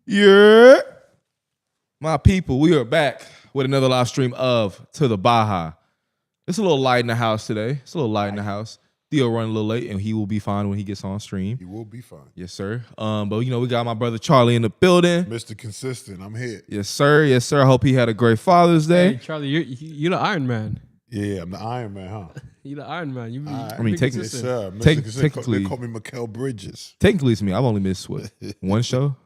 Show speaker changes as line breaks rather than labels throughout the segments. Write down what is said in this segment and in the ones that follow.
Yeah. My people, we are back with another live stream of To the Baja. It's a little light in the house today. It's a little light in the house. Theo running a little late, and he will be fine when he gets on stream.
He will be fine.
Yes, sir. But, you know, we got my brother Charlie in the building.
Mr. Consistent, I'm here.
Yes, sir. Yes, sir. I hope he had a great Father's Day.
Hey, Charlie, you're the Iron Man.
Yeah, I'm the Iron Man, huh?
You're the Iron Man. You,
I mean, technically,
Yes, sir. Mr. Consistent,
technically,
they call me Mikal Bridges.
Technically, it's me. I've only missed, what, one show?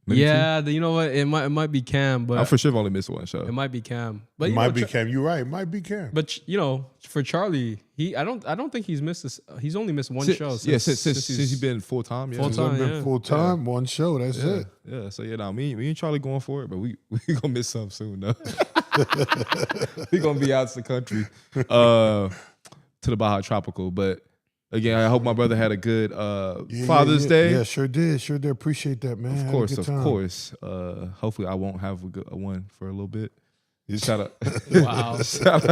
Maybe
yeah, you know what? It might be Cam, but
I for sure have only missed one show.
it might be Cam. But
It might be Cam. You're right. It might be Cam.
But you know, for Charlie, I don't think he's missed this. He's only missed one show.
Since he's been full time. Yeah.
Full time.
Been full time, one show. That's it.
Yeah. So yeah, me and Charlie going for it, but we gonna miss something soon though. We gonna be out the country to the Baja Tropical, but. Again, I hope my brother had a good Father's Day.
Yeah, sure did. Sure did. Appreciate that, man.
Of course. Hopefully, I won't have a one for a little bit. Shout out.
Wow.
Shout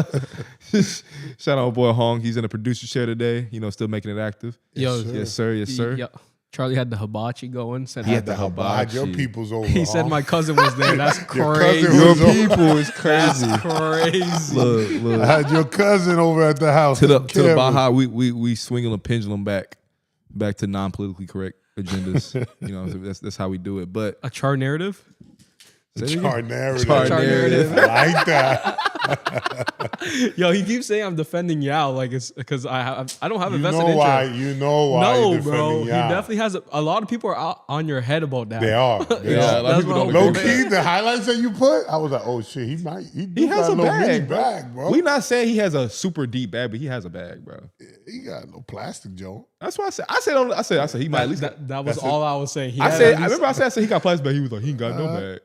out, boy Hong. He's in a producer chair today. You know, still making it active.
Yes,
sir. Yes, sir.
Yo, Charlie had the hibachi going. Said
He had the hibachi.
Your people's over.
He said my cousin was there. That's
Your
crazy.
cousin
Your
was over.
people is crazy.
That's crazy.
Look.
I had your cousin over at the house.
To the Baja, we swinging a pendulum back to non-politically correct agendas. You know, that's how we do it. But
A char narrative.
Char narrative.
Char narrative.
I like that.
Yo, he keeps saying I'm defending Yao like it's because I don't have a
You
vested
know
interest.
why? You know why?
No,
you're
bro.
defending
He
Yao.
definitely has a lot of people are out on your head about that.
They are. They
Yeah,
are.
a lot of people don't
Low
agree.
key, the highlights that you put, I was like, oh shit, he
He has
got
a
little mini
bag, bro.
bag, bro.
We not saying he has a super deep bag, but he has a bag, bro.
He got a little plastic, Joe.
That's what I said. I said he might at least.
That was
That's
all I was saying.
I remember I said he got plastic bag. He was like, he ain't got no bag.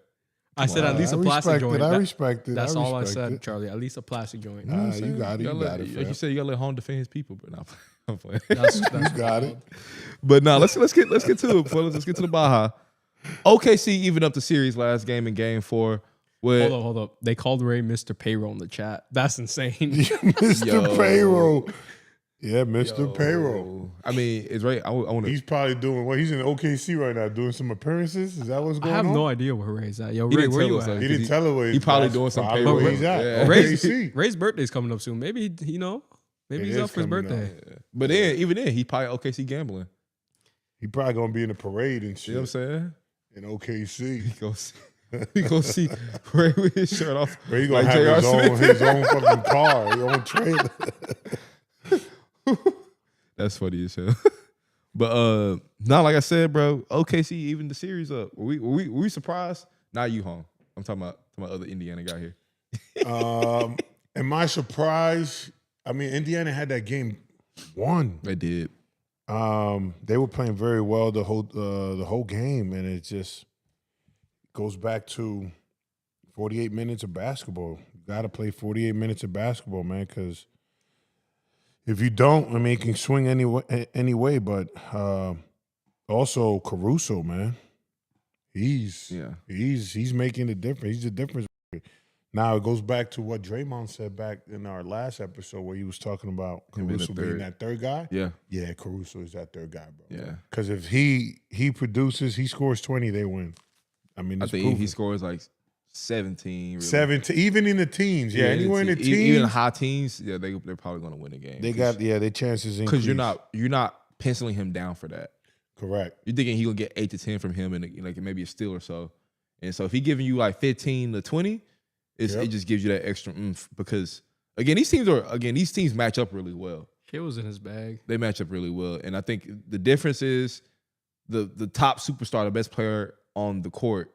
I said at least a
I
plastic
respect
joint.
it. I respect it.
That's
I
all I
respect
said,
it.
Charlie. At least a plastic joint.
You got it. You got it.
Like
fam.
you said, you gotta let Home defend his people, but nah, I'm playing.
That's
You got it.
But no, let's get to it, fellas. Let's get to the Baja. OKC even up the series last game in Game 4. With
Hold up. They called Ray Mr. Payroll in the chat. That's insane.
Mr.
Yo.
Payroll. Yeah, Mr. Payroll.
I mean, it's right. I want to.
He's probably doing what? He's in OKC right now, doing some appearances. Is that what's
I
going
have
on?
no idea where Ray's at. Yo,
He
Ray,
didn't
where
tell
you
us,
at?
He didn't tell her where
He probably doing some payroll.
where he's at.
Yeah.
OKC.
Ray's birthday's coming up soon. Maybe maybe
It
he's
is
up for his
coming
birthday.
up.
But then, even then, he probably OKC gambling.
He probably gonna be in the parade and
You
shit
know what I'm saying?
in OKC.
He gonna see Ray with his shirt off.
Where he gonna
like
have
J.R.
his own fucking car, his own trailer.
That's funny as hell. But not like I said, bro. OKC even the series up. Were we surprised? Not you, home. I'm talking about other Indiana guy here.
Am I surprised? I mean, Indiana had that game won.
They did.
They were playing very well the whole game, and it just goes back to 48 minutes of basketball. You got to play 48 minutes of basketball, man, because if you don't, I mean, it can swing any way. But also Caruso, man, he's making the difference. He's the difference maker. Now it goes back to what Draymond said back in our last episode where he was talking about
Him being the
Caruso being
third.
that third guy.
Yeah.
Yeah, Caruso is that third guy, bro.
Yeah.
Because if he produces, he scores 20, they win. I mean,
I
it's
think
proven.
he scores like 17. Really.
17, even in the teens. Yeah, anywhere in the teens.
Even high teens, yeah, they're probably going to win the game.
They got, their chances increase.
Because you're not penciling him down for that.
Correct.
You're thinking he'll get 8 to 10 from him and like maybe a steal or so. And so if he giving you like 15 to 20, it just gives you that extra oomph because again these teams match up really well.
Shea was in his bag.
They match up really well, and I think the difference is the top superstar, the best player on the court,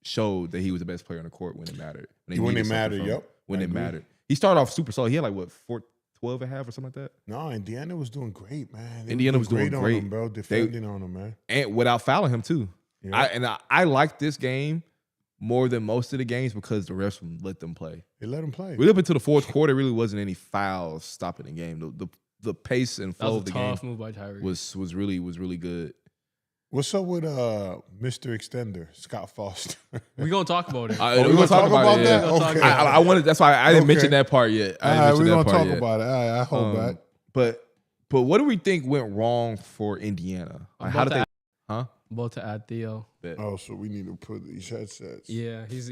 showed that he was the best player on the court when it mattered.
When it mattered, yep.
When it mattered, he started off super solid. He had like what 12 and a half or something like that.
No, Indiana was doing great, man.
Indiana was doing
on
great,
him, bro. Defending on him, man.
And without fouling him too.
Yeah.
I like this game more than most of the games because the refs let them play.
They let him play.
Really up into the fourth quarter, really wasn't any fouls stopping the game. The pace and flow of the game
move by Tyrese.
was really good.
What's up with Mr. Extender, Scott Foster?
We're gonna talk about it.
We're gonna talk about
that?
it.
Okay.
I wanted. That's why I didn't mention that part yet.
All right, we're gonna talk about it. All right, I hold back.
But what do we think went wrong for Indiana? Like, how did they?
I'm about to add Theo.
Oh, so we need to put these headsets.
Yeah, he's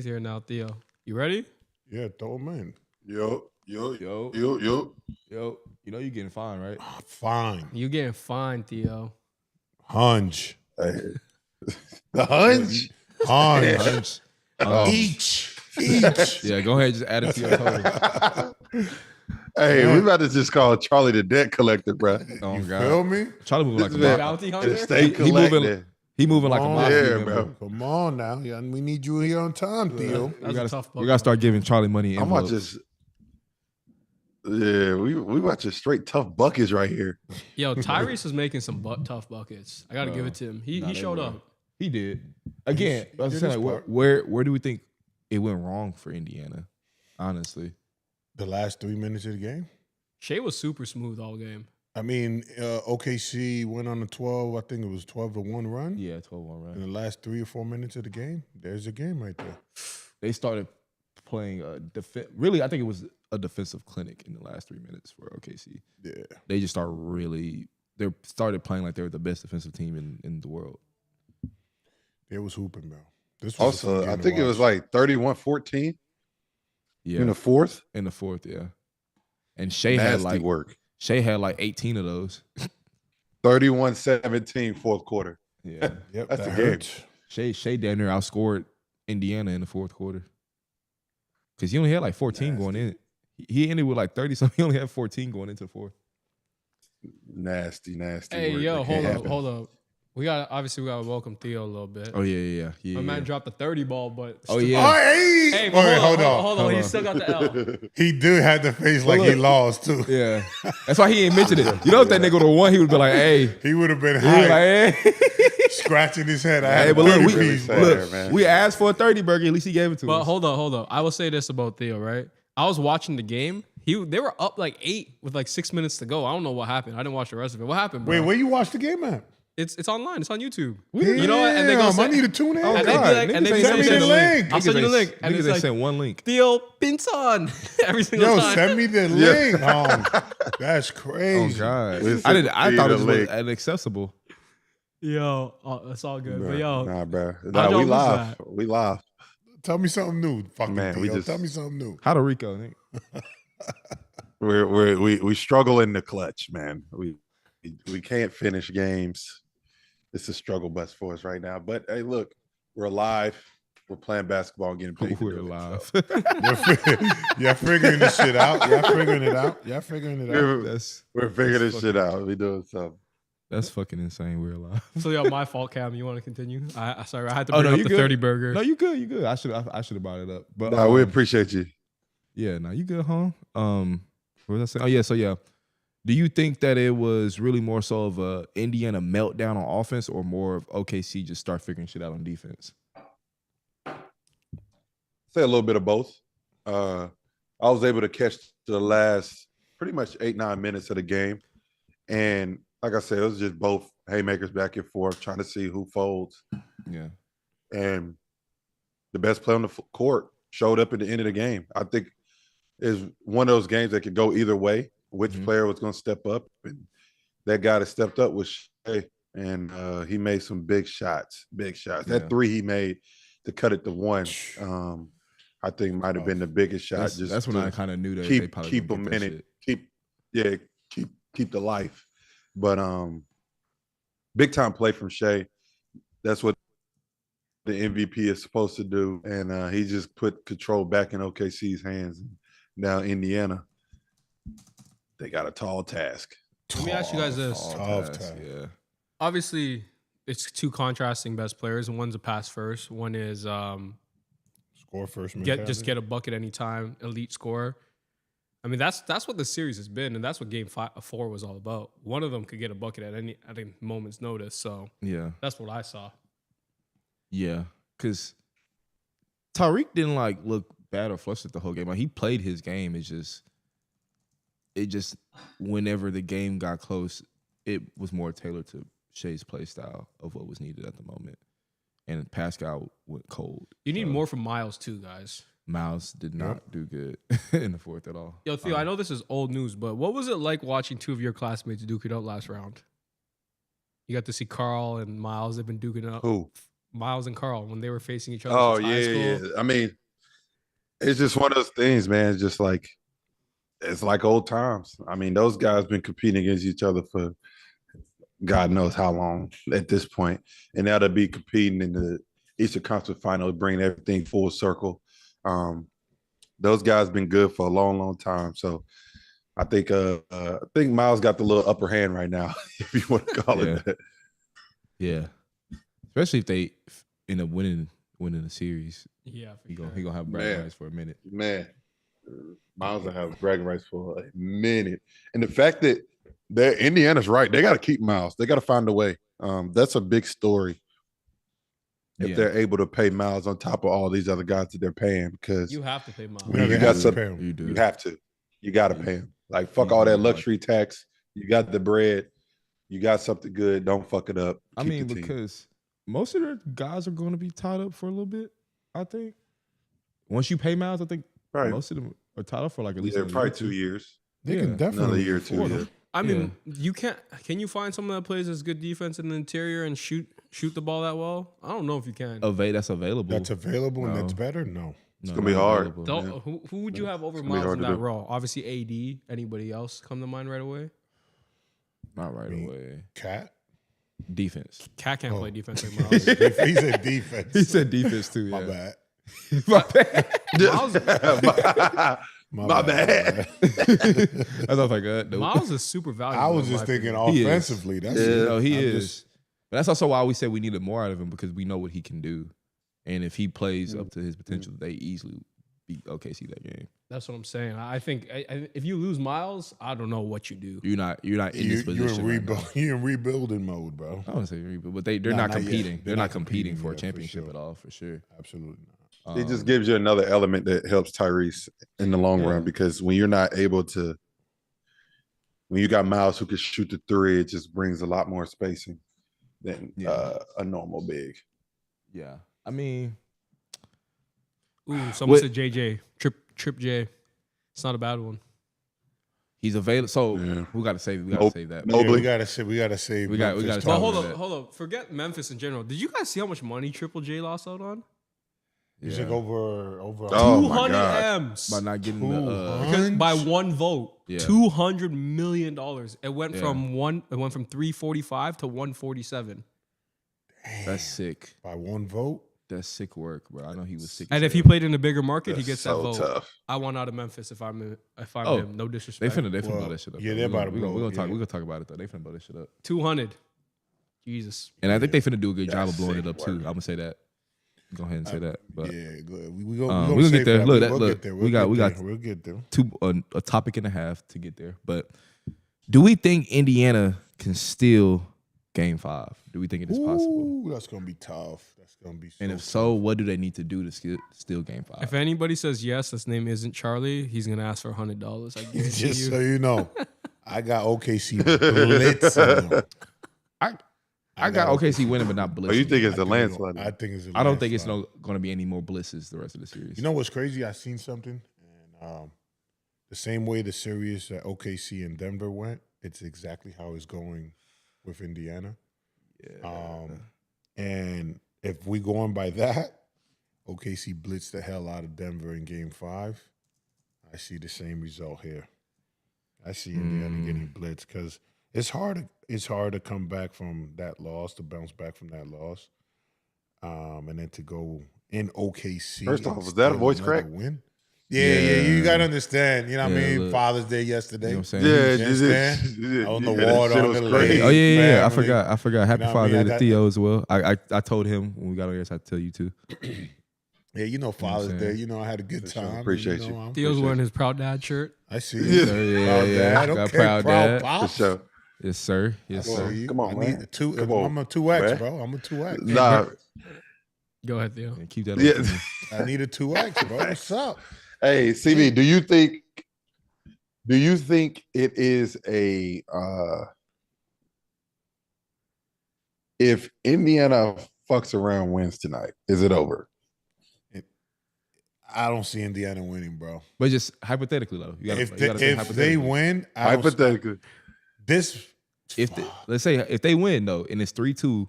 here now. Theo, you ready?
Yeah, throw them in.
Yo.
You know you're getting fined, right?
Fine.
You getting fined, Theo?
Hunch.
Hey. The hunch?
Hunch.
Each. Yeah, go ahead. Just add it to your total.
Hey, we about to just call Charlie the debt collector, bro.
Oh,
You
God.
feel me?
Charlie moving like a
This man-
Bounty
mafia.
hunter?
Stay collecting.
He moving like a
Come on.
mafia
Yeah,
member.
bro.
Come on now. Yeah, we need you here on time, Theo.
That's a tough
We gotta start giving Charlie money.
I'm about to we about to straight tough buckets right here.
Yo, Tyrese is making some tough buckets. I got to give it to him. He showed up.
He did. Again, I was
did
saying,
his
like,
part.
where do we think it went wrong for Indiana? Honestly,
The last 3 minutes of the game.
Shea was super smooth all game.
I mean, OKC went on a 12. I think it was 12-1 run.
yeah, 12-1, right?
In the last 3 or 4 minutes of the game, there's a game right there.
They started playing really, I think it was a defensive clinic in the last 3 minutes for OKC.
Yeah.
They just started playing like they were the best defensive team in the world.
It was hooping, bro. This was a fun
Also,
game
I
to
think it was
watch.
like 31-14
Yeah,
in the fourth.
yeah. And Shea had
Nasty
like
work.
18 of those.
31-17 fourth quarter.
Yeah,
Yep,
That's
that
the game.
hurts.
Shea damn near outscored Indiana in the fourth quarter because he only had like 14 going in. He ended with like 30, so he only had 14 going into the fourth.
Nasty
Hey,
work.
yo,
That can't happen.
hold up. We got to welcome Theo a little bit.
Oh yeah.
My man dropped the 30 ball, but
Oh
Oh,
yeah.
hey!
Hey,
Wait,
but
hold on.
Hold on. He still got the L.
He did have the face like he
look.
lost, too.
Yeah, that's why he ain't mentioned it. You know, if that nigga would have won, he would be like, "Hey,"
He would have been
he would be
high,
like, "Hey."
scratching his head. I
Hey,
had a
but look,
30
we,
piece,
sad,
bro.
look,
man.
we asked for a 30 burger. At least he gave it to
But
us.
hold on. I will say this about Theo, right? I was watching the game. They were up like 8 with like 6 minutes to go. I don't know what happened. I didn't watch the rest of it. What happened, bro?
Wait, where you watch the game at?
It's online. It's on YouTube.
Damn,
You know what? And they go
I need to tune in.
Oh,
and they
God.
be like, and
Niggas
they
ain't
send me
say
the link.
I'll send you the link. And
Niggas
it's
ain't
like
sent one link.
Theo Pinson every single
Yo,
time.
send me the link. That's
Oh
crazy.
God,
Listen,
I thought it was
link.
inaccessible.
Yo, it's all good. But yo,
Nah, bro.
How'd
Nah,
y'all
we
lose
live.
that?
We live.
Tell me something new, fucking
Man, we
Theo.
just-
Tell me something new.
How to Rico, nigga?
We struggle in the clutch, man. We can't finish games. It's a struggle bus for us right now. But hey, look, we're alive. We're playing basketball and getting paid. to
We're
do it,
alive.
so.
Y'all figuring this shit out. Y'all figuring it out. Y'all figuring it out.
That's
We're figuring this
fucking-
shit out. We doing something.
that's fucking insane. We're alive.
so yo, my fault, Cam. You want to continue? Sorry, I had to
Oh,
bring
no,
up
you
the
good.
30 burger.
No, you good. You good. I should have brought it up. But
Nah, we appreciate you.
yeah, no, you good, huh? What was I saying? Oh yeah, so yeah. Do you think that it was really more so of a Indiana meltdown on offense, or more of OKC just start figuring shit out on defense?
Say a little bit of both. I was able to catch the last pretty much 8-9 minutes of the game. And like I said, it was just both haymakers back and forth, trying to see who folds.
Yeah.
And the best player on the court showed up at the end of the game. I think it's one of those games that could go either way. Which player was going to step up, and that guy that stepped up was Shea, and he made some big shots. Big shots. That three he made to cut it to 1, I think might have been the biggest shot.
That's when I kind of knew that
they
probably
keep them in it. Keep the life. But big time play from Shea. That's what the MVP is supposed to do, and he just put control back in OKC's hands. Now Indiana, they got a tall task.
Let me ask you guys this.
Tough task.
Yeah.
Obviously, it's two contrasting best players. One's a pass first. One is
Score first.
get a bucket anytime, elite scorer. I mean, that's what the series has been, and that's what Game 4 was all about. One of them could get a bucket at a moment's notice. So
Yeah.
that's what I saw.
Yeah. Because Tariq didn't look bad or flustered the whole game. Like, he played his game. It just whenever the game got close, it was more tailored to Shea's play style of what was needed at the moment. And Pascal went cold.
You need more from Miles too, guys.
Miles did not do good in the fourth at all.
Yo, Theo, I know this is old news, but what was it like watching two of your classmates duke it out last round? You got to see Carl and Miles. They've been duking it out.
Who?
Miles and Carl when they were facing each other.
Oh,
since high school.
yeah. I mean, it's just one of those things, man. It's just it's like old times. I mean, those guys been competing against each other for God knows how long at this point. And now to be competing in the Eastern Conference Final, bringing everything full circle. Those guys been good for a long, long time. So I think Miles got the little upper hand right now, if you want to call it that.
Yeah. Especially if they end up winning the series.
Yeah,
He gonna have bragging rights for a minute.
Man, Miles will have bragging rights for a minute. And the fact that Indiana's right, they got to keep Miles. They got to find a way. That's a big story if they're able to pay Miles on top of all these other guys that they're paying, because
you have to pay Miles.
you got some.
You do.
You have to. You got to pay him. Like, fuck all that luxury tax. You got the bread. You got something good. Don't fuck it up.
I mean, because most of their guys are going to be tied up for a little bit, I think. Once you pay Miles, I think most of them are tied up for at least
probably 2 years.
They can definitely
another year or two. Yeah.
I mean, you can't. Can you find someone that plays as good defense in the interior and shoot the ball that well? I don't know if you can.
That's available.
That's available and that's better? No.
It's going to be hard.
Who would you have over Miles in that role? Obviously, AD. Anybody else come to mind right away?
Not right away.
Cat?
Defense. Cat can't play defense like Miles.
He said defense.
He said defense too.
My bad.
My bad.
My bad.
I was like, no.
Miles is super valuable.
I was just thinking offensively. That's it.
No, he is. But that's also why we said we needed more out of him, because we know what he can do. And if he plays up to his potential, they easily beat OKC that game.
That's what I'm saying. I think if you lose Miles, I don't know what you do.
You're not in this position.
You're in rebuilding mode, bro.
I wouldn't say rebuild, but they're not competing. They're not competing for a championship at all, for sure.
Absolutely not.
It just gives you another element that helps Tyrese in the long run, because when you're not able to, when you got Miles who can shoot the three, it just brings a lot more spacing than a normal big.
Yeah. I mean,
someone said JJ. Trip J. It's not a bad one.
He's available. So we got to save. We got to save that.
Mobley.
We gotta save.
We got.
But hold up. Forget Memphis in general. Did you guys see how much money Triple J lost out on?
He's like over
200 M's
by not getting
because by one vote.
Yeah.
$200 million. It went from 345 to 147.
Damn.
That's sick.
By one vote.
That's sick work, bro. I know he was sick.
And if he played in a bigger market, he gets
so
that vote.
tough.
I want out of Memphis if I'm him. No disrespect.
They finna blow that shit up.
Yeah, they're about to blow.
We're gonna talk about it though. They finna blow that shit up.
200. Jesus.
And I think they finna do a good job of blowing
sick
it up too. I'm gonna say that. Go ahead and say that. But
yeah, good.
we're gonna get there. Look, we got
we'll get there.
A topic and a half to get there. But do we think Indiana can steal Game 5? Do we think it is possible?
That's gonna be tough. That's gonna be.
And if so, what do they need to do to steal Game 5?
If anybody says yes, his name isn't Charlie, he's gonna ask for $100. I guarantee
just
you.
so you know, I got OKC blitzing. I
I got OKC winning, but not blitzing.
Oh, you think it's
I
a
think
landslide?
I think it's a
I don't think it's
landslide.
going to be any more blitzes the rest of the series.
You know what's crazy? I seen something, and the same way the series that OKC and Denver went, it's exactly how it's going with Indiana.
Yeah.
And if we going by that, OKC blitzed the hell out of Denver in Game 5. I see the same result here. I see Indiana getting blitzed because it's hard. It's hard to come back from that loss, to bounce back from that loss, and then to go in OKC.
First off,
and
was that a
steal
voice
another
crack?
win? Yeah, you got to understand. You know what I
Yeah,
mean?
look.
Father's Day yesterday.
You know what I'm saying?
Yeah,
You understand? On the
that
water,
shit
on
was
the
crazy.
lake.
Oh yeah.
family.
I forgot. Happy
You know what I
Father's
mean?
Day to Theo as well. I told him when we got on here, so I tell you too.
Yeah, you know Father's
saying?
Day. You know I had a good
sure.
time.
Appreciate
and,
you.
I'm-
Theo's wearing his proud dad shirt.
I see.
Yeah.
Sir, yeah,
Proud
yeah.
dad.
Got
Okay,
proud dad.
For
pops.
sure.
Yes, sir. Yes,
I
sir.
see you.
Come on,
I
man.
need a two.
Come on,
I'm a 2X,
man.
bro. I'm a 2X.
Nah,
Go ahead, Theo.
And keep that
Yeah.
up.
I need a 2X, bro. What's up?
hey, CB, do you think it is a if Indiana fucks around wins tonight, is it over?
I don't see Indiana winning, bro.
But just hypothetically, though, you gotta
If
think
they
hypothetically.
win, I don't,
Hypothetically.
this.
Let's say if they win though, and it's 3-2,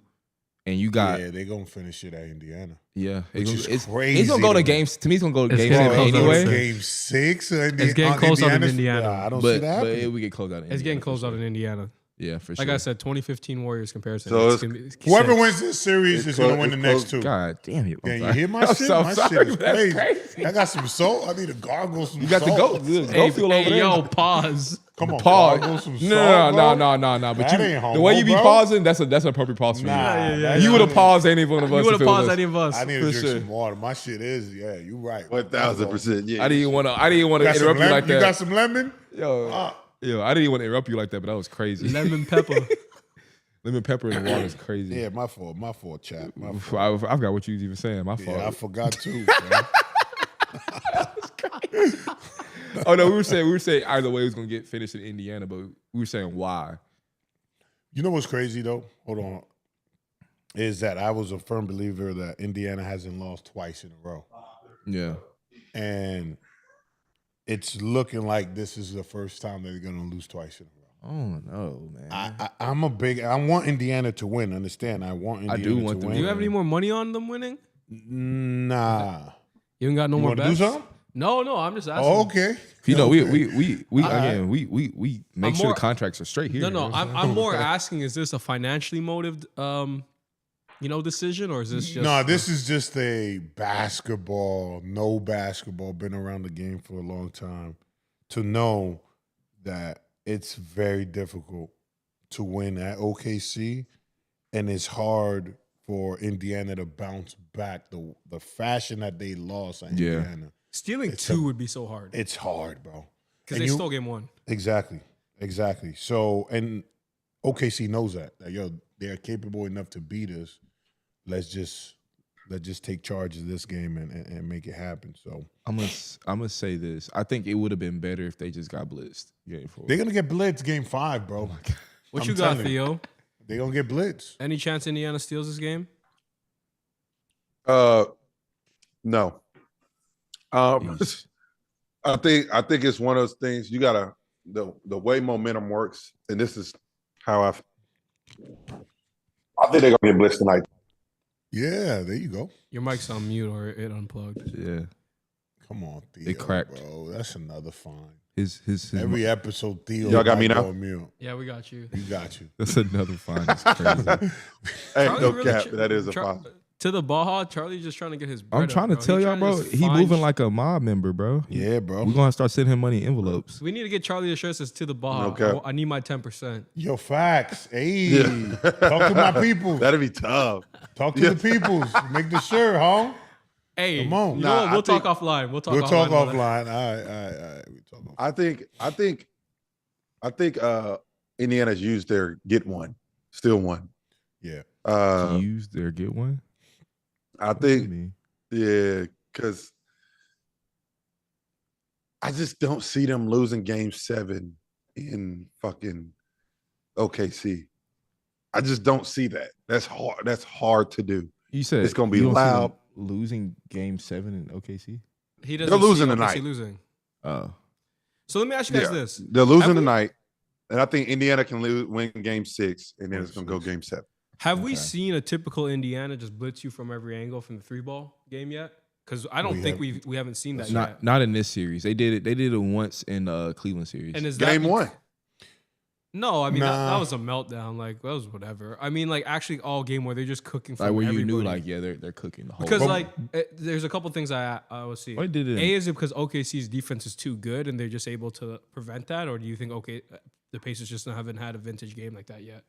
and you got
Yeah, they gonna finish it at Indiana.
it's
is
it's
crazy
gonna go
to
to
me.
games. To me, it's gonna go to
It's
game
getting
7
close out of
anyway.
Game 6.
It's getting close out in Indiana.
I don't see
But
that
but
happening.
we get close out. In
It's getting
Indiana,
close
for
out
sure.
in Indiana.
Yeah, for
Like
sure.
I said, 2015 Warriors comparison.
So
It's gonna be-
Whoever
six.
wins this series
It's
is gonna
close-
win the
it's
next
close.
two.
God damn you!
Yeah, you hear my shit?
So
My
sorry,
shit is
that's
crazy. I got some salt. I need to gargle some
You got the
salt.
goat.
Hey,
Go fuel over there.
yo, pause.
Come on,
Pause.
gargle some salt,
No.
bro.
But
That
you,
ain't
the
homo,
way you be
bro.
pausing, that's an appropriate pause for
Nah,
yeah,
that-
you. You would have
I
paused any one of
You
us.
would
if
have
it was
paused
us.
any of us.
I need to
For
drink
sure.
some water. My shit is, yeah, you right.
1000%. Yeah.
I didn't want to
Got some
interrupt you
lemon?
like
You got
that.
some lemon?
Yo, I didn't even want to interrupt you like that, but that was crazy.
Lemon pepper.
Lemon pepper in the water is crazy.
Yeah, my fault, chap. My fault.
I forgot what you was even saying. My fault.
Yeah, I forgot too. Bro.
Oh no, we were saying either way it was gonna get finished in Indiana, but we were saying why.
You know what's crazy though? Hold on. Is that I was a firm believer that Indiana hasn't lost twice in a row.
Yeah.
And it's looking like this is the first time they're gonna lose twice in a row.
Oh no, man.
I want Indiana to win. Understand? I want Indiana
do want
to
them
win.
Do you have any more money on them winning?
Nah.
You ain't got no
You
more
want to do
bets?
something?
No, I'm just asking.
Oh, okay.
You know,
Okay.
we make
I'm
sure
more-
the contracts are straight here.
No, I'm more asking, is this a financially motivated decision, or is this just
No, this is just a basketball, been around the game for a long time, to know that it's very difficult to win at OKC, and it's hard for Indiana to bounce back the fashion that they lost at
Yeah.
Indiana.
stealing two would be so hard
It's hard, bro.
because
And
they stole game one.
Exactly. So, and OKC knows that they're capable enough to beat us. Let's just take charge of this game and make it happen. So
I'm gonna say this. I think it would have been better if they just got blitzed. Game 4.
they're gonna get blitzed game 5, bro.
What
I'm
you got,
telling you.
Theo?
They're gonna get blitzed.
Any chance Indiana steals this game?
No.
Jeez.
I think it's one of those things you gotta the way momentum works, and this is how I think they're gonna get blitzed tonight.
Yeah, there you go.
Your mic's on mute or it unplugged.
Yeah.
Come on, Theo.
cracked.
Bro. That's another fine.
His
Every episode, Theo.
Y'all got me
might
now?
go on mute.
Yeah, we got you.
You got you.
that's another fine. It's crazy.
Hey,
Charlie
no
really
cap. That is a pop.
To the Baja, Charlie's just trying to get his bread
I'm trying to
up,
tell
He
y'all,
trying
bro.
to just
He
find
moving
sh-
like a mob member, bro.
Yeah, bro.
We're gonna start sending him money envelopes.
We need to get Charlie a shirt that says to the Baja.
No cap.
I need my 10%.
Yo, facts. Hey,
Yeah.
talk to my people.
That'd be tough.
Talk to the peoples. Make the shirt, huh?
Hey,
Come on.
you know
Nah,
what?
I
We'll talk
think-
offline. We'll talk
We'll talk
about that.
offline. All right. We talk offline.
I think Indiana's used their get one, still one.
Yeah.
Use their get one.
I
What do you
think
mean?
yeah, because I just don't see them losing game 7 in fucking OKC. I just don't see that. That's hard. That's hard to do.
You said
It's gonna be
you don't see them
loud.
losing Game 7 in OKC.
He doesn't
They're losing
see OKC
tonight.
losing.
Oh,
So let me ask you guys this.
They're losing
Have we-
tonight, and I think Indiana can win Game 6, and then it's gonna go Game 7.
Have we seen a typical Indiana just blitz you from every angle from the 3-ball game yet? Because I don't think we haven't seen that yet.
not in this series. They did it. They did it once in Cleveland series.
And is
Game
that
1.
No, I mean that
Nah.
was a meltdown. Like that was whatever. I mean, like actually all game where they're just cooking from
like where you
everybody.
knew, like they're cooking the whole.
Because
game.
like there's a couple things I was seeing.
Why did it?
A, is it because OKC's defense is too good and they're just able to prevent that, or do you think the Pacers just haven't had a vintage game like that yet?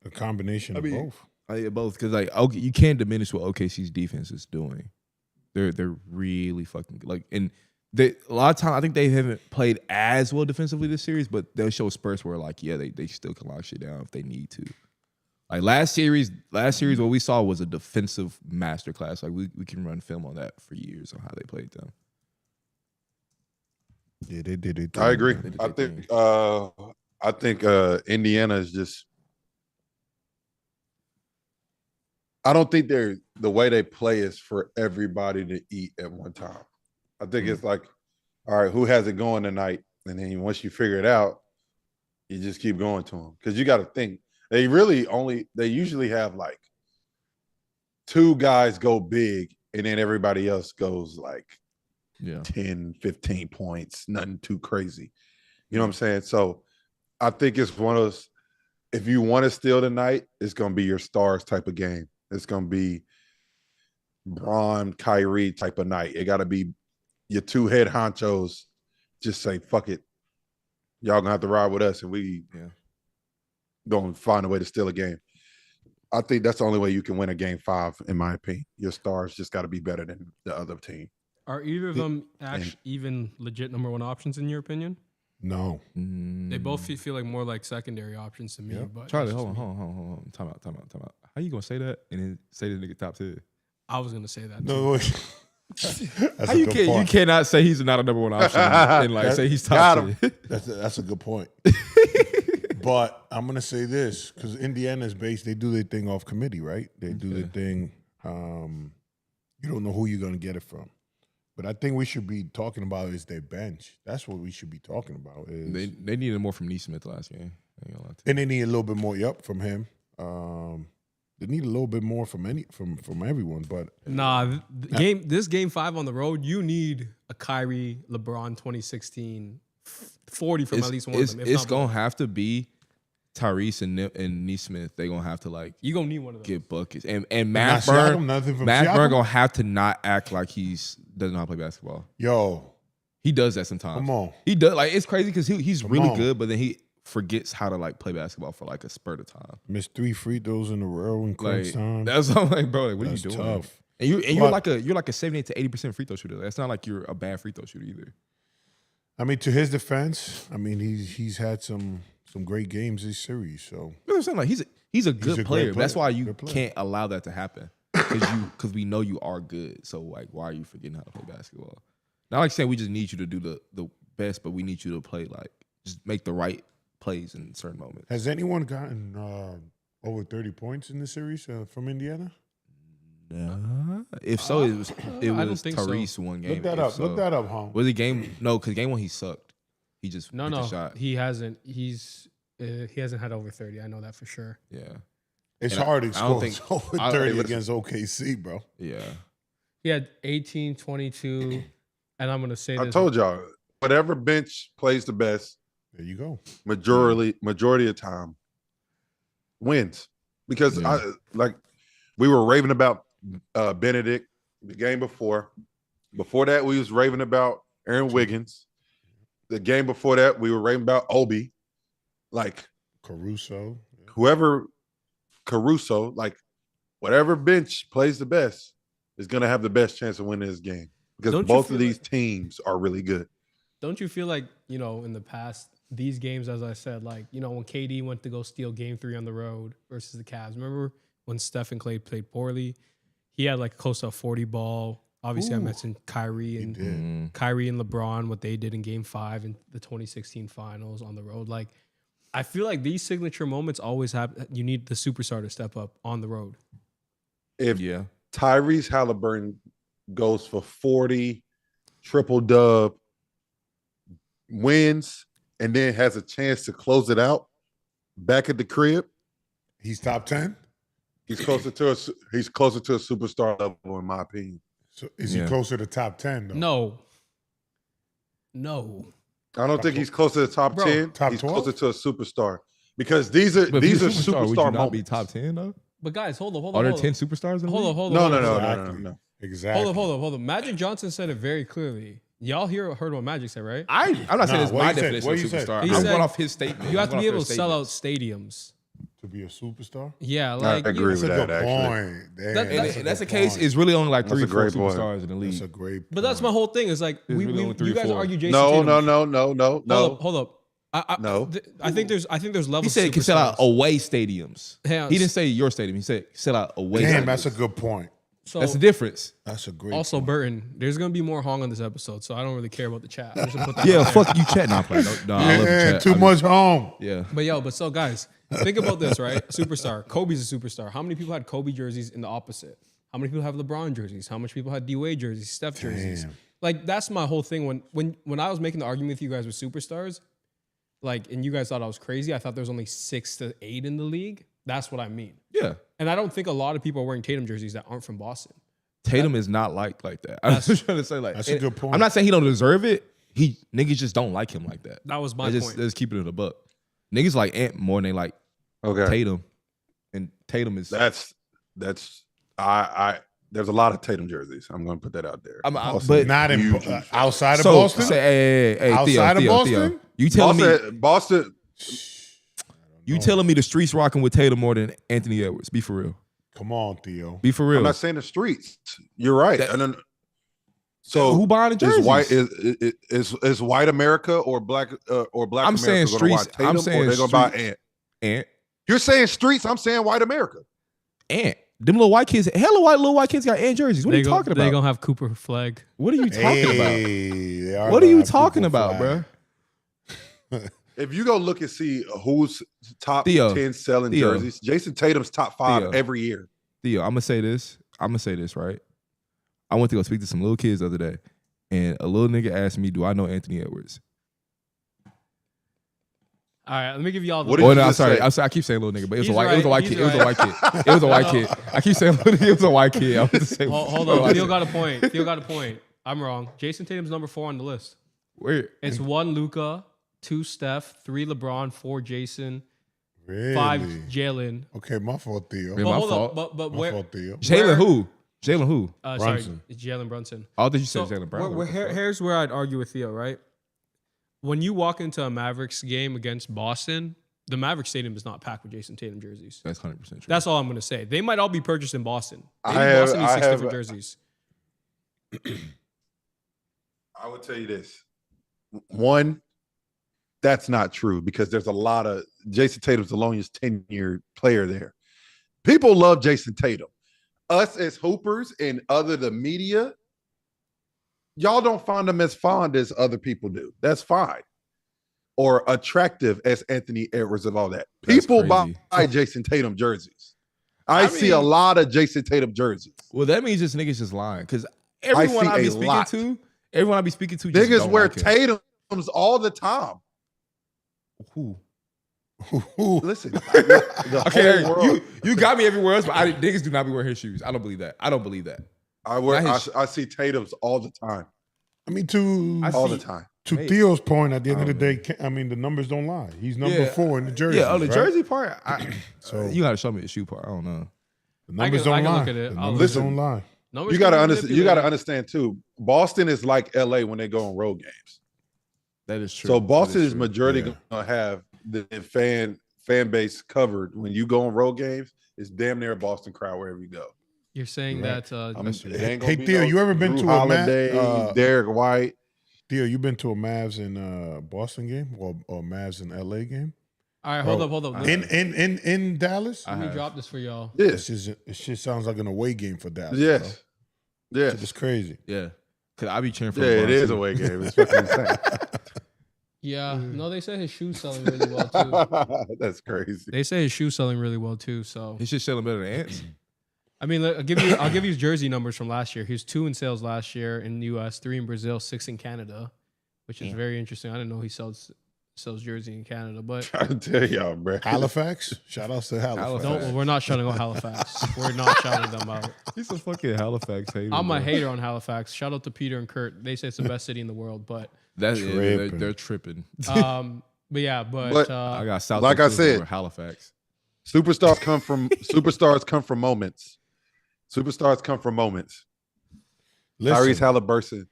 A combination of both.
Both, because like you can't diminish what OKC's defense is doing. They're really fucking good. Like, and a lot of time I think they haven't played as well defensively this series, but they'll show spurts where like they still can lock shit down if they need to. Like last series, what we saw was a defensive masterclass. Like we can run film on that for years on how they played them.
Yeah, they did it.
I agree.
They did
I
their
think
thing.
I think Indiana is just. I don't think the way they play is for everybody to eat at one time. I think it's like, all right, who has it going tonight? And then once you figure it out, you just keep going to them. Because you got to think, they usually have like 2 guys go big and then everybody else goes like 10, 15 points, nothing too crazy. You know what I'm saying? So I think it's one of those, if you want to steal tonight, it's going to be your stars type of game. It's going to be Bron, Kyrie type of night. It got to be your 2 head honchos just say, fuck it. Y'all going to have to ride with us, and we going to find a way to steal a game. I think that's the only way you can win a Game 5, in my opinion. Your stars just got to be better than the other team.
Are either of them actually even legit number 1 options in your opinion?
No.
They both feel like more like secondary options to me.
Yep.
But
Charlie, hold on. Time out. How you gonna say that and then say the nigga top 10?
I was gonna say that.
No.
How you cannot say he's not a number 1 option and like say he's top 10?
That's a good point. But I'm gonna say this because Indiana's based. They do their thing off committee, right? They do their thing. You don't know who you're gonna get it from. But I think we should be talking about is their bench. That's what we should be talking about. Is
They needed more from Neesmith last game. I ain't gonna lie to you.
and they need a little bit more. From him. They need a little bit more from everyone. But
Nah, this game 5 on the road, you need a Kyrie, LeBron 2016 40 from at least one of them.
It's gonna have to be Tyrese and Neesmith. They're gonna have to like
You gonna need one of them.
get buckets. And
Not
Matt Burn,
Siakam, nothing from
Matt
Siakam?
Burn gonna have to not act like doesn't know how to play basketball.
yo,
He does that sometimes.
come on.
He does, like, it's crazy because he's really
on.
good, but then he forgets how to like play basketball for like a spurt of time.
Missed 3 free throws in a row in crunch
Like
time.
that's what I'm like, bro. Like, what
That's
are you doing?
tough.
And you're
But-
like a 70 to 80% free throw shooter. That's not like you're a bad free throw shooter either.
I mean, to his defense, I mean he's had some great games this series. So
You know what I'm saying? Like he's a good
great
player. That's
player.
why you
Good player.
can't allow that to happen because we know you are good. So like, why are you forgetting how to play basketball? Not like saying we just need you to do the best, but we need you to play like just make the right plays in certain moments.
has anyone gotten over 30 points in the series from Indiana?
If so, it was
don't think so.
Tyrese one game.
Look that
If
up.
so-
Look that up, huh?
Was it game? No, because game 1 he sucked. He just hit
No,
the shot.
he hasn't. He hasn't had over 30. I know that for sure.
Yeah,
It's
And I-
hard to
I don't
score
think-
over
I-
30
listen.
against OKC, bro.
yeah.
He had 18, 22, and I'm gonna say
I
this.
told y'all, whatever bench plays the best,
There you go.
majority of time wins. Because
Yeah.
we were raving about Benedict the game before. Before that, we was raving about Aaron Wiggins. The game before that, we were raving about Obi. Like
Caruso.
Caruso, like whatever bench plays the best is going to have the best chance of winning this game because
Don't you
both
feel
of these
like-
teams are really good.
Don't you feel like, in the past, these games, as I said, like, when KD went to go steal game 3 on the road versus the Cavs, remember when Steph and Clay played poorly? He had like close to a 40 ball. Obviously, I mentioned Kyrie and
did.
Kyrie and LeBron, what they did in game 5 in the 2016 finals on the road. Like, I feel like these signature moments always happen. You need the superstar to step up on the road.
If
Yeah.
Tyrese Halliburton goes for 40, triple dub, wins, and then has a chance to close it out back at the crib,
He's top 10.
he's closer to a superstar level, in my opinion.
So is he closer to top 10 though?
No.
I don't think he's close to the top 10.
top
he's
12?
closer to a superstar because these are
But if you're a
superstar
would you not
moments.
be top 10 though?
But guys, hold on.
Are there 10 superstars in the league?
Hold on.
No.
Exactly.
Hold on. Magic Johnson said it very clearly. Y'all heard what Magic said, right?
I'm not saying it's
what
my
he said?
definition
What
of
he said?
superstar.
He
I'm
said
going off his statement.
You have to
I'm
be
going
able
off
to
his
sell out
statement.
stadiums.
To be a superstar?
Yeah,
I
like
agree with
That's a
that,
good
actually.
point. Damn,
And that's the
good
case.
point.
It's really only like
That's
3
a
or 4
great point.
superstars in the
That's
league.
a great
But that's my whole thing. Is like
There's really only 3
you
or
guys
4.
argue Jason
No.
Tatum. Hold up.
No.
I think there's levels.
He said it can sell out
superstars.
away stadiums.
Hang on.
He didn't say your stadium. He said sell out away.
Damn,
stadiums.
that's a good point.
So
That's the difference.
That's a great
also,
point.
Burton, there's gonna be more Hong on this episode, so I don't really care about the chat. I'm just gonna put that
Yeah,
out there.
fuck you, chat. No, I'm playing. No, I love the
Yeah,
chat.
too much home.
Yeah.
But so guys, think about this, right? A superstar. Kobe's a superstar. How many people had Kobe jerseys in the opposite? How many people have LeBron jerseys? How much people had D-Wade jerseys, Steph jerseys?
Damn.
Like that's my whole thing. When I was making the argument with you guys with superstars, like, and you guys thought I was crazy. I thought there was only 6 to 8 in the league. That's what I mean.
Yeah.
And I don't think a lot of people are wearing Tatum jerseys that aren't from Boston.
Tatum is not like that. I'm just trying to say like
That's a good point.
I'm not saying he don't deserve it. Niggas just don't like him like that.
That was my
They're
point.
just keeping it a buck. Niggas like Ant more than they like
Okay.
Tatum. And Tatum is
That's I there's a lot of Tatum jerseys. I'm going to put that out there.
but
Not in
Huge.
outside of
so
Boston.
say hey,
Outside of
Theo,
Boston?
you telling me
Boston
you telling me the streets rocking with Tatum more than Anthony Edwards? Be for real.
Come on, Theo.
Be for real.
I'm not saying the streets. You're right.
That-
And then, so
who buying the jerseys?
is white America or black
I'm
America
saying
gonna watch
streets.
Tatum,
I'm
or
saying
they're gonna buy
streets.
Ant?
Ant.
You're saying streets. I'm saying white America.
Ant. Them little white kids, little white kids got Ant jerseys. What are you talking
They're
about?
gonna have Cooper Flagg.
What are you talking
Hey,
about? What are you talking about, bro?
If you go look and see who's top
Theo.
10 selling
Theo.
jerseys, Jason Tatum's top 5
Theo.
every year.
Theo, I'm gonna say this, right? I went to go speak to some little kids the other day, and a little nigga asked me, "Do I know Anthony Edwards?"
All right, let me give y'all the
What did
Oh
you
no, I'm
just
sorry.
say?
I'm sorry. I keep saying little nigga, but it was
He's
a white. It was a
right.
white
He's
kid. It was a
right.
white kid. It was a white kid. I keep saying little nigga. It was a white kid. I was just saying.
Hold on. Theo got a point. Theo got a point. I'm wrong. Jason Tatum's number 4 on the list.
Where?
It's 1 Luka, 2 Steph, 3 LeBron, 4 Jason,
Really?
5 Jalen.
Okay, my fault, Theo.
Yeah,
But
my
hold
fault.
up, but
My
where?
fault, Theo.
Jalen who? Jalen who?
Sorry,
Brunson.
it's Jalen Brunson.
I thought you
So
said Jalen Brown.
here's where I'd argue with Theo, right? When you walk into a Mavericks game against Boston, the Mavericks stadium is not packed with Jason Tatum jerseys.
That's 100% true.
That's all I'm going to say. They might all be purchased in Boston. Maybe
I have-
Boston needs
I
6
have-
different jerseys.
I would tell you this. One, that's not true because there's a lot of Jason Tatum's the longest tenured player there. People love Jason Tatum. Us as hoopers and the media, y'all don't find them as fond as other people do. That's fine. Or attractive as Anthony Edwards and all that.
That's
People
crazy.
buy Jason Tatum jerseys. I see a
mean-
lot of Jason Tatum jerseys.
Well, that means this nigga's just lying. Because everyone
see
I be
a
speaking
lot.
to, just
Niggas
don't
wear
like him.
Tatum's all the time.
Who?
Listen, the
Okay,
whole world.
you got me everywhere else, but niggas do not be wearing his shoes. I don't believe that.
I see Tatum's all the time.
I mean, to
All the time.
to Theo's point, at the end of the day, I mean, the numbers don't lie. He's number 4 in the jersey.
Yeah, the
right?
jersey part.
So-
You gotta show me the shoe part. I don't know.
The numbers
I
don't
can
lie.
look at it.
The
I'll
numbers
listen.
don't lie.
Numbers
You gotta
can be
understand. You gotta
manipulated.
understand too. Boston is like LA when they go on road games.
That is true.
So Boston
That
is
true.
majority
Yeah.
gonna have the fan base covered when you go on road games. It's damn near a Boston crowd wherever you go.
You're saying
Right.
that
It ain't gonna
Hey,
be
Theo,
no
you ever been
Drew
to a
Holiday, Derek White?
Theo, you been to a Mavs in Boston game or Mavs in LA game?
all right, hold up. Let
In Dallas?
me
have.
drop this for y'all.
Yes,
It shit sounds like an away game for Dallas.
yes,
bro. It's
yes.
crazy.
Yeah, cause I be cheering for.
Yeah,
LeBron
it is
too.
a away game. It's fucking insane.
Yeah, no, they say his shoes selling really well too.
That's crazy.
They say his shoes selling really well too. So
His shit selling better than Ants.
I mean, I'll give you his jersey numbers from last year. He was 2 in sales last year in the U.S., 3 in Brazil, 6 in Canada, which is very interesting. I didn't know he sells jersey in Canada, but
Trying to tell y'all, bro.
Halifax. Shout outs to Halifax.
we're not shouting out Halifax. We're not shouting them out.
He's a fucking Halifax hater.
I'm a
bro.
hater on Halifax. Shout out to Peter and Kurt. They say it's the best city in the world, but
That's
Tripping.
they're tripping.
but
But
I got South.
like I
Dakota
said-
over Halifax.
Superstars come from moments. Superstars come from moments.
Listen,
Tyrese Halliburton.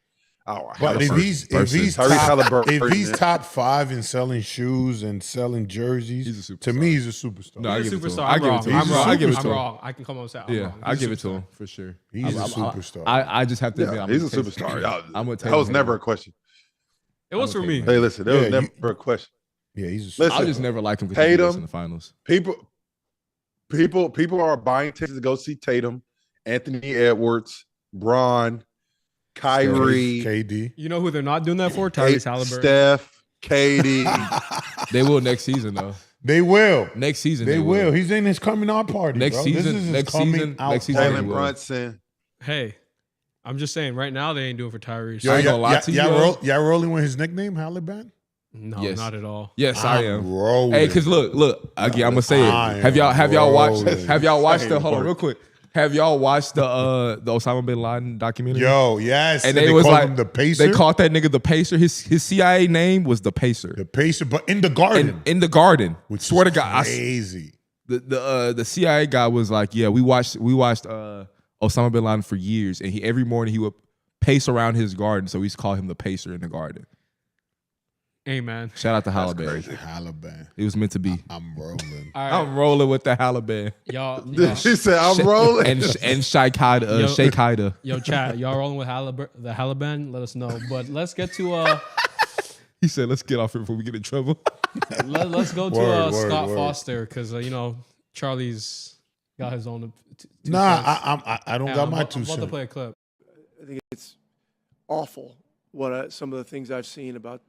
Oh,
but if he's
Tyrese
top,
Halliburton,
if he's
man.
top 5 in selling shoes and selling jerseys,
He's a
to
superstar.
me he's a superstar.
No, I
he's a
give it to him.
superstar.
I give it to him.
I'm wrong.
I give it
I'm
to him.
wrong. I can come on and say I'm
Yeah,
wrong.
I
He's
give
a
it to
superstar.
him for sure.
He's a superstar.
I just have to admit,
Yeah,
I'm
he's a
Tatum
superstar.
hater.
Y'all-
I'm a
that was
Tatum
never a
hater.
question.
It was for me.
Okay,
Hey, listen, that was
Yeah,
never a question.
Yeah, he's a superstar.
Listen,
I'll just never like him because he
Tatum.
was in the finals.
People are buying tickets to go see Tatum, Anthony Edwards, Bron, Kyrie,
KD.
You know who they're not doing that for? Tyrese Halliburton.
Steph, KD.
They will next season though.
They will.
Next season
They will. He's in his coming out party.
Next
bro.
season-
This is his
next
coming
season-
out
next season
party.
they
Jalen
will.
Brunson.
Hey, I'm just saying. Right now, they ain't doing it for Tyrese.
Yo,
I ain't gonna lie to you, though.
y'all rolling with his nickname, Halliburton?
No,
Yes.
not at all.
Yes, I am.
Rolling.
Hey, because look, again, I'm gonna say
I
it. Have y'all
am
watched?
rolling.
Have y'all watched the?
Same
Hold on,
word.
real quick. Have y'all watched the Osama bin Laden documentary?
Yo, yes.
and they was
called
like
him the Pacer.
They called that nigga the Pacer. His CIA name was the Pacer.
the Pacer, but in the garden.
In the garden.
Which
Swear
is
to God,
crazy.
the CIA guy was like, yeah, we watched Osama bin Laden for years, and every morning he would pace around his garden, so we used to call him the Pacer in the garden.
Hey, man.
Shout out to Halliburton.
Halliburton.
It was meant to be.
I'm rolling.
All right,
I'm rolling with the Halliburton.
y'all.
She said, "I'm rolling."
and Sheikh Haida. Sheikh Haida.
Yo, chat. Y'all rolling with the Halliburton? Let us know. But let's get to
He said, "Let's get off here before we get in trouble."
let's go to
Word,
Scott
word.
Foster because Charlie's got his own. two
Nah,
cents.
I don't
Yeah,
got
I'm
my
about
2
to
cents.
play a clip.
I think it's awful what some of the things I've seen about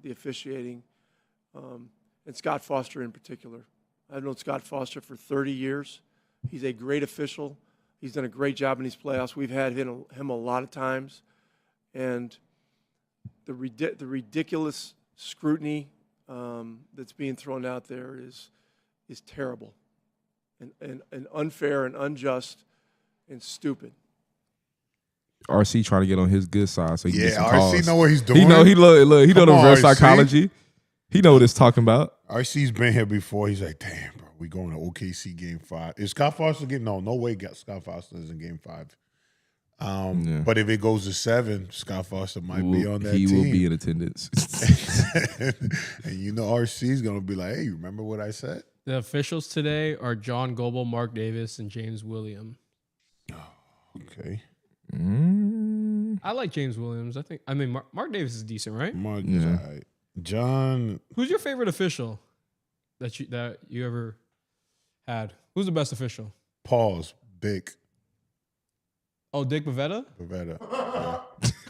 the officiating, and Scott Foster in particular. I've known Scott Foster for 30 years. He's a great official. He's done a great job in these playoffs. We've had him a lot of times, and the ridiculous scrutiny that's being thrown out there is terrible, and unfair and unjust and stupid.
RC trying to get on his good side, so he can get
Yeah,
some
RC
calls.
know what he's doing.
He know he know the
Come on,
reverse
RC.
psychology. He know what it's talking about.
RC's been here before. He's like, damn, bro, we going to OKC game 5. Is Scott Foster getting? No way. Scott Foster is in game 5.
Yeah.
But if it goes to 7, Scott Foster might be on that
He
team.
will be in attendance.
and RC's gonna be like, hey, you remember what I said?
The officials today are John Goble, Mark Davis, and James Williams.
Okay,
I like James Williams. I mean, Mark Davis is decent, right?
Mark,
Yeah.
all right. John.
Who's your favorite official that you ever had? Who's the best official?
Pause. Dick
Oh, Dick Bavetta?
Pavetta.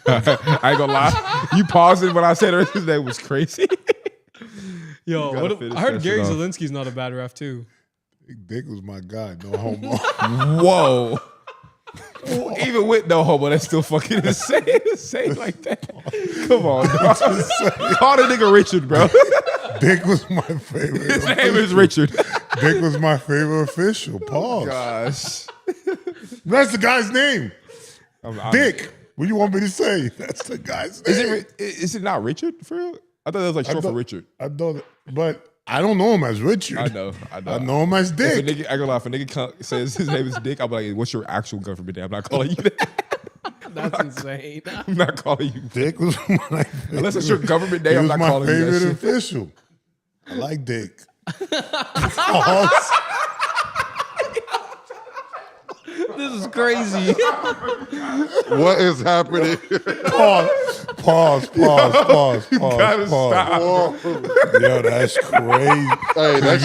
I ain't gonna lie. You paused it when I said his name was crazy.
Yo,
gotta finish
I heard
that
Gary
shit off.
Zielinski's not a bad ref too.
Dick was my guy. No homo.
Whoa. Even with no homo, that's still fucking insane to say like that. Come on, dog. Call the nigga Richard, bro.
Dick was my favorite.
His name is Richard.
Dick was my favorite official. Pause.
Gosh.
That's the guy's name.
I'm-
Dick. What do you want me to say? That's the guy's name.
Is it not Richard for real? I thought that was like short for Richard.
I don't, but I don't know him as Richard.
I know.
I know him as
If a
Dick.
nigga, I ain't gonna lie, if a nigga says his name is Dick, I'm like, what's your actual government name? I'm not calling you that.
That's insane.
I'm not calling you.
Dick was my favorite.
Unless it's your government name,
He
I'm
was
not
my
calling you
favorite
that shit.
official. I like Dick. Pause.
This is crazy.
What is happening?
Pause.
Gotta stop.
Yo, that's crazy.
Hey, that's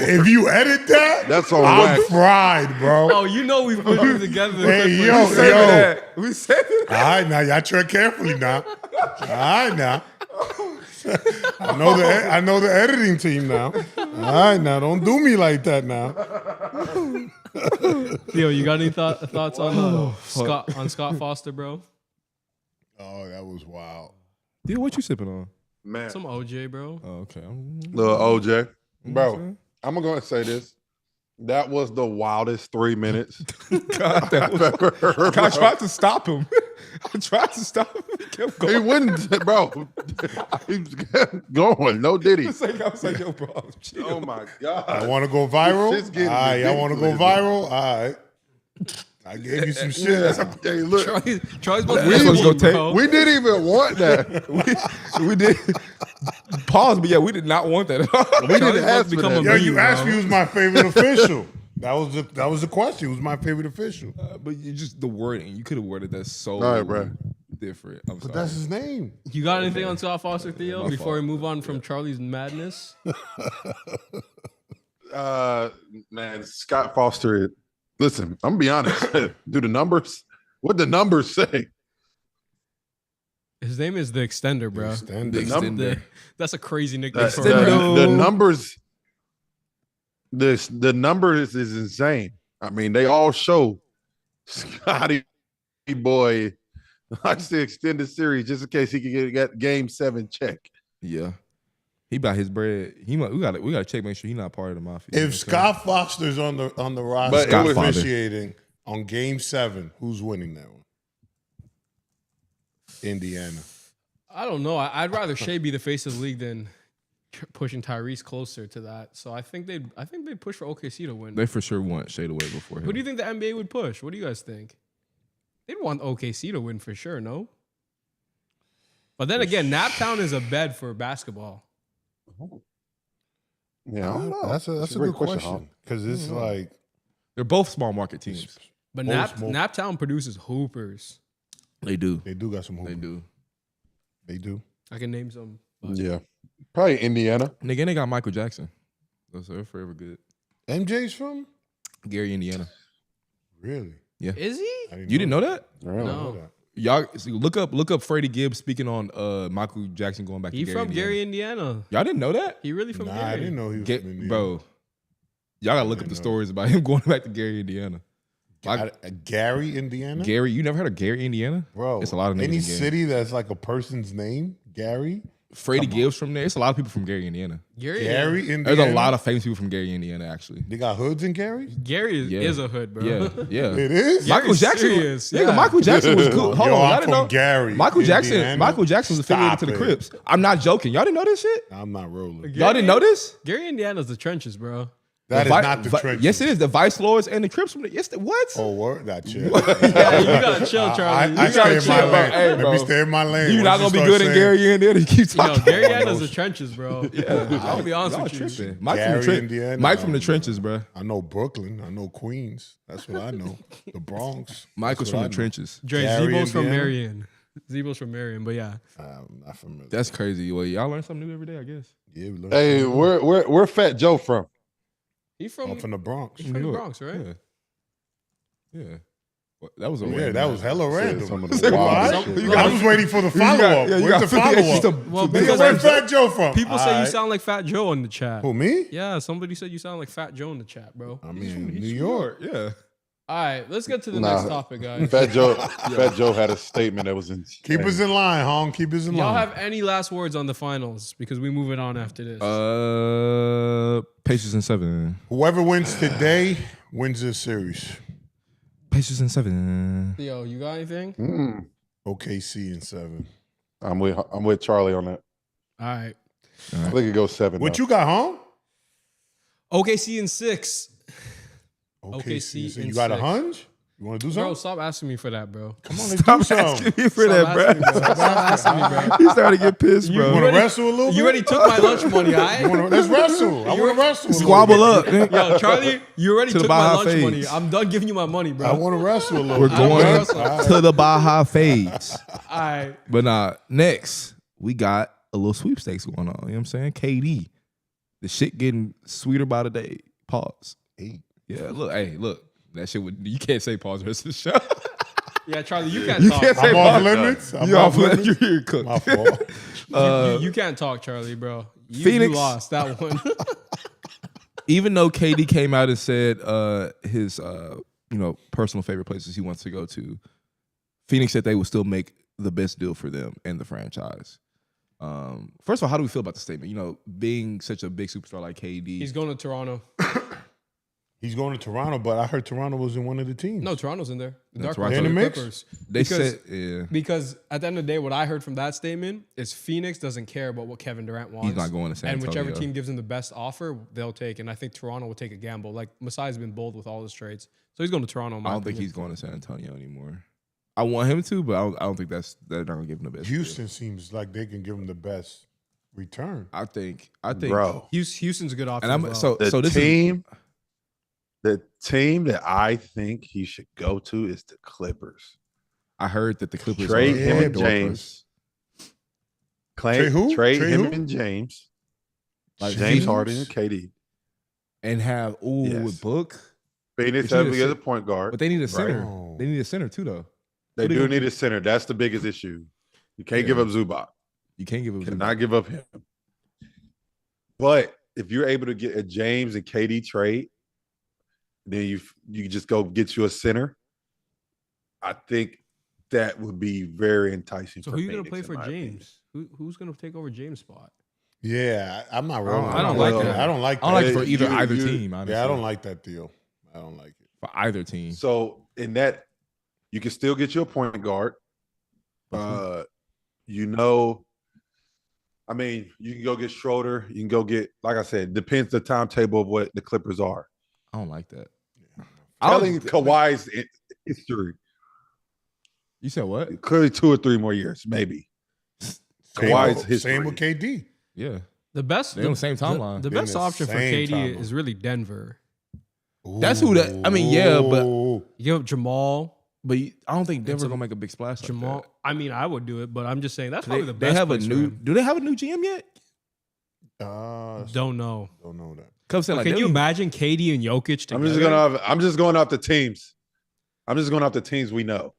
If you edit that,
That's on
I'm
wax.
fried, bro.
Oh, you know we've put them together.
Hey, yo.
We said it.
All right, now y'all tread carefully now. All right, now. I know the editing team now. All right, now don't do me like that now.
Theo, you got any thoughts on Scott Foster, bro?
Oh, that was wild.
Dude, what you sipping on?
Man,
Some OJ, bro.
Oh, okay.
little OJ, bro.
saying?
I'm gonna say this. That was the wildest 3 minutes
God, that was,
I've ever heard.
I
Bro.
tried to stop him. I tried to stop him. He kept going.
He wouldn't, bro. He was going. No diddy.
I was like, yo, bro, chill.
Oh my god.
I want to go viral.
Shit's getting
All right, y'all want to go
ridiculous.
viral? All right. I gave you some shit.
Hey, look,
Charlie's about to
That's what's gonna take.
bro.
we didn't even want that.
We did pause, but yeah, we did not want that at all.
We didn't
Charlie's about
ask
to
for
become
that.
a
Yo,
meme,
you asked
bro.
me who's my favorite official. That was the question. Who's my favorite official?
But you just the wording, you could have worded that so
All right, bro.
different. I'm
But
sorry.
that's his name.
You got anything on Scott Foster, Theo,
My
before we
fault.
move on from Charlie's madness?
Man, Scott Foster. Listen, I'm gonna be honest. Do the numbers? What the numbers say?
His name is the Extender, bro.
Extender.
That's a crazy nickname
The,
for
Extender.
him.
the numbers. The numbers is insane. I mean, they all show Scotty boy likes the extended series just in case he can get game 7 check.
Yeah. He bought his bread. We gotta check, make sure he's not part of the mafia.
If Scott Foster's on the roster
But it was-
officiating on Game 7, who's winning that one? Indiana.
I don't know. I'd rather Shea be the face of the league than pushing Tyrese closer to that. So I think they'd push for OKC to win.
they for sure want Shade away before him.
Who do you think the NBA would push? What do you guys think? They'd want OKC to win for sure, no? But then again, Naptown is a bed for basketball.
Yeah, I don't know.
That's a
great
good question because it's like
They're both small market teams.
But
Most mo-
Naptown produces hoopers.
They do.
they do got some.
They
hoopers.
do.
They do.
I can name some. but-
Yeah, probably Indiana.
And again, they got Michael Jackson. So they're forever good.
MJ's from
Gary, Indiana.
really?
Is he?
You didn't know that?
Really?
No.
that.
Y'all see, look up Freddie Gibbs speaking on Michael Jackson going back
He
to Gary.
from Gary, Indiana.
Y'all didn't know that?
He really from
Nah,
Gary.
I didn't know he was from Indiana.
Bro. Y'all gotta look up the stories about him going back to Gary, Indiana.
Gary, Indiana.
Gary, you never heard of Gary, Indiana?
Bro,
It's a lot of niggas
any
in Gary.
city that's like a person's name, Gary.
Freddie Gibbs from there. It's a lot of people from Gary, Indiana.
Gary,
Gary, Indiana.
There's a lot of famous people from Gary, Indiana, actually.
They got hoods in Gary.
Gary
Yeah.
is a hood, bro.
Yeah, yeah.
It is.
Yeah.
Michael Jackson,
serious,
nigga,
yeah.
Michael Jackson was cool. Hold
Yo,
on, y'all
I'm
didn't
from
know.
Gary,
Michael Jackson was
Indiana.
affiliated to the
Stop
Crips.
it.
I'm not joking. Y'all didn't know this shit.
I'm not rolling.
Y'all didn't know this?
Gary, Indiana's the trenches, bro.
That is
Vi-
not the
Vi-
trenches.
Yes, it is. The Vice Lords and the Crips from the. Yes, what?
Oh, word? That shit.
Yeah, you gotta chill, Charlie.
I
You
stay
gotta
in my
chill.
lane.
Hey,
Let
bro.
me stay in my lane.
You're not
Once
gonna be
start
good in
saying
Gary, Indiana. You keep
Yo,
talking.
Gary
about
Indiana's
those.
the trenches, bro.
Yeah,
I'll be honest
y'all
with you.
tripping. Mike
Gary,
from the
Indiana.
Mike from the trenches, bro.
I know Brooklyn. I know Queens. That's what I know. The Bronx.
Michael's
That's
from
what
the
I know.
trenches.
Dre,
Gary,
Zebo's from
Indiana?
Marion. Zebo's from Marion, but yeah.
I'm not familiar.
That's crazy. Well, y'all learn something new every day, I guess.
Yeah, we learned
Hey,
something.
where Fat Joe from?
He from
I'm from the Bronx.
from the Bronx, right?
Yeah. Yeah. Well, that was a
Yeah, that was hella random.
Some of the
What?
wildest
Some-
shit.
you
I was waiting for the follow up.
yeah, you
Where's
got
the follow up?
Well,
Nigga,
because
where's Fat Joe from?
people say you
Alright.
sound like Fat Joe in the chat.
Who, me?
Yeah, somebody said you sound like Fat Joe in the chat, bro.
I mean,
He's
New
from
York.
Yeah.
All right, let's get to the
Nah.
next topic, guys.
Fat Joe had a statement that was in.
Keep us in line, Hong. Keep us in
Y'all
line.
have any last words on the finals? Because we move it on after this.
Pacers in 7.
Whoever wins today wins this series.
Pacers in 7.
Theo, you got anything?
OKC in 7.
I'm with Charlie on that.
All right.
I think it goes 7.
What
though.
you got, Hong?
OKC in 6.
OKC.
OKC
So
in
you got a
6.
hunch? You want to do
Bro,
something?
stop asking me for that, bro.
Come on, let's do something.
me for
Stop asking me, bro. Stop asking me, bro.
He started to get pissed,
You
bro.
want to wrestle a little bit?
You already took my lunch money, all right?
Let's wrestle. I want to wrestle. a little
Squabble
bit.
up.
Yo, Charlie, you already
To the
took my
Baja
lunch
Fades.
money. I'm done giving you my money, bro.
I want to wrestle a little
We're
bit.
going
All
to the Baja Fades.
right.
But next, we got a little sweepstakes going on. You know what I'm saying? KD. The shit getting sweeter by the day. Pause.
Eight.
Yeah, look. That shit would, you can't say pause the rest of the show.
Yeah, Charlie, you can't
You
talk.
can't say
I'm off
fuck.
limits. I'm
You're
off
off
limits.
You're cooked.
My fault.
You can't talk, Charlie, bro. You
Phoenix-
lost that one.
Even though KD came out and said his personal favorite places he wants to go to, Phoenix said they would still make the best deal for them and the franchise. First of all, how do we feel about the statement? You know, being such a big superstar like KD.
He's going to Toronto.
He's going to Toronto, but I heard Toronto was in one of the teams.
No, Toronto's in there. The Dark
Toronto.
Horse
In the mix?
Clippers.
They said, yeah.
Because at the end of the day, what I heard from that statement is Phoenix doesn't care about what Kevin Durant wants.
He's not going to San
And whichever
Antonio.
team gives him the best offer, they'll take. And I think Toronto will take a gamble. Like Masai's been bold with all his trades, so he's going to Toronto. in my
I don't think
opinion.
he's going to San Antonio anymore. I want him to, but I don't think they're not going to give him the best.
Houston seems like they can give him the best return.
I think,
Bro,
Houston's a good option.
and I'm
as well.
so this
the team that I think he should go to is the Clippers.
I heard that the Clippers
Trade
are
him
on
and
door
James.
Trade who?
Trade
Trade
him
who?
and James.
Like
James
Phoenix?
Harden and KD.
and have
Yes.
with Book,
Phoenix
But you
has
need
to
a
get a
cent-
point guard.
but they need a center.
Right.
They need a center too, though.
They
Who they
do
gonna
need a center. That's the biggest issue. You can't give up Zubac.
You can't give him.
Cannot give up him. But if you're able to get a James and KD trade, then you just go get you a center. I think that would be very enticing.
So
for
who are you going to
Phoenix,
play
in
for
my
James? Who's going to take over James' spot?
Yeah, I'm not rolling.
I don't like that.
I don't like that.
I don't like it for
You-
either
you-
team. Honestly.
Yeah, I don't like that deal. I don't like it.
for either team.
opinion. So in that, you can still get you a point guard. I mean, you can go get Schroeder. You can go get, like I said, depends the timetable of what the Clippers are.
I don't like that.
Telling Kawhi's history,
You said what?
clearly 2 or 3 more years, maybe. Kawhi's history.
Same with KD.
Yeah,
The best,
They're on the same timeline.
The
They're in
best
the
option for
same
KD
timeline.
is really Denver.
That's who that- I mean, yeah, but-
Ooh.
You give up Jamal.
I don't think Denver's gonna make a big splash.
Jamal.
Like
I mean, I would do it, but I'm just saying that's
that.
probably the
They
best.
have a
place for
new.
him.
Do they have a new GM yet?
Don't know.
Don't know that.
Cubs said like
Can
they
you
don't-
imagine KD and Jokic together?
I'm just going off the teams. I'm just going off the teams we know.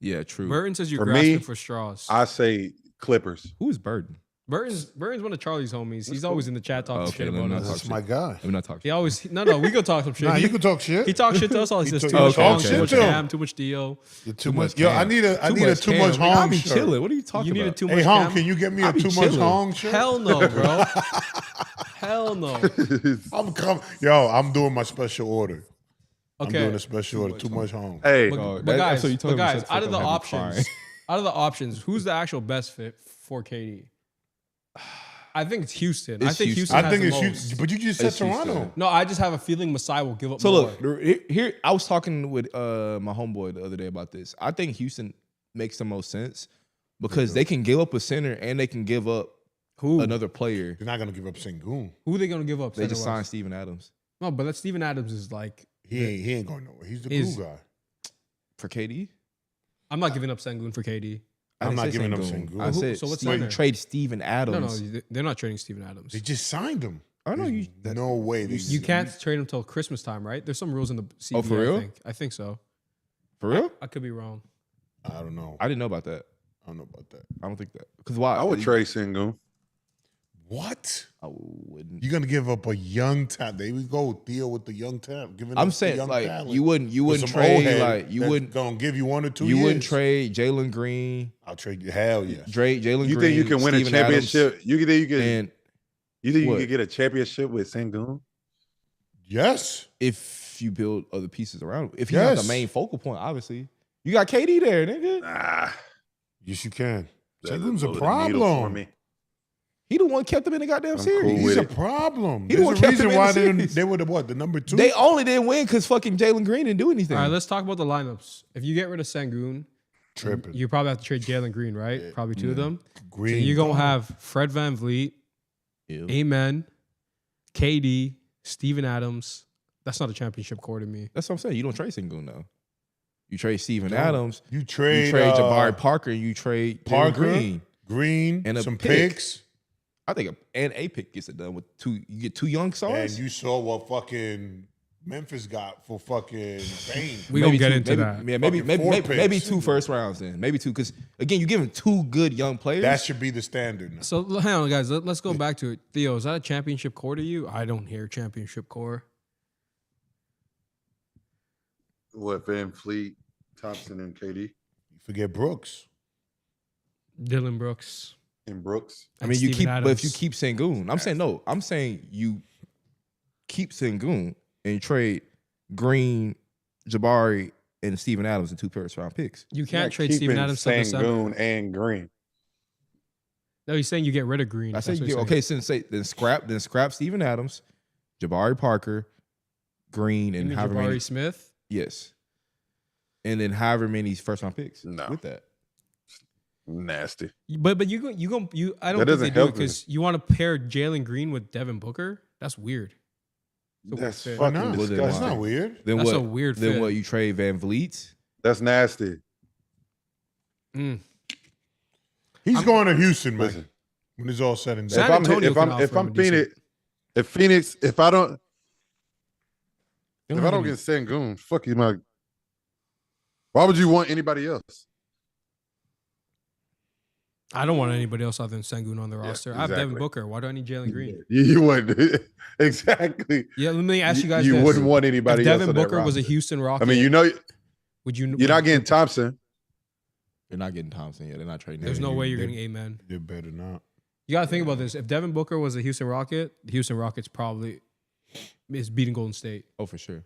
Yeah, true.
Burton says you're
For
grasping
me,
for straws.
I say Clippers.
Who is Burton?
Burton's one of Charlie's homies. He's always in the chat talking
Okay,
shit
let me
about
not
us.
talk
That's my guy.
Let me not talk.
He always no. We go talk some shit.
Nah,
he,
you can talk shit.
he talks shit to us all. He says
He
too
talk-
much
okay,
Hong,
okay.
too much
Shit to him.
Cam, too much Dio.
You're
Too much
Yo,
Cam.
I need a two much
Cam.
Hong
I be
shirt.
chilling. What are you talking
You need a
about?
too much
Hey Hong,
Cam?
can you get me
I
a
be
too much
chilling.
Hong shirt?
Hell no, bro. Hell no.
I'm coming. Yo, I'm doing my special order. I'm doing
Okay.
a special order. Too much Hong.
Hey,
But,
Oh,
but
that-
guys,
so you told
but
me
guys,
shut
out of the
the fuck up,
options,
I'm
out of the options, who's the actual best fit for KD? I think it's Houston. I
It's
think
Houston.
Houston.
I
has
think
the
it's
most.
you, but you just said
It's Houston.
Toronto.
No, I just have a feeling Masai will give up
So
more.
look, here I was talking with my homeboy the other day about this. I think Houston makes the most sense because they can give up a center and they can give up
Who?
another player.
They're not gonna give up Sengun.
Who are they going to give up?
They just
center-wise?
signed Steven Adams
No, but that Steven Adams is like,
He ain't going nowhere. He's the
Is-
glue guy.
for KD.
I'm not giving up Sengun for KD.
I
I'm
didn't
not
say
giving up
Sengun.
Sengun.
I
Who-
said
so what's
you
center?
trade Steven
No,
Adams.
they're not trading Steven Adams.
They just signed him.
I know you.
There's no way.
You can't trade him till Christmas time, right? There's some rules in the CBA.
for real?
I think so.
For real?
I could be wrong.
I don't know.
I didn't know about that.
I don't know about that.
I don't think that because why?
I would trade Sengun.
What?
I wouldn't.
You're gonna give up a young talent? There we go. Deal with the young talent. Giving
I'm
up the
saying
young
like
talent
you wouldn't
with
trade
some old head
like you
that's
wouldn't
gonna give you 1 or 2
you
years.
wouldn't trade Jalen Green.
I'll trade you. Hell yes.
Jalen
You
Green.
think you can win a
Steven Adams,
championship? You think
and
you
what?
could get a championship with Sengun?
Yes.
if you build other pieces around him. If he's not
Yes.
the main focal point, obviously. You got KD there, nigga.
Nah,
Yes, you can.
doesn't
Sengun's a
move the needle for
problem.
me.
He the one kept them in the goddamn
I'm
series.
cool
He's
with
a
it.
problem.
He the
There's
one
a
kept
reason
him in
why
the series.
they were the number 2.
They only didn't win because fucking Jalen Green didn't do anything.
All right, let's talk about the lineups. If you get rid of Sengun,
tripping.
you probably have to trade Jalen Green, right? Probably 2 of them. So
Green.
you're going to have Fred VanVleet,
Ew.
Amen, KD, Steven Adams. That's not a championship core to me.
That's what I'm saying. You don't trade Sengun though. You trade Steven
No.
Adams.
You trade,
You trade Jabari Parker. You trade Jalen
Parker,
Green.
Green,
And a
some
pick.
picks.
I think and a pick gets it done with 2. You get 2 young stars.
And you saw what fucking Memphis got for fucking Bane.
We gonna get
two,
into
maybe,
that.
Yeah, maybe
Fucking four
maybe
picks.
2 first rounds then. Maybe 2 because again, you're giving 2 good young players.
That should be the standard now.
So hang on, guys. Let's go back to it. Theo, is that a championship core to you? I don't hear championship core.
What, Van Fleet, Thompson, and KD,
You forget Brooks.
Dylan Brooks.
and Brooks?
I mean, you
Steven
keep,
Adams.
but if you keep Sengun, I'm saying no. I'm saying you keep Sengun and trade Green, Jabari, and Steven Adams in 2 first round picks.
You can't
Not
trade Steven
keeping
Adams till December.
Sengun and Green.
No, he's saying you get rid of Green.
I say
That's
you
what
get,
he's saying.
okay, then scrap Steven Adams, Jabari Parker, Green,
You
and
mean
however many.
Jabari Smith.
Yes, and then however many first round picks.
No.
With that.
Nasty.
But you I don't
That
think they
doesn't
do it
help
because you want to pair Jalen Green with Devin Booker. That's weird. It's a weird
That's
fit.
Why
fucking
not?
Well, then
That's
why?
not weird.
Then
That's
what?
a weird
Then
fit.
what? You trade Van Vliet?
That's nasty.
Mm.
He's going to Houston, man.
Listen.
When it's all said and
San
done.
Antonio can offer
if
him a
I'm
decent-
Phoenix, if I don't
They
if I
have
don't
any-
get Sengun, fuck you, my. Why would you want anybody else?
I don't want anybody else other than Sengun on the
Yeah,
roster. I have Devin
exactly.
Booker. Why do I need Jalen Green?
You wouldn't exactly.
Yeah, let me ask you guys
You
this.
wouldn't want
If
anybody else.
Devin
on that
Booker was a
roster.
Houston Rocket,
I mean, you know,
would you?
you're not getting Thompson.
They're not getting Thompson yet. They're not trading.
There's
him.
no way you're
they-
getting Amen.
They better not.
You got to think about this. If Devin Booker was a Houston Rocket, the Houston Rockets probably is beating Golden State.
Oh, for sure.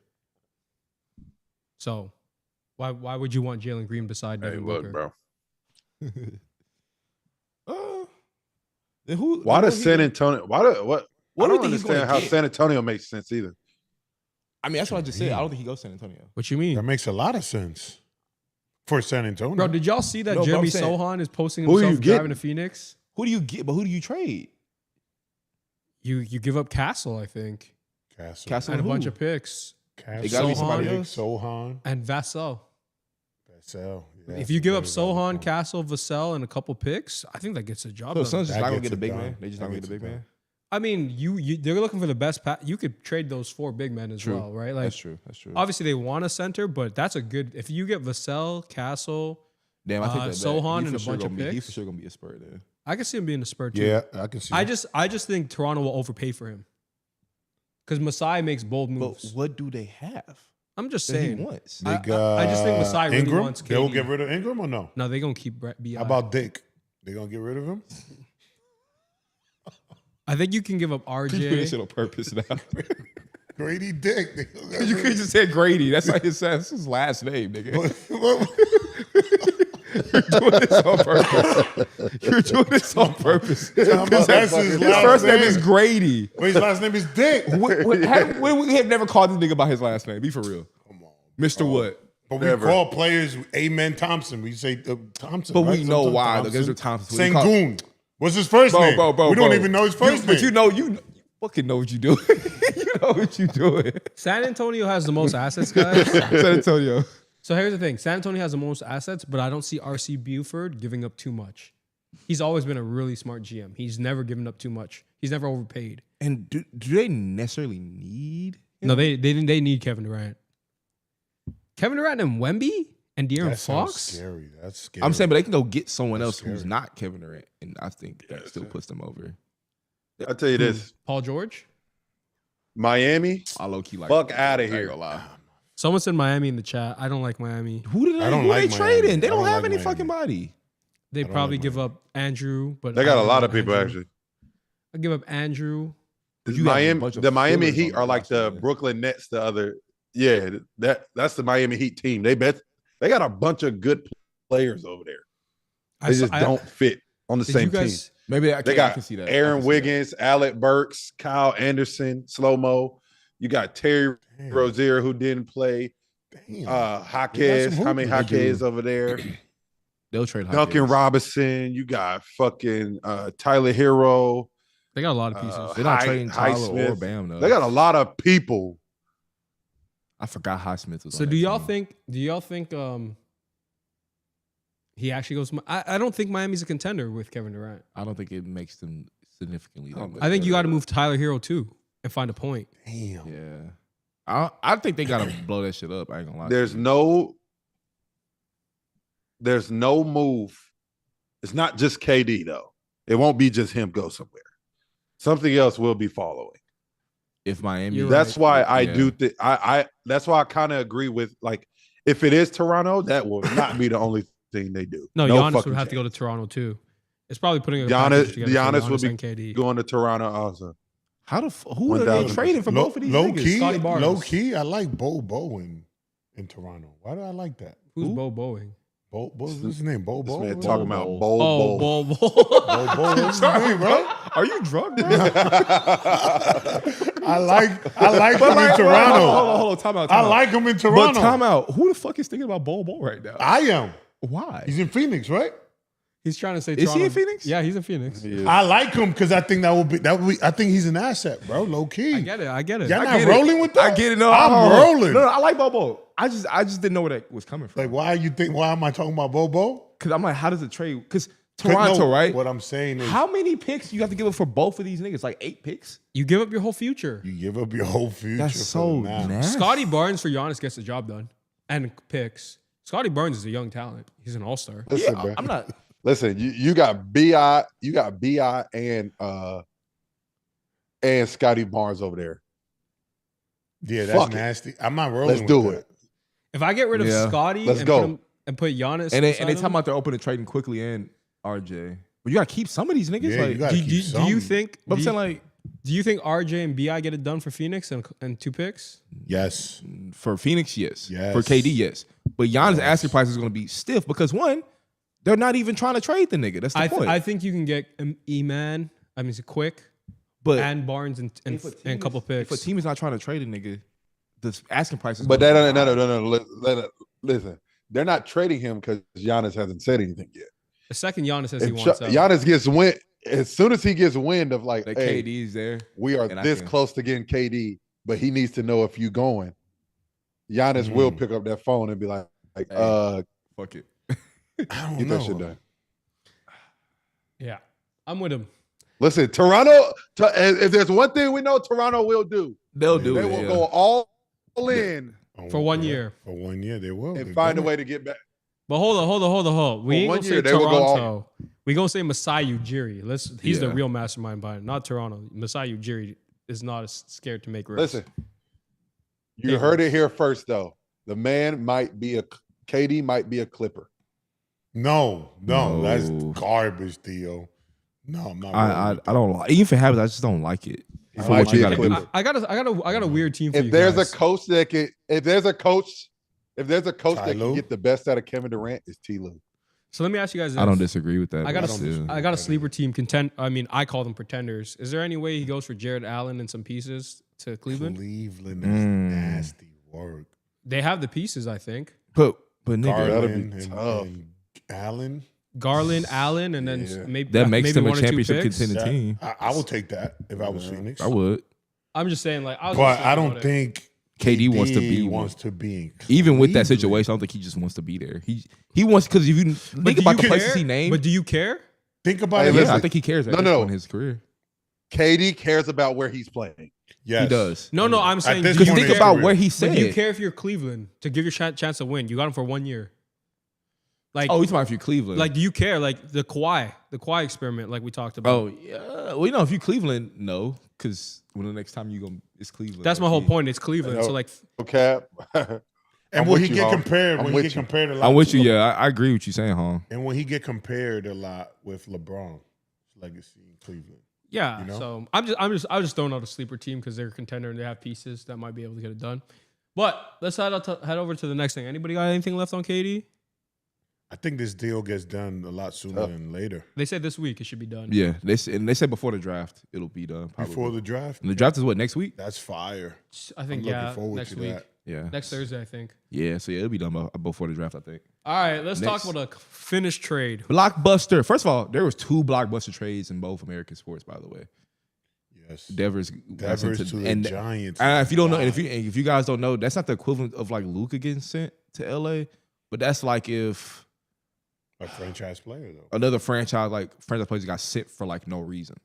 So why would you want Jalen Green beside
Hey,
Devin
look,
Booker?
bro.
Then who?
Why
then
does
what
San
he-
Antonio? Why do what?
What
I
do you
don't
think he's gonna
understand how
get?
San Antonio makes sense either.
I mean, that's what I just said. I don't think he goes to San Antonio.
What you mean?
That makes a lot of sense for San Antonio.
Bro, did y'all see that
No, but I'm
Jeremy
saying-
Sohan is posting
Who
himself
you
driving
getting?
to Phoenix?
Who do you get? But who do you trade?
You give up Castle, I think,
Castle.
Castle
and a
who?
bunch of picks,
Castle.
It gotta be somebody
Sohan.
else.
Sohan.
and Vassell.
Vassell. Yeah,
If you give up
that's a very valid
Sohan,
point.
Castle, Vassell, and a couple picks, I think that gets the job
So the
done.
Suns just
That
not gonna
gets
get a
it
big
done.
man. They just
That
not gonna get a
gets
big
it
man.
I mean, they're looking for the best. You could trade those 4 big men as
True.
well, right? Like,
That's true. That's true.
obviously they want a center, but that's a good. If you get Vassell, Castle,
Damn, I think that
Sohan
he
and
for
a
sure
bunch of
gonna be- He
picks.
for sure gonna be a Spur then.
I can see him being a Spur too.
Yeah, I can see.
I
that.
just think Toronto will overpay for him because Masai makes bold
But
moves.
what do they have
I'm just
that he
saying.
wants?
I-
They
I just think Masai really
Ingram.
wants
They'll
KD.
get rid of Ingram or no?
No, they're gonna keep Bi.
How about Dick? They gonna get rid of him?
I think you can give up
You put this shit
RJ.
on purpose now.
Grady Dick.
You could just say Grady. That's like that's his last name, nigga. You're doing this on purpose. You're doing this on purpose.
That's his
His
last
first name
name.
is Grady.
But his last name is Dick.
We have never called this nigga by his last name. Be for real.
Come on.
Mr. What?
But we
Never.
call players Amen Thompson. We say Thompson.
But
right?
we know
Sometimes
why. Though. There's a Thompson. We call-
Sengun. What's his first name?
Bro.
We don't even know his first name.
But you fucking know what you doing. You know what you doing.
San Antonio has the most assets, guys.
San Antonio.
So here's the thing: San Antonio has the most assets, but I don't see RC Buford giving up too much. He's always been a really smart GM. He's never given up too much. He's never overpaid.
And do they necessarily need him?
No, they need Kevin Durant. Kevin Durant and Wemby and De'Aaron
That sounds
Fox.
scary. That's scary.
I'm saying, but they can go get someone else
That's
who's
scary.
not Kevin Durant, and I think that still puts them over.
I'll tell you this:
Paul George.
Miami,
I low key like
fuck
that.
out
I
of
ain't
here.
gonna lie.
Someone said Miami in the chat. I don't like Miami.
Who did
I don't
who
like
they
Miami.
trading? They
I
don't
don't
have
like
any
Miami.
fucking body.
They
don't
probably
like
give
Miami.
up Andrew, but
They
I
got a
don't
lot
love
of people
Andrew.
actually.
I give up Andrew.
You have a
Miami,
bunch of
the Miami
fillers
Heat
on
are
the
like the
roster, man.
Brooklyn Nets. The other, yeah, that's the Miami Heat team. They got a bunch of good players over there. They just don't fit on the
Did
same
you guys?
team.
Maybe I
They
can, I
got
can see that. I
Aaron
can see that.
Wiggins, Alec Burks, Kyle Anderson, Slow Mo. You got Terry
Damn.
Rozier who didn't play.
Damn.
Jaquez,
They got some
how many
hoopers.
Jaquez over there?
They'll trade
Duncan
Hopkins.
Robinson. You got fucking Tyler Hero.
They got a lot of pieces.
Uh,
They're not
Hi-
trading Tyler or
Highsmith.
Bam though.
They got a lot of people.
I forgot Highsmith was.
So
on
do
that
y'all
team.
think? Do y'all think? He actually goes. I don't think Miami's a contender with Kevin Durant.
I don't think it makes them significantly. that much
I think you got to
better.
move Tyler Hero too and find a point.
Damn.
Yeah. I think they gotta blow that shit up. I ain't gonna lie.
There's no move. It's not just KD though. It won't be just him go somewhere. Something else will be following.
If Miami,
That's why I
Yeah.
do think I that's why I kind of agree with like if it is Toronto, that will not be the only thing they do.
No, Giannis
fucking
would have to go to
chance.
Toronto too. It's probably putting a
Giannis-
package together for
Giannis will
Giannis
be
and KD.
Going to Toronto also.
How who are they
1000%.
trading for both of these
Low
niggas?
key,
Scotty Barnes.
low key, I like Bo in Toronto. Why do I like that?
Who's Bo Boeing?
What's his name? Bo.
This man talking about
Bol.
bowl.
Oh,
bowl.
Bo.
Bo. What's his name, bro?
Are you drunk, bro?
I like him in Toronto.
Hold on, time out.
I like him in
But
Toronto.
time out. Who the fuck is thinking about Bol right now?
I am.
Why?
He's in Phoenix, right?
He's trying to say
Is he
Toronto.
in Phoenix?
Yeah, he's in Phoenix.
I like him because I think that would be. I think he's an asset, bro. Low key.
I get it.
Y'all
I
not
get
rolling
it.
with that?
I get it. No,
I'm
hold on.
rolling.
No, I like Bobo. I just didn't know where that was coming from.
Like, why am I talking about Bobo?
Because I'm like, how does it trade? Because Toronto, right?
What I'm saying is,
How many picks you have to give up for both of these niggas? Like 8 picks?
You give up your whole future.
you give up your whole future.
That's
for
so
the now.
nasty.
Scotty Barnes for Giannis gets the job done and picks. Scotty Barnes is a young talent. He's an all-star.
Listen,
Yeah,
bro.
I'm not.
Listen, you got BI, and Scotty Barnes over there.
Yeah, that's
Fuck it.
nasty. I'm not rolling.
Let's
with
do
that.
it.
If I get rid of
Yeah.
Scotty
Let's
and
go.
put Giannis
And they
beside
talking
him,
about they're open to trading quickly and RJ. But you gotta keep some of these niggas.
Yeah, you
like,
gotta
do
keep
you
some.
think?
but I'm saying like
Do you think RJ and Bi get it done for Phoenix and 2 picks?
Yes.
for Phoenix, yes.
Yes.
For KD, yes. But Giannis' asking price is gonna be stiff because one, they're not even trying to trade the nigga. That's the point.
I think you can get E-Man. I mean, Quick
but
and Barnes and a couple picks.
if a team is not trying to trade a nigga, the asking price is
But
gonna
that
be
no. Listen, they're not trading him because Giannis hasn't said anything yet.
the second Giannis says he
If
wants out.
Giannis gets wind, as soon as he gets wind of like,
that
hey,
KD's there.
we are
and I
this
can-
close to getting KD, but he needs to know if you going. Giannis will pick up that phone and be like,
Fuck it.
I don't
get
know.
that shit done.
Yeah, I'm with him.
Listen, Toronto. If there's one thing we know, Toronto will do.
They'll do
They
it.
will
yeah.
go all in
For 1 year.
For 1 year, they will.
and
They're
find a
gonna.
way to get back.
But hold on. We ain't
one
gonna say
year, they will go all-
Toronto. We gonna say Masai Ujiri. He's the
Yeah.
real mastermind behind it, not Toronto. Masai Ujiri is not as scared to make risks.
Listen, you heard it here first, though. The man might be KD might be a Clipper.
No, that's
No.
garbage, Theo. No, I'm not. rolling
I
with
don't like. Even if it happens, I just don't like it.
He
For
might
what you
be a
gotta do.
Clipper.
I got a weird team for
If
you
there's
guys.
a coach that can, if there's a coach that
Ty
can
Lue?
get the best out of Kevin Durant, it's T. Lue.
So let me ask you guys this.
I don't disagree with that.
I got
but
a,
still.
I got a sleeper team I call them pretenders. Is there any way he goes for Jared Allen and some pieces to Cleveland?
Cleveland is nasty work.
They have the pieces, I think.
But nigga,
that'd be
Garland
tough.
and Allen.
Garland, Allen, and then
Yeah.
maybe
that makes
maybe
them a
1 or 2
championship
picks.
contending team.
I would take that if I was Phoenix.
I would.
I'm just saying, like, I was
But
just
I
thinking
don't
about it.
think
KD wants to be
wants to be in
Even with that
Cleveland.
situation, I don't think he just wants to be there. He wants because if you
But
think
do
about
you
the places
care?
he named,
But do you care?
Think about
Hey,
it.
yeah,
listen.
I think he cares at
No,
this
no.
point in his career.
KD cares about where he's playing.
Yes.
He does.
No, I'm saying
this
do
Because
you
point
think
in his
care?
about
career.
where he
But
said.
do you care if you're Cleveland to give your chance to win? You got him for 1 year. Like,
Oh, he's talking about if you're Cleveland.
like, do you care? Like the Kawhi experiment, like we talked about.
oh yeah. Well, you know, if you Cleveland, no, because when the next time you go, it's Cleveland.
That's my whole point. It's Cleveland. So like,
Okay.
And
I'm
when
with
he
you,
get
Hom.
compared,
I'm
when he
with
get
you.
compared a lot,
I'm with
to
you. Yeah, I agree with you saying, Hong.
and when he get compared a lot with LeBron's legacy in Cleveland.
yeah.
You know?
So I'm just throwing out a sleeper team because they're a contender and they have pieces that might be able to get it done. But let's head over to the next thing. Anybody got anything left on KD?
I think this deal gets done a lot sooner
Tough.
than later.
They said this week it should be done.
Yeah, they said before the draft it'll be done. Probably.
Before the draft,
And the draft is what, next week?
that's fire.
I think
I'm looking forward
next
to
week,
that.
Yeah.
next Thursday, I think.
Yeah, so yeah, it'll be done before the draft, I think.
All right, let's
Next.
talk about a finished trade.
Blockbuster. First of all, there was 2 blockbuster trades in both American sports, by the way.
Yes.
Devers
Devers to the Giants.
if you don't know, and if you guys don't know, that's not the equivalent of like Luka getting sent to LA, but that's like if
A franchise player, though.
another franchise player got sent for like no reason.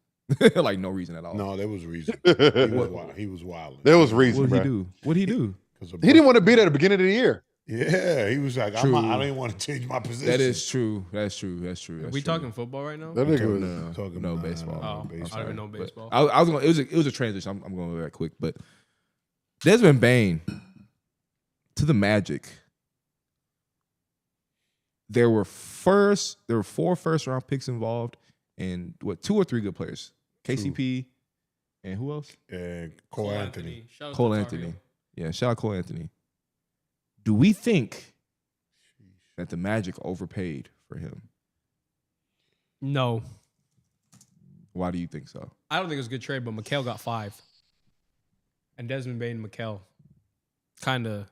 like no reason at all.
No, there was reason. He was wild.
There was reason,
What did he
bro.
do? What did he do?
He didn't want to be there at the beginning of the year.
Yeah, he was like, I
True.
didn't want to change my position.
That is true. That's true.
Are we talking football right now?
That nigga was
No baseball.
Oh, I don't even know
But
baseball.
I was going. It was a transition. I'm going to go that quick. But Desmond Bane to the Magic. There were 4 first-round picks involved, and 2 or 3 good players. KCP and who else?
And Cole Anthony.
Shout out
Cole
to Tar
Anthony.
Heel.
Yeah, shout out Cole Anthony. Do we think that the Magic overpaid for him?
No,
Why do you think so?
I don't think it was a good trade, but Mikal got 5. And Desmond Bane and Mikal kind of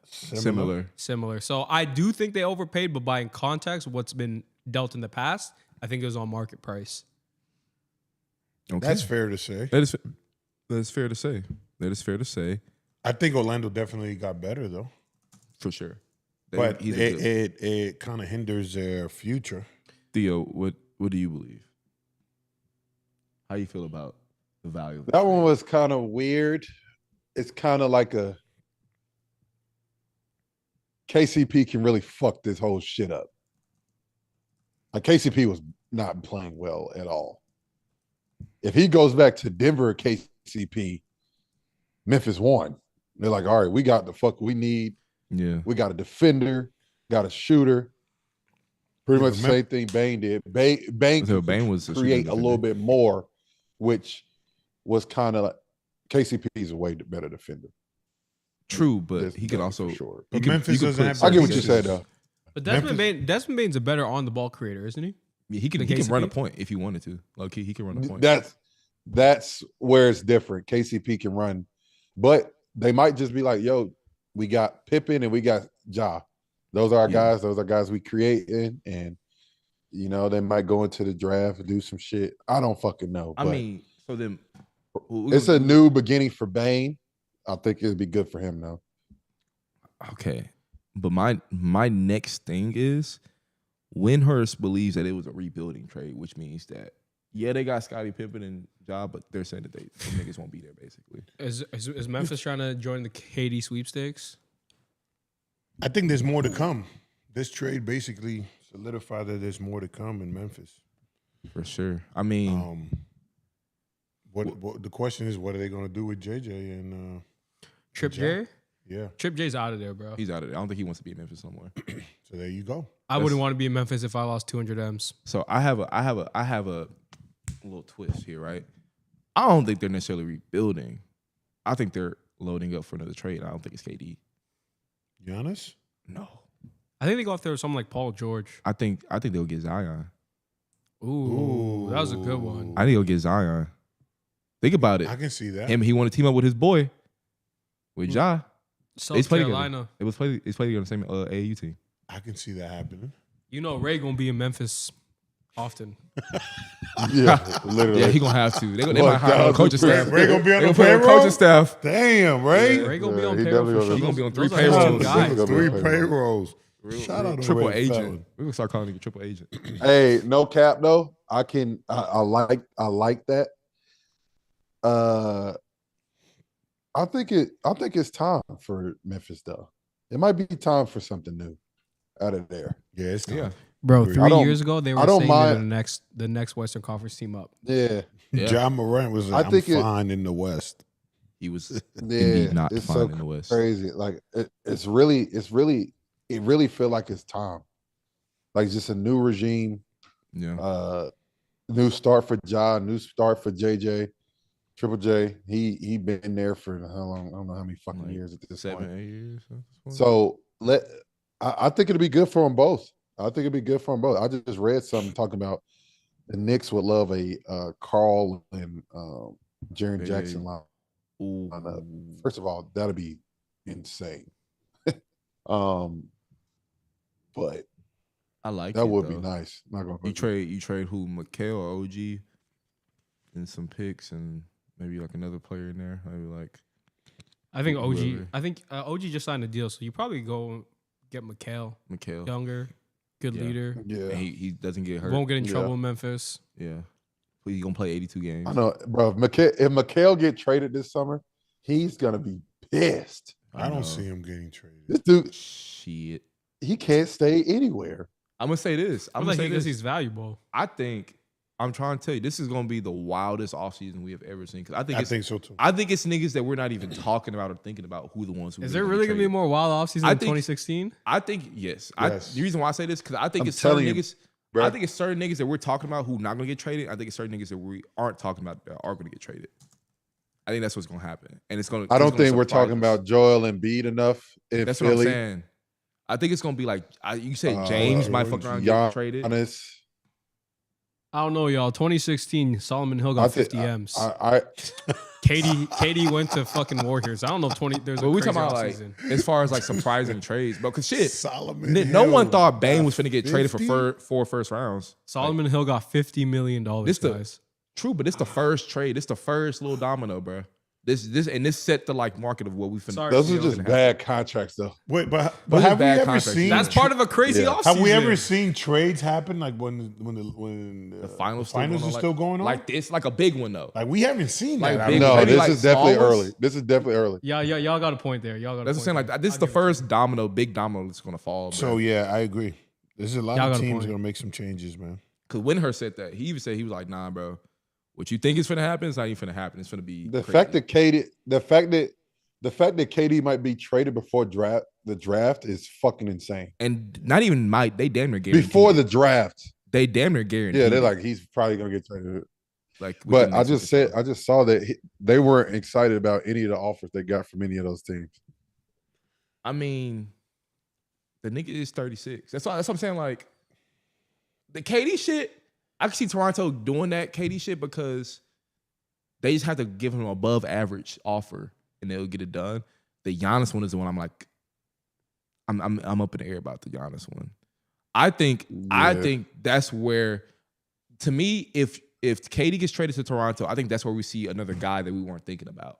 similar. So I do think they overpaid, but by in context, what's been dealt in the past, I think it was on market price.
Okay.
That's fair to say.
That is fair to say. That is fair to say.
I think Orlando definitely got better though,
For sure.
but
He's a good-
it kind of hinders their future.
Theo, what do you believe? How you feel about the value of
That one was kind of weird. It's kind of like a KCP can really fuck this whole shit up. Like KCP was not playing well at all. If he goes back to Denver, KCP, Memphis won. They're like, all right, we got the fuck we need.
Yeah.
We got a defender, got a shooter. Pretty much the same thing Bane did. Bane
So
could
Bane was a
create
shooting
a little
defender.
bit more, which was kind of like KCP is a way better defender.
True, but
This-
he can
for
also.
sure.
he
But
can-
Memphis
he can
doesn't
put
have
I get what
certain
you said though.
But
Memphis-
Desmond Bane's a better on the ball creator, isn't he?
Yeah, he can
The
run a
KCP?
point if he wanted to. Like he can run a point.
That's where it's different. KCP can run, but they might just be like, "Yo, we got Pippen and we got Ja. Those are our
Yeah.
guys. Those are guys we creating, and they might go into the draft and do some shit. I don't fucking know.
I
but
mean, so then
it's a new beginning for Bane. I think it'd be good for him though.
Okay, but my next thing is Windhurst believes that it was a rebuilding trade, which means that they got Scottie Pippen and Ja, but they're saying that some niggas won't be there basically.
Is Memphis trying to join the KD sweepstakes?
I think there's more to come. This trade basically solidified that there's more to come in Memphis.
For sure. I mean,
What the question is, what are they going to do with JJ and
Trip
Ja.
J?
yeah?
Trip J's out of there, bro.
he's out of there. I don't think he wants to be in Memphis no more.
So there you go.
I wouldn't want to be in Memphis if I lost 200 M's.
So I have a little twist here, right? I don't think they're necessarily rebuilding. I think they're loading up for another trade. I don't think it's KD.
Giannis?
No.
I think they go after someone like Paul George.
I think they'll get Zion.
Ooh, that was a good one.
I think they'll get Zion. Think about it.
I can see that.
He want to team up with his boy, with Ja.
South
played
Carolina.
together. They played on the same AAU team.
I can see that happening.
You know Ray gonna be in Memphis often.
Yeah, literally.
Yeah, he gonna have to. They
Look,
might hire on coaching
Ray
staff.
Ray gonna be on
They
the
gonna put him on
payroll?
coaching staff.
Damn, Ray.
Ray gonna be on
he
payroll
definitely
for
gonna
sure.
He gonna be on 3
Those are his two
payrolls.
guys.
Three
Payroll.
payrolls. Shout out to
Triple
Ray
agent.
Felton.
We're gonna start calling him a triple agent.
Hey, no cap though. I like that. I think it's time for Memphis though. It might be time for something new out of there.
Yeah, it's time.
Yeah.
Bro,
I
3
don't-
years ago they
I
were
don't
saying
mind-
they're the next Western Conference team up.
Yeah,
Yeah.
John Morant was like,
I think
I'm fine in the West.
He was
yeah.
indeed not
it's
fine
so
in the West.
crazy. Like it really feel like it's time. Like just a new regime,
Yeah.
new start for Ja, new start for JJ, Triple J. He been there for how long? I don't know how many fucking
Like
years at this
7,
point.
8 years.
So I think it'll be good for them both. I think it'll be good for them both. I just read something talking about the Knicks would love a Carl and Jaren
Hey.
Jackson line.
Ooh.
First of all, that'd be insane. But
I like
that
it,
would be
though.
nice. Not gonna
You trade who? Mikal or OG, and some picks, and maybe like another player in there. Maybe like
I think OG.
Whoever.
I think OG just signed a deal, so you probably go get Mikal,
Mikal.
younger, good
Yeah.
leader,
Yeah.
And he doesn't get hurt.
won't get in
Yeah.
trouble in Memphis.
Yeah. he's gonna play 82 games.
I know, bro. If Mikal get traded this summer, he's gonna be pissed.
I don't see him getting traded.
This dude,
Shit.
he can't stay anywhere.
I'm gonna say this. I'm
I
gonna
feel
say
like
this.
he's valuable.
I think I'm trying to tell you, this is gonna be the wildest offseason we have ever seen. Because
I think so too.
I think it's niggas that we're not even talking about or thinking about who the ones who
Is there really gonna be more wild offseason in 2016?
I think yes.
Yes.
The reason why I say this because I think
I'm
it's certain
telling you,
niggas.
bro.
I think it's certain niggas that we're talking about who not gonna get traded. I think it's certain niggas that we aren't talking about that are gonna get traded. I think that's what's gonna happen, and it's gonna.
I don't
it's gonna
think we're
surprise
talking
us.
about Joel Embiid enough in
That's
Philly.
what I'm saying. I think it's gonna be like you said. James might fuck around and get traded.
Giannis.
I don't know, y'all. 2016, Solomon Hill got 50 M's. KD went to fucking Warriors. I don't know if there's a
But we
crazy
talking about like
offseason.
as far as like surprising trades, but cause shit,
Solomon
no
Hill
one thought Bane
got
was finna get traded
50?
for 4 first rounds.
Solomon Hill got $50 million, guys.
True, but it's the first trade. It's the first little domino, bro. This set the like market of what we finna.
Sorry.
Those are
Yo,
just bad contracts, though.
Wait, but
Those
have
are
we
bad
ever
contracts.
seen?
That's part of a crazy offseason.
Have we ever seen trades happen like when
The finals
are still going on?
Like this, like a big one though.
Like we haven't seen
Like
that.
big-
No,
maybe
this
like
is definitely
small ones?
early. This is definitely early.
Y'all got a point there. Y'all got.
That's what I'm saying. Like this is the first domino, big domino that's gonna fall. Bro.
So yeah, I agree. There's a lot
Y'all
of
got a
teams
point.
gonna make some changes, man.
Cause Winhurst said that he even said he was like, nah, bro. What you think is finna happen? It's not even finna happen. It's finna be
The
crazy.
fact that KD might be traded before the draft is fucking insane.
and not even might they damn near guaranteed
Before
it.
the draft,
they damn near guaranteed.
yeah, they're
it.
like he's probably gonna get traded.
like.
But
within
I
the
just
next
said I just saw that they weren't excited about any of the offers they got from any of those teams.
I mean, the nigga is 36. That's what I'm saying. Like the KD shit, I can see Toronto doing that KD shit because they just have to give him an above average offer and they'll get it done. The Giannis one is the one I'm like, I'm up in the air about the Giannis one. I think that's where, to me, if KD gets traded to Toronto, I think that's where we see another guy that we weren't thinking about,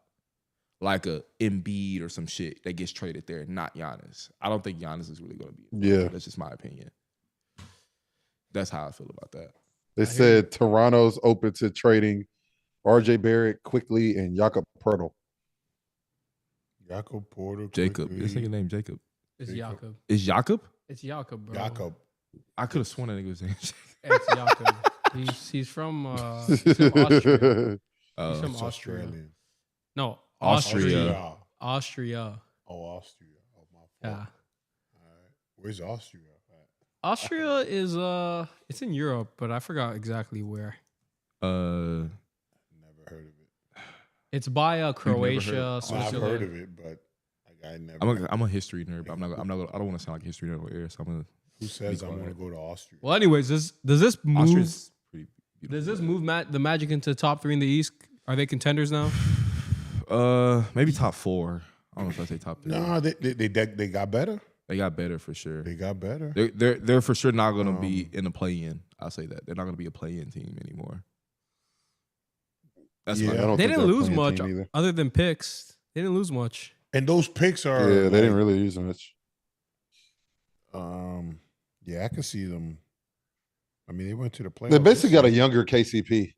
like a Embiid or some shit that gets traded there, not Giannis. I don't think Giannis is really going to be.
Yeah.
That's just my opinion. That's how I feel about that.
They said Toronto's open to trading RJ Barrett quickly and Jakob Poeltl.
Jakob Porter,
Jacob. This nigga named Jacob.
It's Jakob.
Is Jakob?
It's Jakob, bro.
Jakob.
I could have sworn that nigga was named Jacob.
It's Jakob. He's from Austria.
Oh,
He's from
It's
Austria.
Australian.
No,
Austria.
Austria.
Oh, Austria. Oh, my fault.
Yeah.
All right. Where's Austria at?
Austria is it's in Europe, but I forgot exactly where.
Never heard of it.
It's by Croatia,
Oh, I've
Switzerland.
heard of it, but like, I never.
I'm a history nerd, but I'm not. I don't want to sound like a history nerd over here. So I'm gonna.
Who says I'm going to go to Austria?
Well, anyways, does this move?
Austria's pretty beautiful.
Does this move the Magic into top 3 in the East? Are they contenders now?
Maybe top 4. I don't know if I say top 3.
No, they got better.
They got better for sure.
They got better.
They're for sure not going to be in a play-in. I'll say that they're not going to be a play-in team anymore. That's
Yeah.
my
I don't
They
think
didn't
they're a
lose
playing
much
team either.
other than picks. They didn't lose much.
And those picks are.
Yeah, they
like,
didn't really use much.
Yeah, I can see them. I mean, they went to the playoffs.
They basically got a
this
younger KCP.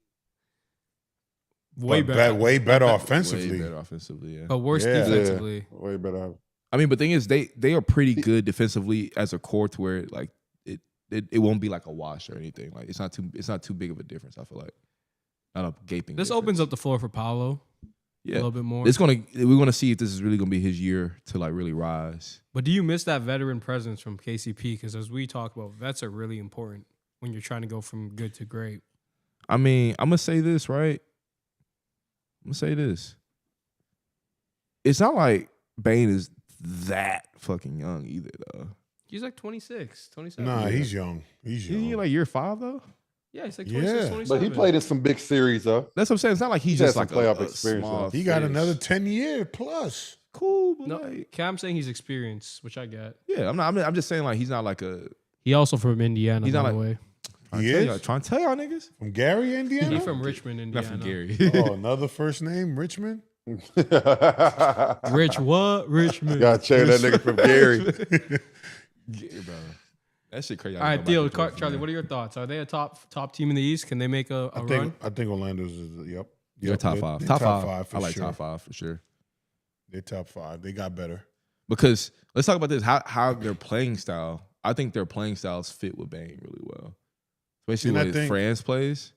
Way
But
better.
way better
Way
offensively.
better offensively, yeah.
But worse
Yeah.
defensively.
Way better.
I mean, but the thing is, they are pretty good defensively as a core to where like it won't be like a wash or anything. Like it's not too big of a difference. I feel like not a gaping.
This
difference.
opens up the floor for Paolo a
yeah.
little bit more.
We're gonna see if this is really gonna be his year to like really rise.
But do you miss that veteran presence from KCP? Because as we talk about, vets are really important when you're trying to go from good to great.
I mean, I'm gonna say this, right? I'm gonna say this. It's not like Bane is that fucking young either, though.
He's like 26, 27.
Nah, he's young. He's
Isn't he
young.
like year 5 though?
Yeah, he's like
Yeah.
26,
But
27.
But he played in some big series, though.
That's what I'm saying. It's not like he's
He
just
has
like
some playoff
a
experience,
small
though.
He got
fish.
another 10 year plus.
cool, but
No,
like,
I'm saying he's experienced, which I get.
yeah, I'm just saying like he's not like a.
He also from Indiana,
He's
by
not
the
like-
way.
Trying
Trying to tell y'all niggas.
From Gary, Indiana?
He's from Richmond, Indiana.
Not from Gary.
Oh, another first name, Richmond?
Rich what? Richmond.
Gotta change that nigga from Gary.
Yeah, bro. That shit crazy.
All right, Theo, Charlie, what are your thoughts? Are they a top team in the East? Can they make a run?
I think Orlando's
They're
Yep,
top
they're-
five.
they're
Top
top
five.
five for
I like
sure.
top five for sure.
They're top 5. They got better.
Because let's talk about this. How their playing style. I think their playing styles fit with Bane really well, especially
And I
when
think-
Franz plays.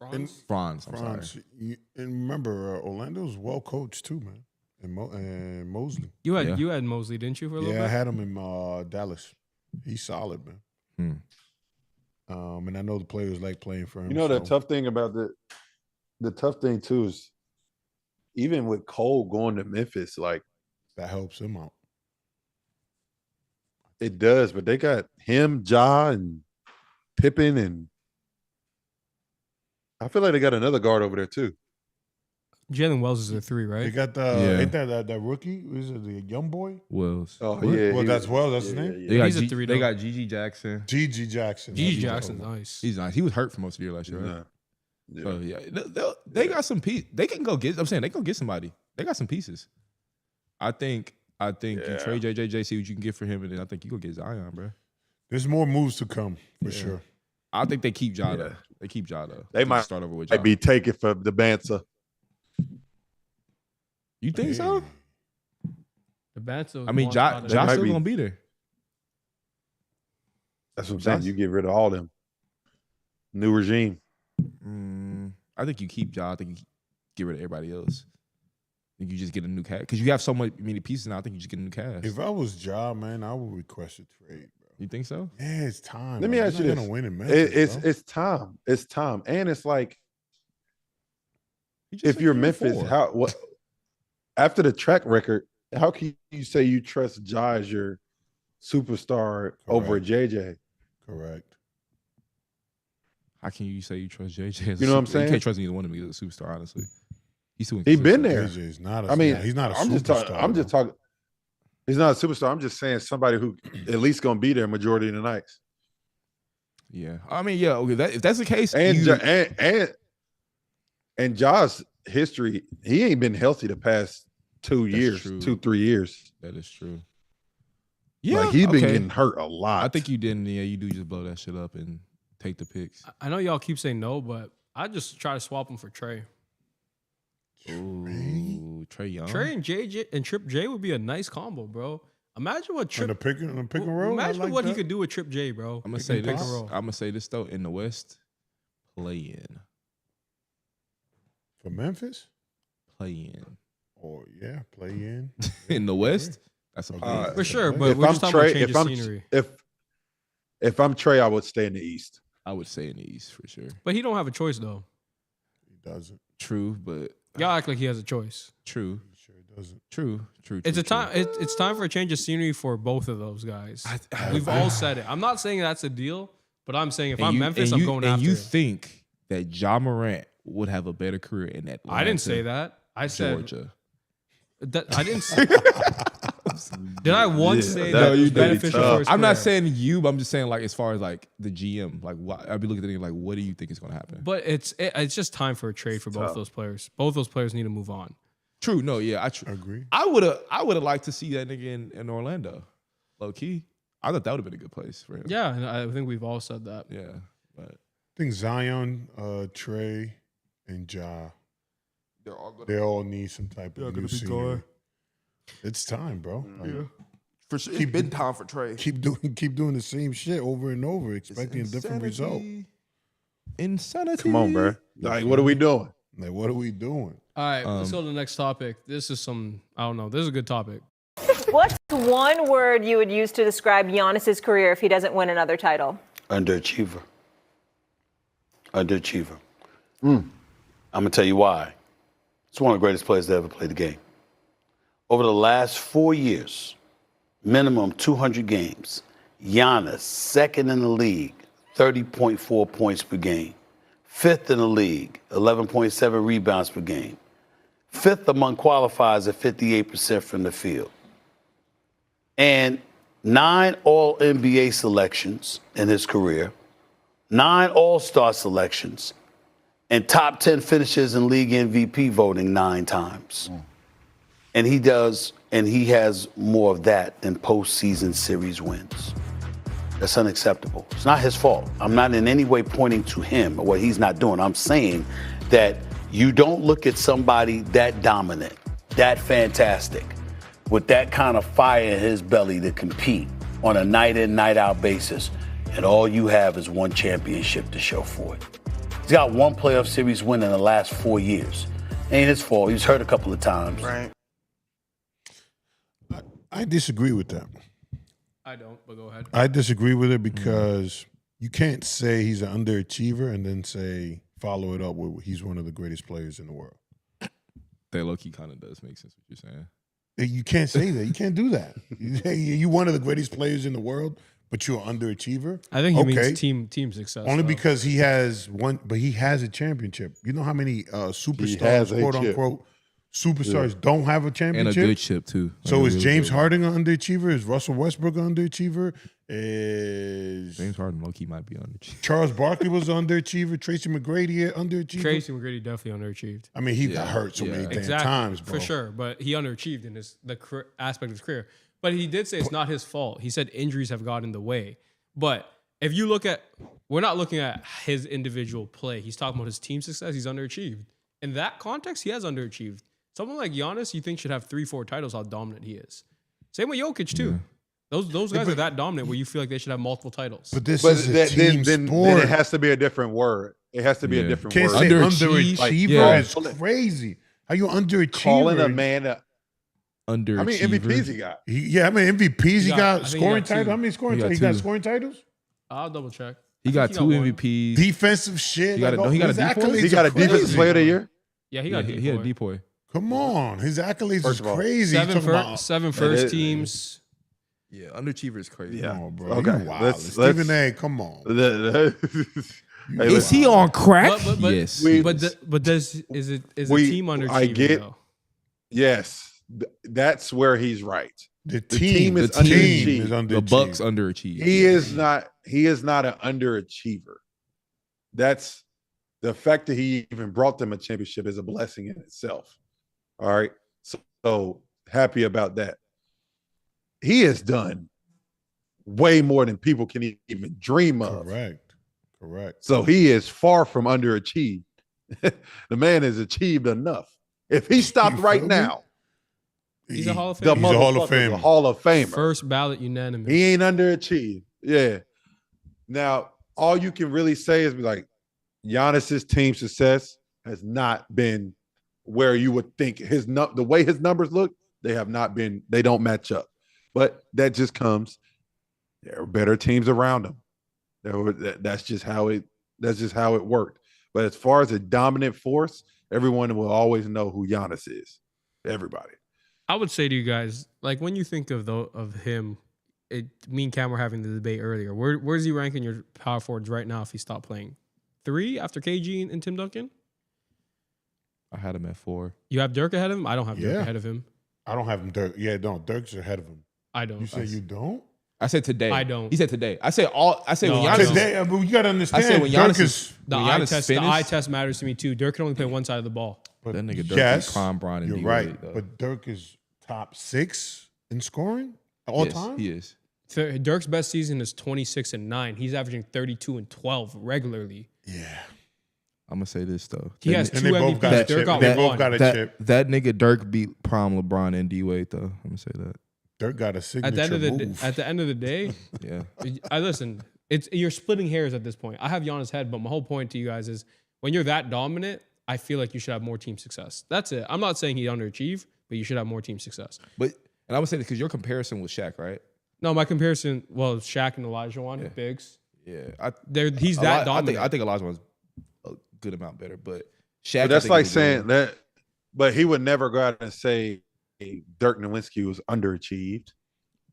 Franz?
I'm sorry.
France. And remember, Orlando's well coached too, man. And Mosley.
You had
Yeah.
Mosley, didn't you, for a little
Yeah, I
bit?
had him in Dallas. He's solid, man. And I know the players like playing for him.
You know, the
so-
tough thing about the tough thing too is even with Cole going to Memphis, like
that helps him out.
it does, but they got him, Ja, and Pippen, and I feel like they got another guard over there too.
Jalen Wells is a 3,
They
right?
got
Yeah.
ain't that rookie? Is it the young boy?
Wells.
Oh
What?
yeah,
Well,
he
that's
was-
his name?
They got
He's a 3,
They
though.
got Gigi Jackson.
G.G. Jackson.
Gigi
That's
Jackson's
what I'm
nice.
He's nice. He was hurt for most of the year last year, right?
Yeah.
So yeah, they got some piece. They can go get. I'm saying they can go get somebody. They got some pieces. I think you trade JJJ, see what you can get for him, and then I think you go get Zion, bro.
There's more moves to come for sure.
I think they keep Ja.
Yeah.
Though. They keep Ja though.
They might
start over with Ja.
Might be taken for the banter.
You think so?
The Banter.
I mean, Ja
They might
still
be.
gonna be there.
That's what I'm saying. You get rid of all them. New regime.
I think you keep Ja. I think you get rid of everybody else. I think you just get a new cast because you have so many pieces now. I think you just get a new cast.
If I was Ja, man, I would request a trade, bro.
You think so?
Yeah, it's time.
Let me
man.
ask you
You're
this.
not gonna win in Memphis, bro.
It's time. It's time. And it's like
He just
if
said
you're
year
Memphis,
4.
after the track record, how can you say you trust Ja as your superstar over JJ?
Correct.
How can you say you trust JJ? As
You know what I'm
You
saying?
can't trust either one of them as a superstar. Honestly, he's too
He been
inconsistent.
there.
JJ's not a,
I mean,
he's not a
I'm just talking.
superstar,
I'm just
bro.
talking. He's not a superstar. I'm just saying somebody who at least gonna be there majority of the nights.
Yeah, I mean, yeah. Okay, if that's the case,
And
you-
and Ja's history, he ain't been healthy the past 2 years,
true.
2-3 years.
that is true. Yeah,
Like he's been
okay.
getting hurt a lot.
I think you didn't. Yeah, you do just blow that shit up and take the picks.
I know y'all keep saying no, but I just try to swap him for Trey.
Ooh, Trey Young.
Trey and JJ and Trip J would be a nice combo, bro. Imagine what
On
Trip.
the pick and roll.
Imagine
I like
what he
that.
could do with Trip J, bro.
I'm gonna
Pick
say
and pick
this.
and roll.
I'm gonna say this though. In the West, play in,
For Memphis?
play in.
Oh, yeah, play in.
In the West, that's a
Okay.
play.
For sure,
If
but we're
I'm
just talking about
Trey,
change of scenery.
if I'm Trey, I would stay in the East.
I would say in the East for sure.
But he don't have a choice though.
He doesn't.
True, but
Y'all act like he has a choice.
true,
He sure doesn't.
true.
It's a time. It's time for a change of scenery for both of those guys. We've all said it. I'm not saying that's a deal, but I'm saying if I'm Memphis, I'm going after
you
it.
think that Ja Morant would have a better career in Atlanta?
I didn't say that. I said
Georgia.
that. I didn't. Say, did I once
Yeah,
say
that-
that it was
you did.
beneficial for his
I'm not
career?
saying you, but I'm just saying like as far as like the GM, like what I'd be looking at it like, what do you think is going to happen?
But it's just time for a trade for both those players. Both those players need to move on.
True, no, yeah,
Agree.
I would have liked to see that nigga in Orlando, low key. I thought that would have been a good place for him.
Yeah, and I think we've all said that.
yeah, but
I think Zion, Trey, and Ja,
they're all good.
they all need some type
They're
of
gonna
new
be
scenery.
gone.
It's time, bro. Like,
For sure,
Keep-
it's been time for Trey.
keep doing the same shit over and over, expecting a different result.
Insanity.
Come on, bro. Like, what are we doing?
Like, what are we doing?
All right, let's go to the next topic. This is I don't know. This is a good topic.
What's one word you would use to describe Giannis's career if he doesn't win another title?
Underachiever. Underachiever. I'm going to tell you why. It's one of the greatest players to ever play the game. Over the last 4 years, minimum 200 games, Giannis, second in the league, 30.4 points per game. Fifth in the league, 11.7 rebounds per game. Fifth among qualifiers at 58% from the field. And 9 All-NBA selections in his career, 9 All-Star selections, and top 10 finishes in league MVP voting 9 times. And he has more of that than postseason series wins. That's unacceptable. It's not his fault. I'm not in any way pointing to him or what he's not doing. I'm saying that you don't look at somebody that dominant, that fantastic, with that kind of fire in his belly to compete on a night in, night out basis, and all you have is one championship to show for it. He's got one playoff series win in the last 4 years. Ain't his fault. He was hurt a couple of times.
Right.
I disagree with that.
I don't, but go ahead.
I disagree with it because you can't say he's an underachiever and then follow it up with he's one of the greatest players in the world.
That low-key kind of does make sense what you're saying.
You can't say that. You can't do that. You're one of the greatest players in the world, but you're an underachiever.
I think he means team success.
Only
though.
because he has one, but he has a championship. You know how many superstars, quote unquote, superstars don't have a championship?
And a good chip, too.
So is James Harden an underachiever? Is Russell Westbrook an underachiever? Is
James Harden low-key might be underachiever.
Charles Barkley was an underachiever? Tracy McGrady underachiever?
Tracy McGrady definitely underachieved.
I mean, he got hurt so many damn times, bro.
For sure, but he underachieved in the aspect of his career. But he did say it's not his fault. He said injuries have gotten in the way. But if you look at, we're not looking at his individual play. He's talking about his team success. He's underachieved. In that context, he has underachieved. Someone like Giannis, you think should have 3-4 titles, how dominant he is. Same with Jokic, too. Yeah. Those guys are that dominant where you feel like they should have multiple titles.
But this is a team sport.
Then it has to be a different word. It has to be a different
Can't
word.
say underachiever is crazy. How you underachiever?
Calling a man
underachiever.
How many MVPs he got?
How many MVPs he got? Scoring titles? How many scoring titles? He got scoring titles?
I'll double check.
He got 2 MVPs.
Defensive shit.
He got a DPOY?
He got a defensive player of the year?
Yeah, he got
he had a DPOY.
Come on. His accolades is crazy.
7 first teams.
Yeah, underachiever is crazy.
Yeah. Oh, bro.
Okay.
Stephen A., come on.
Is he on crack?
But,
yes.
But is a team underachiever?
I get.
Though?
Yes, that's where he's right.
The team is underachieved.
The Bucks underachieved.
He is not an underachiever. That's the fact that he even brought them a championship is a blessing in itself. All right. So happy about that. He has done way more than people can even dream of.
Correct.
So he is far from underachieved. The man has achieved enough. If he stopped right now,
he's a Hall of
Famer.
Famer.
He's a Hall of Famer.
A Hall of Famer.
First ballot unanimous.
He ain't underachieved. Yeah. Now, all you can really say is be like, Giannis's team success has not been where you would think the way his numbers look, they don't match up. But that just comes, there are better teams around him. That's just how it worked. But as far as a dominant force, everyone will always know who Giannis is. Everybody.
I would say to you guys, like when you think of him, me and Cam were having the debate earlier. Where's he ranking your power forwards right now if he stopped playing? 3 after KG and Tim Duncan?
I had him at 4.
You have Dirk ahead of him? I don't have Dirk ahead of him.
I don't have him Dirk. Yeah, no, Dirk's ahead of him.
I don't.
You say you don't?
I said today.
I don't.
He said today. I say when Giannis
today, but you gotta understand.
I said when
Dirk
Giannis is
the eye test matters to me too. Dirk can only play one side of the ball.
But
that nigga Dirk is prime Bron and
you're
D-Wade,
right.
though.
But Dirk is top 6 in scoring all time.
He is.
Dirk's best season is 26-9. He's averaging 32 and 12 regularly.
Yeah.
I'm gonna say this though.
He has 2 MVPs. Dirk got
they
one.
both got a chip.
That nigga Dirk beat prime LeBron and D-Wade though. I'm gonna say that.
Dirk got a signature move.
At the end of the day,
yeah.
Listen. You're splitting hairs at this point. I have Giannis head, but my whole point to you guys is when you're that dominant, I feel like you should have more team success. That's it. I'm not saying he underachieved, but you should have more team success.
And I would say this because your comparison with Shaq, right?
No, my comparison, Shaq and Elijah Biggs.
Yeah,
he's that dominant.
I think Elijah was a good amount better, but Shaq.
But that's like saying that. But he would never go out and say Dirk Nowitzki was underachieved.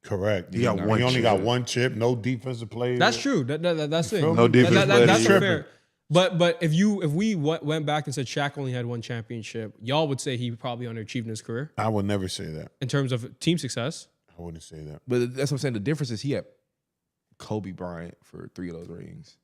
Correct.
He
only got one chip. No defensive player.
That's true. That's it.
No defensive player.
That's fair. But if we went back and said Shaq only had one championship, y'all would say he probably underachieved in his career.
I would never say that
In terms of team success.
I wouldn't say that.
But that's what I'm saying. The difference is he had Kobe Bryant for 3 of those rings,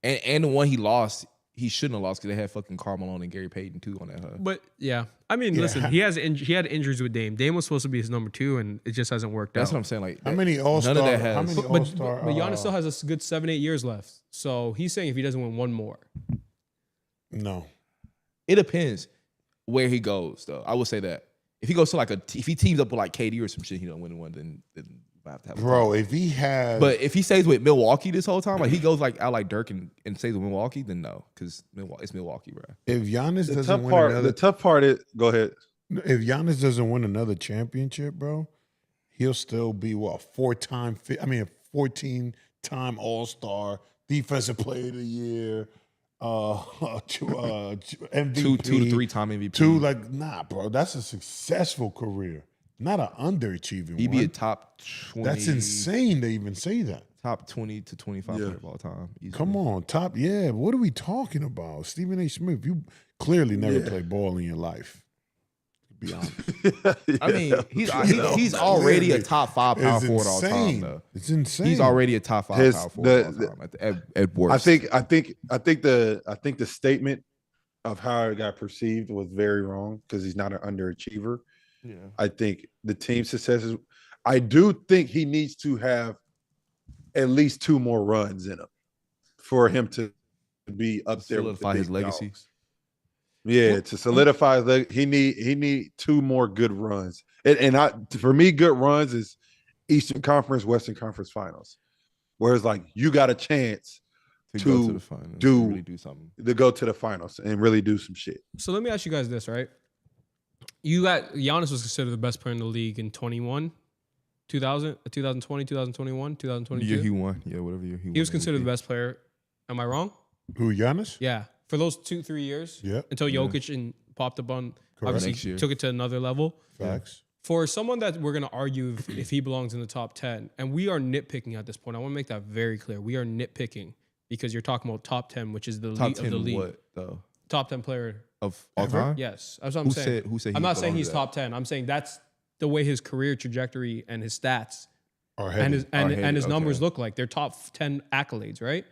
and the one he lost he shouldn't have lost because they had fucking Carmelo and Gary Payton too on that.
But yeah, I mean, listen, he had injuries with Dame. Dame was supposed to be his number 2, and it just hasn't worked
That's
out.
what I'm saying. Like
How many All-Star?
None of that has.
How many
But
All-Star?
Giannis still has a good 7-8 years left. So he's saying if he doesn't win one more.
No.
It depends where he goes, though. I would say that if he goes to if he teams up with like KD or some shit, he don't win one. Then I have to have.
Bro, if he has,
but if he stays with Milwaukee this whole time, like he goes like out like Dirk and stays with Milwaukee, then no, because it's Milwaukee, bro.
if Giannis
The
doesn't
tough
win
part.
another,
The tough part is go ahead.
if Giannis doesn't win another championship, bro, he'll still be what 14-time All-Star, Defensive Player of the Year, MVP,
2 to 3 time MVP.
Bro, that's a successful career, not an underachieving
He'd be
one.
a top 20.
That's insane to even say that.
Top 20 to 25 player of all time. Easily.
Come on, top. Yeah, what are we talking about? Stephen A. Smith, you clearly never played ball in your life. To be honest.
I mean, he's already a top 5 power forward all time, though.
It's insane.
He's already a top 5 power forward all time at worst.
I think the statement of how it got perceived was very wrong because he's not an underachiever.
Yeah.
I think the team successes. I do think he needs to have at least 2 more runs in him for him to be up there with
solidify his
big
legacy.
dogs. Yeah, to solidify his legacy, he need 2 more good runs. For me, good runs is Eastern Conference, Western Conference Finals, where it's like you got a chance
to go to the finals, really do something.
To go to the finals and really do some shit.
So let me ask you guys this, right? Giannis was considered the best player in the league in 2020, 2021, 2022.
Yeah, he won. Yeah, whatever year he won.
He was considered the best player. Am I wrong?
Who, Giannis?
Yeah. For those 2-3 years.
Yeah.
Until Jokic and popped up on, obviously
Next year.
took it to another level.
Facts.
For someone that we're going to argue if he belongs in the top 10, and we are nitpicking at this point. I want to make that very clear. We are nitpicking because you're talking about top 10, which is the
top
lead
10
of the league.
What though?
Top 10 player.
Of all time?
Yes. That's what I'm saying.
Who said
I'm
he
not saying
belongs
he's
there?
top 10. I'm saying that's the way his career trajectory and his stats
Or
and his
headed,
numbers
okay.
look like. They're top 10 accolades, right?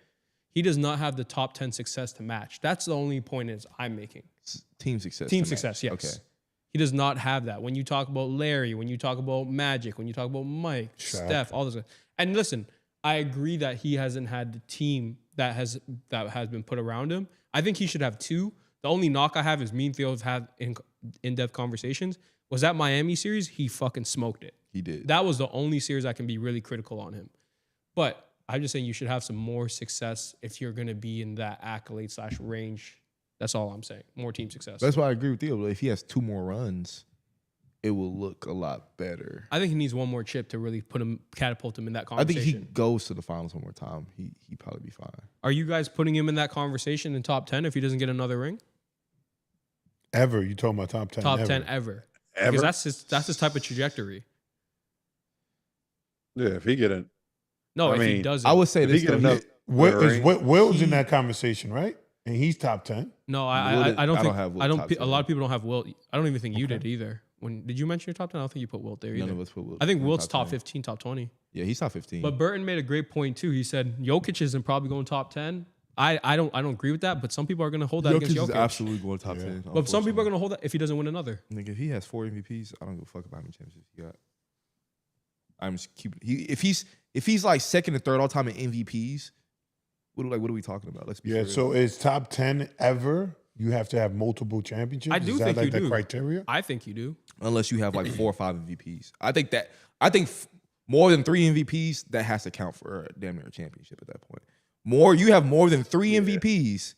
He does not have the top 10 success to match. That's the only point is I'm making.
Team success.
Team
to
success,
match.
yes.
Okay.
He does not have that. When you talk about Larry, when you talk about Magic, when you talk about Mike, Steph, all this. And listen, I agree that he hasn't had the team that has been put around him. I think he should have 2. The only knock I have is me and Theo have had in-depth conversations. Was that Miami series? He fucking smoked it.
He did.
That was the only series I can be really critical on him. But I'm just saying you should have some more success if you're going to be in that accolade / range. That's all I'm saying. More team success.
That's why I agree with Theo. If he has 2 more runs, it will look a lot better.
I think he needs one more chip to really catapult him in that
I
conversation.
think if he goes to the finals one more time, he'd probably be fine.
Are you guys putting him in that conversation in top 10 if he doesn't get another ring?
Ever. You talking about top 10?
Top
ever.
10 ever.
Ever?
Because that's his type of trajectory.
Yeah, if he get it.
No,
I
if he
mean,
doesn't.
I would say
If
this.
he get
though,
enough-
Will's in that conversation, right? And he's top 10.
No,
Will
I
did-
don't
I
think
don't have Wilt
I don't.
top
A
10.
lot of people don't have Wilt. I don't even think you did either. Did you mention your top 10? I don't think you put Wilt there either.
None of us put Wilt.
I think
in
Wilt's top
10.
15, top 20.
Yeah, he's top 15.
But Burton made a great point too. He said Jokic isn't probably going top 10. I don't agree with that, but some people are going to hold that
Jokic
against
is
Jokic.
absolutely going top 10.
But some people are going to hold that if he doesn't win another.
Nigga, if he has 4 MVPs, I don't give a fuck about how many championships he got. I'm just keeping. If he's like second and third all time in MVPs, what are we talking about? Let's be
Yeah,
for real.
so is top 10 ever? You have to have multiple championships?
I do
Is that
think
like
you
the
do.
criteria?
I think you do.
Unless you have like 4 or 5 MVPs, I think more than 3 MVPs that has to count for a damn near a championship at that point. You have more than 3 MVPs.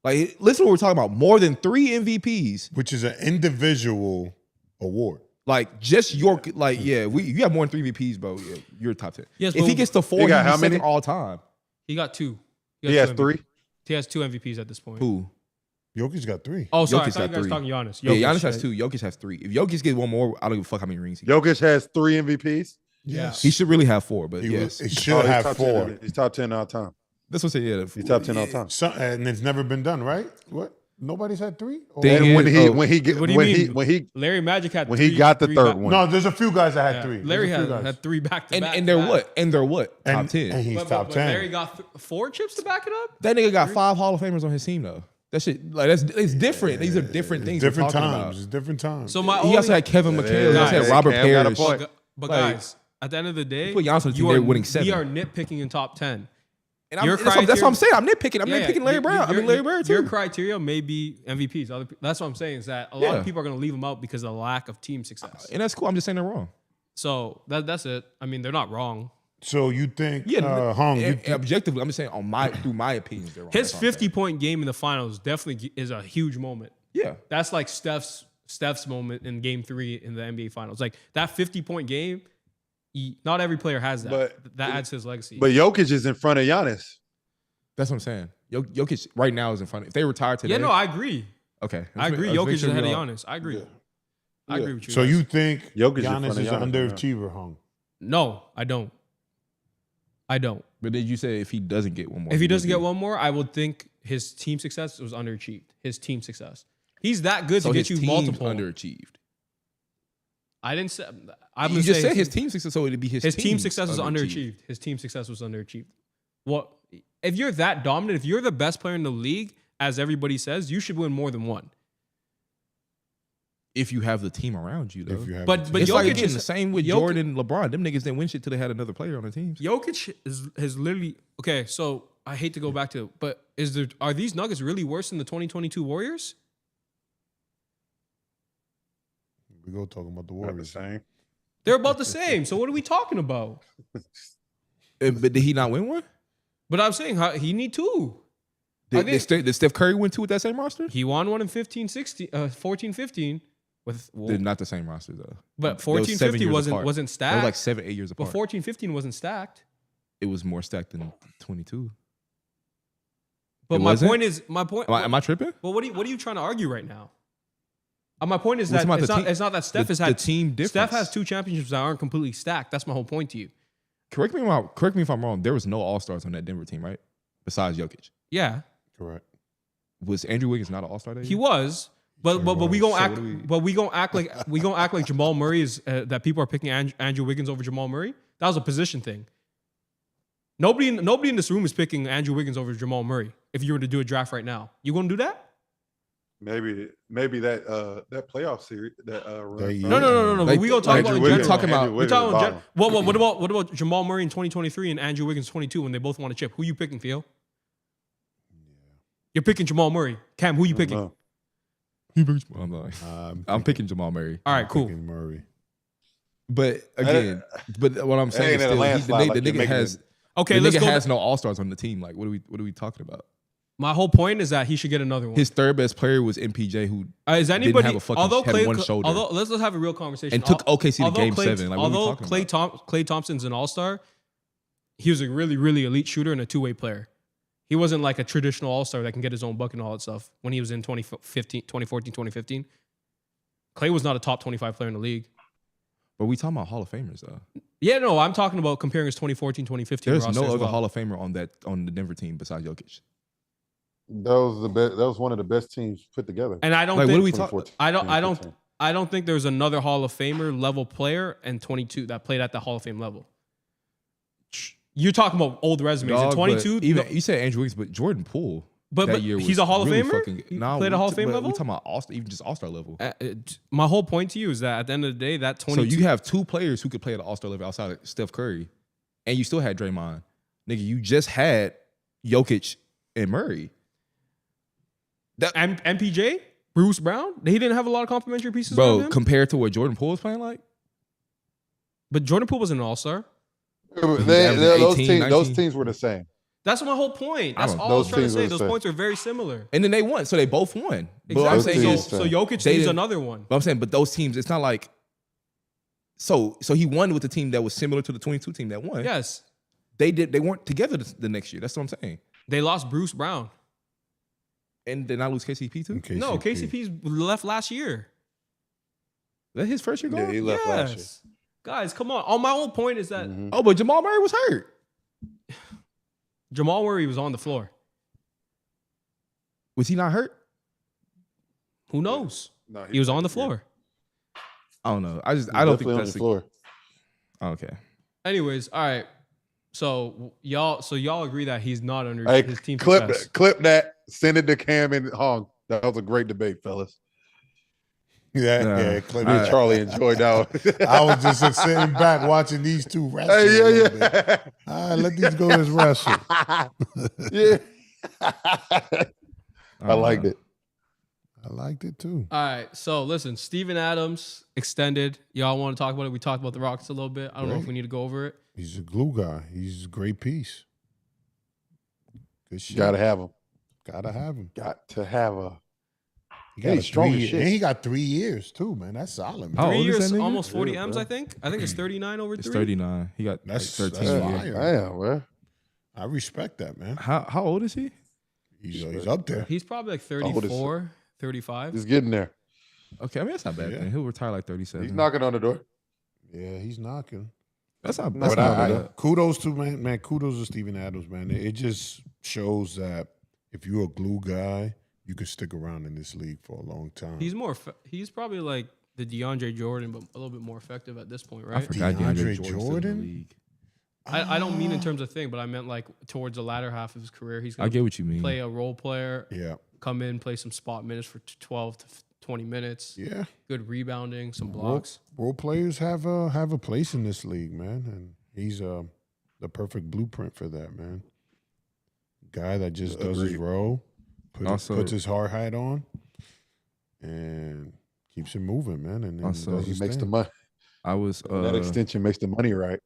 Like, listen to what we're talking about. More than 3 MVPs.
Which is an individual award.
Like, just you have more than 3 MVPs, bro. Yeah, you're top 10.
Yes,
if
but
he gets to 4,
he got
he's
how many?
second all time.
He got 2.
He has
two
3.
He has 2 MVPs at this point.
Who?
Jokic got 3.
Oh, sorry. I
Jokic
thought you
got
guys
3.
talking Giannis.
Yeah, Giannis has
right?
2. Jokic has 3. If Jokic gets one more, I don't give a fuck how many rings he gets.
Jokic has 3 MVPs.
Yes.
He should really have 4, but
He
yes.
should
Oh, he's
have
top
4.
10. He's top 10 all time.
That's what I said. Yeah,
He's top 10 all time.
And it's never been done, right? What? Nobody's had 3.
Thing
And
is-
when he
Larry Magic had
when
three,
he got the
three
third
back-
one.
No, there's a few guys that had 3.
Larry
There's a few guys.
had 3 back to back.
And they're what? And they're what? Top 10.
And he's
But
top 10.
Larry got 4 chips to back it up.
That nigga got 5 Hall of Famers on his team though. That shit, like it's different. These are different things.
different
we're talking
times. It's different times.
So my
About. He also had Kevin McHale. He also had
Guys,
Robert
Cam got a
Parrish.
point.
But
Like,
guys, at the end of the day,
put Giannis on the team,
you
they're
are-
winning 7.
We are nitpicking in top 10.
And
Your
that's what I'm saying. I'm nitpicking. I'm
Yeah,
nitpicking Larry Brown. Larry Bird too.
Your criteria may be MVPs. That's what I'm saying is that a lot
Yeah.
of people are going to leave them out because of the lack of team success.
And that's cool. I'm just saying they're wrong.
So that's it. I mean, they're not wrong.
So you think,
Yeah,
Hung, you
and
think,
objectively, I'm just saying through my opinions, they're wrong.
His
That's all I'm saying.
50-point game in the finals definitely is a huge moment.
Yeah.
That's like Steph's moment in Game 3 in the NBA Finals. Like that 50-point game, not every player has that.
But-
that adds to his legacy.
But Jokic is in front of Giannis.
That's what I'm saying. Jokic right now is in front. If they retire today,
yeah, no, I agree.
okay.
I agree.
Let's
Jokic
make
is
sure
ahead of
we all-
Giannis. I agree. I agree with you.
so
guys.
you think
Jokic in front
Giannis
of
is an
Giannis,
underachiever, Hung?
No, I don't. I don't.
But then you say if he doesn't get one more,
If he
would
doesn't
be-
get one more, I would think his team success was underachieved. His team success. He's that good
so
to
his
get you
team's
multiple.
underachieved.
I didn't say. I'm
You
gonna
just
say
said his team success, so it'd be his
team
team's
success was underachieved. His team success was underachieved. What if you're that dominant? If you're the best player in the league, as everybody says, you should win more than one.
If you have the team around you, though.
If you have
But
It's like
Jokic
again,
is
the same with
Jokic-
Jordan and LeBron. Them niggas didn't win shit till they had another player on their teams.
Jokic has literally okay. So I hate to go back to, but are these Nuggets really worse than the 2022 Warriors?
we go talking about the
Not the
Warriors.
same.
They're about the same. So what are we talking about?
But did he not win one?
But I'm saying he need 2.
Did Steph Curry win 2 with that same roster?
He won one in 14-15 with
They're not the same roster though.
but
They was
14-15
7 years
wasn't
apart.
wasn't
That
stacked.
was like 7-8 years
but
apart.
14-15 wasn't stacked.
It was more stacked than 22.
But
It
my
wasn't?
point is
Am I tripping?
Well, what are you trying to argue right now? My point is
We're
that
talking about the team-
it's not that Steph has
the
had
team difference.
Steph has 2 championships that aren't completely stacked. That's my whole point to you.
Correct me if I'm wrong. There was no All-Stars on that Denver team, right? Besides Jokic.
Yeah,
Correct.
Was Andrew Wiggins not an All-Star that year?
he was. But we gonna
So
act.
what do we-
But we gonna act like Jamal Murray is that people are picking Andrew Wiggins over Jamal Murray. That was a position thing. Nobody in this room is picking Andrew Wiggins over Jamal Murray. If you were to do a draft right now, you gonna do that?
Maybe that playoff series that run.
That year.
No.
Like,
But we gonna talk
Andrew
about in
Wiggins-
general.
talking about-
Andrew
We're
Wiggins
talking
is
about
balling.
what about Jamal Murray in 2023 and Andrew Wiggins 22 when they both won a chip? Who you picking, Theo? You're picking Jamal Murray. Cam, who you picking?
No.
I'm like, I'm picking Jamal Murray.
All right, cool.
Picking Murray.
But again, but what I'm saying
ain't
is
a
still,
landslide
the
like you're
nigga
making
has
it.
Okay,
the
let's
nigga
go.
has no All-Stars on the team. Like, what are we talking about?
My whole point is that he should get another one.
His third best player was MPJ, who
Is anybody?
have a fucking-
although
had
Clay,
one shoulder.
although let's have a real conversation.
And took OKC to
although
Game
Clay-
7. Like, what are we
although
talking about?
Clay Thompson's an all-star, he was a really, really elite shooter and a two-way player. He wasn't like a traditional all-star that can get his own bucket and all that stuff when he was in 2014, 2015. Clay was not a top 25 player in the league.
But we talking about Hall of Famers though.
Yeah, no, I'm talking about comparing his 2014, 2015
There's
roster
no
as
other
well.
Hall of Famer on the Denver team besides Jokic.
That was the best. That was one of the best teams put together.
And I don't
Like, what
think
are we talking?
2014.
I don't think there's another Hall of Famer level player in 22 that played at the Hall of Fame level. You're talking about old resumes. In 22,
even you said Andrew Wiggins, but Jordan Poole.
But
that year
he's
was
a Hall of
really
Famer? He played a Hall of Fame level?
We talking about All-Star, even just All-Star level.
my whole point to you is that at the end of the day, that 22.
So you have two players who could play at the All-Star level outside of Steph Curry, and you still had Draymond. Nigga, you just had Jokic and Murray.
MPJ, Bruce Brown, he didn't have a lot of complimentary pieces.
Bro,
around him.
compared to what Jordan Poole was playing like?
But Jordan Poole was an all-star.
Those
18, 19.
teams were the same.
That's my whole point.
I
That's
don't-
all I was
those
trying to
teams
say.
were
Those
the same.
points are very similar.
And then they won, so they both won. But what I'm
Exactly.
saying
Those
So,
is,
teams-
Jokic
they
needs
didn't-
another one.
but I'm saying, but those teams, it's not like. So he won with the team that was similar to the 22 team that won.
Yes.
They weren't together the next year. That's what I'm saying.
They lost Bruce Brown.
And did not lose KCP too?
No, KCP's left last year.
That his first year
Yeah,
gone?
he left last year.
Yes. Guys, come on. My whole point is that
Oh, but Jamal Murray was hurt.
Jamal Murray was on the floor.
Was he not hurt?
Who knows?
No,
He was on the floor.
I don't know. I don't think
on
that's
the floor.
Okay.
Anyways, all right. So y'all agree that he's not under
Hey,
his team
clip
success.
that. Send it to Cam and Hong. That was a great debate, fellas.
Yeah,
Me and Charlie enjoyed that.
I was just sitting back watching these two wrestle.
Hey,
a little bit. All right, let these guys wrestle.
Yeah. I liked it.
I liked it too.
All right. So listen, Steven Adams extended. Y'all want to talk about it? We talked about the Rockets a little bit. I don't know if we need to go over it.
He's a glue guy. He's a great piece. Good shit.
Gotta have him.
Gotta have him.
Got to have a.
He got
He's strong as
3
shit.
And he got 3 years too, man. That's solid, man.
How
3
old is
years,
that nigga?
almost 40
Yeah,
M's,
bro.
I think. I think it's 39 over
It's
3.
39. He got
That's
13
that's
years.
fire.
Damn, man.
I respect that, man.
How old is he?
He's up there.
He's probably like
old is-
34, 35.
He's getting there.
Okay, I mean that's not bad.
Yeah.
Then. He'll retire like 37.
He's knocking on the door.
Yeah, he's knocking.
That's not.
No,
That's
But
not
I,
bad.
kudos to man. Kudos to Steven Adams, man. It just shows that if you're a glue guy, you can stick around in this league for a long time.
He's probably like the DeAndre Jordan, but a little bit more effective at this point,
I
right?
forgot
DeAndre
DeAndre Jordan's still in the
Jordan?
league.
I don't mean in terms of thing, but I meant like towards the latter half of his career, he's
I
gonna
get what you mean.
play a role player,
Yeah,
come in, play some spot minutes for 12 to 20 minutes,
yeah.
good rebounding, some blocks.
Role players have a place in this league, man, and he's the perfect blueprint for that, man. Guy that just does his role, puts his hard hat on, and keeps it moving, man. And then
Also,
does
He
his
makes the
thing.
money.
I was.
That extension makes the money right.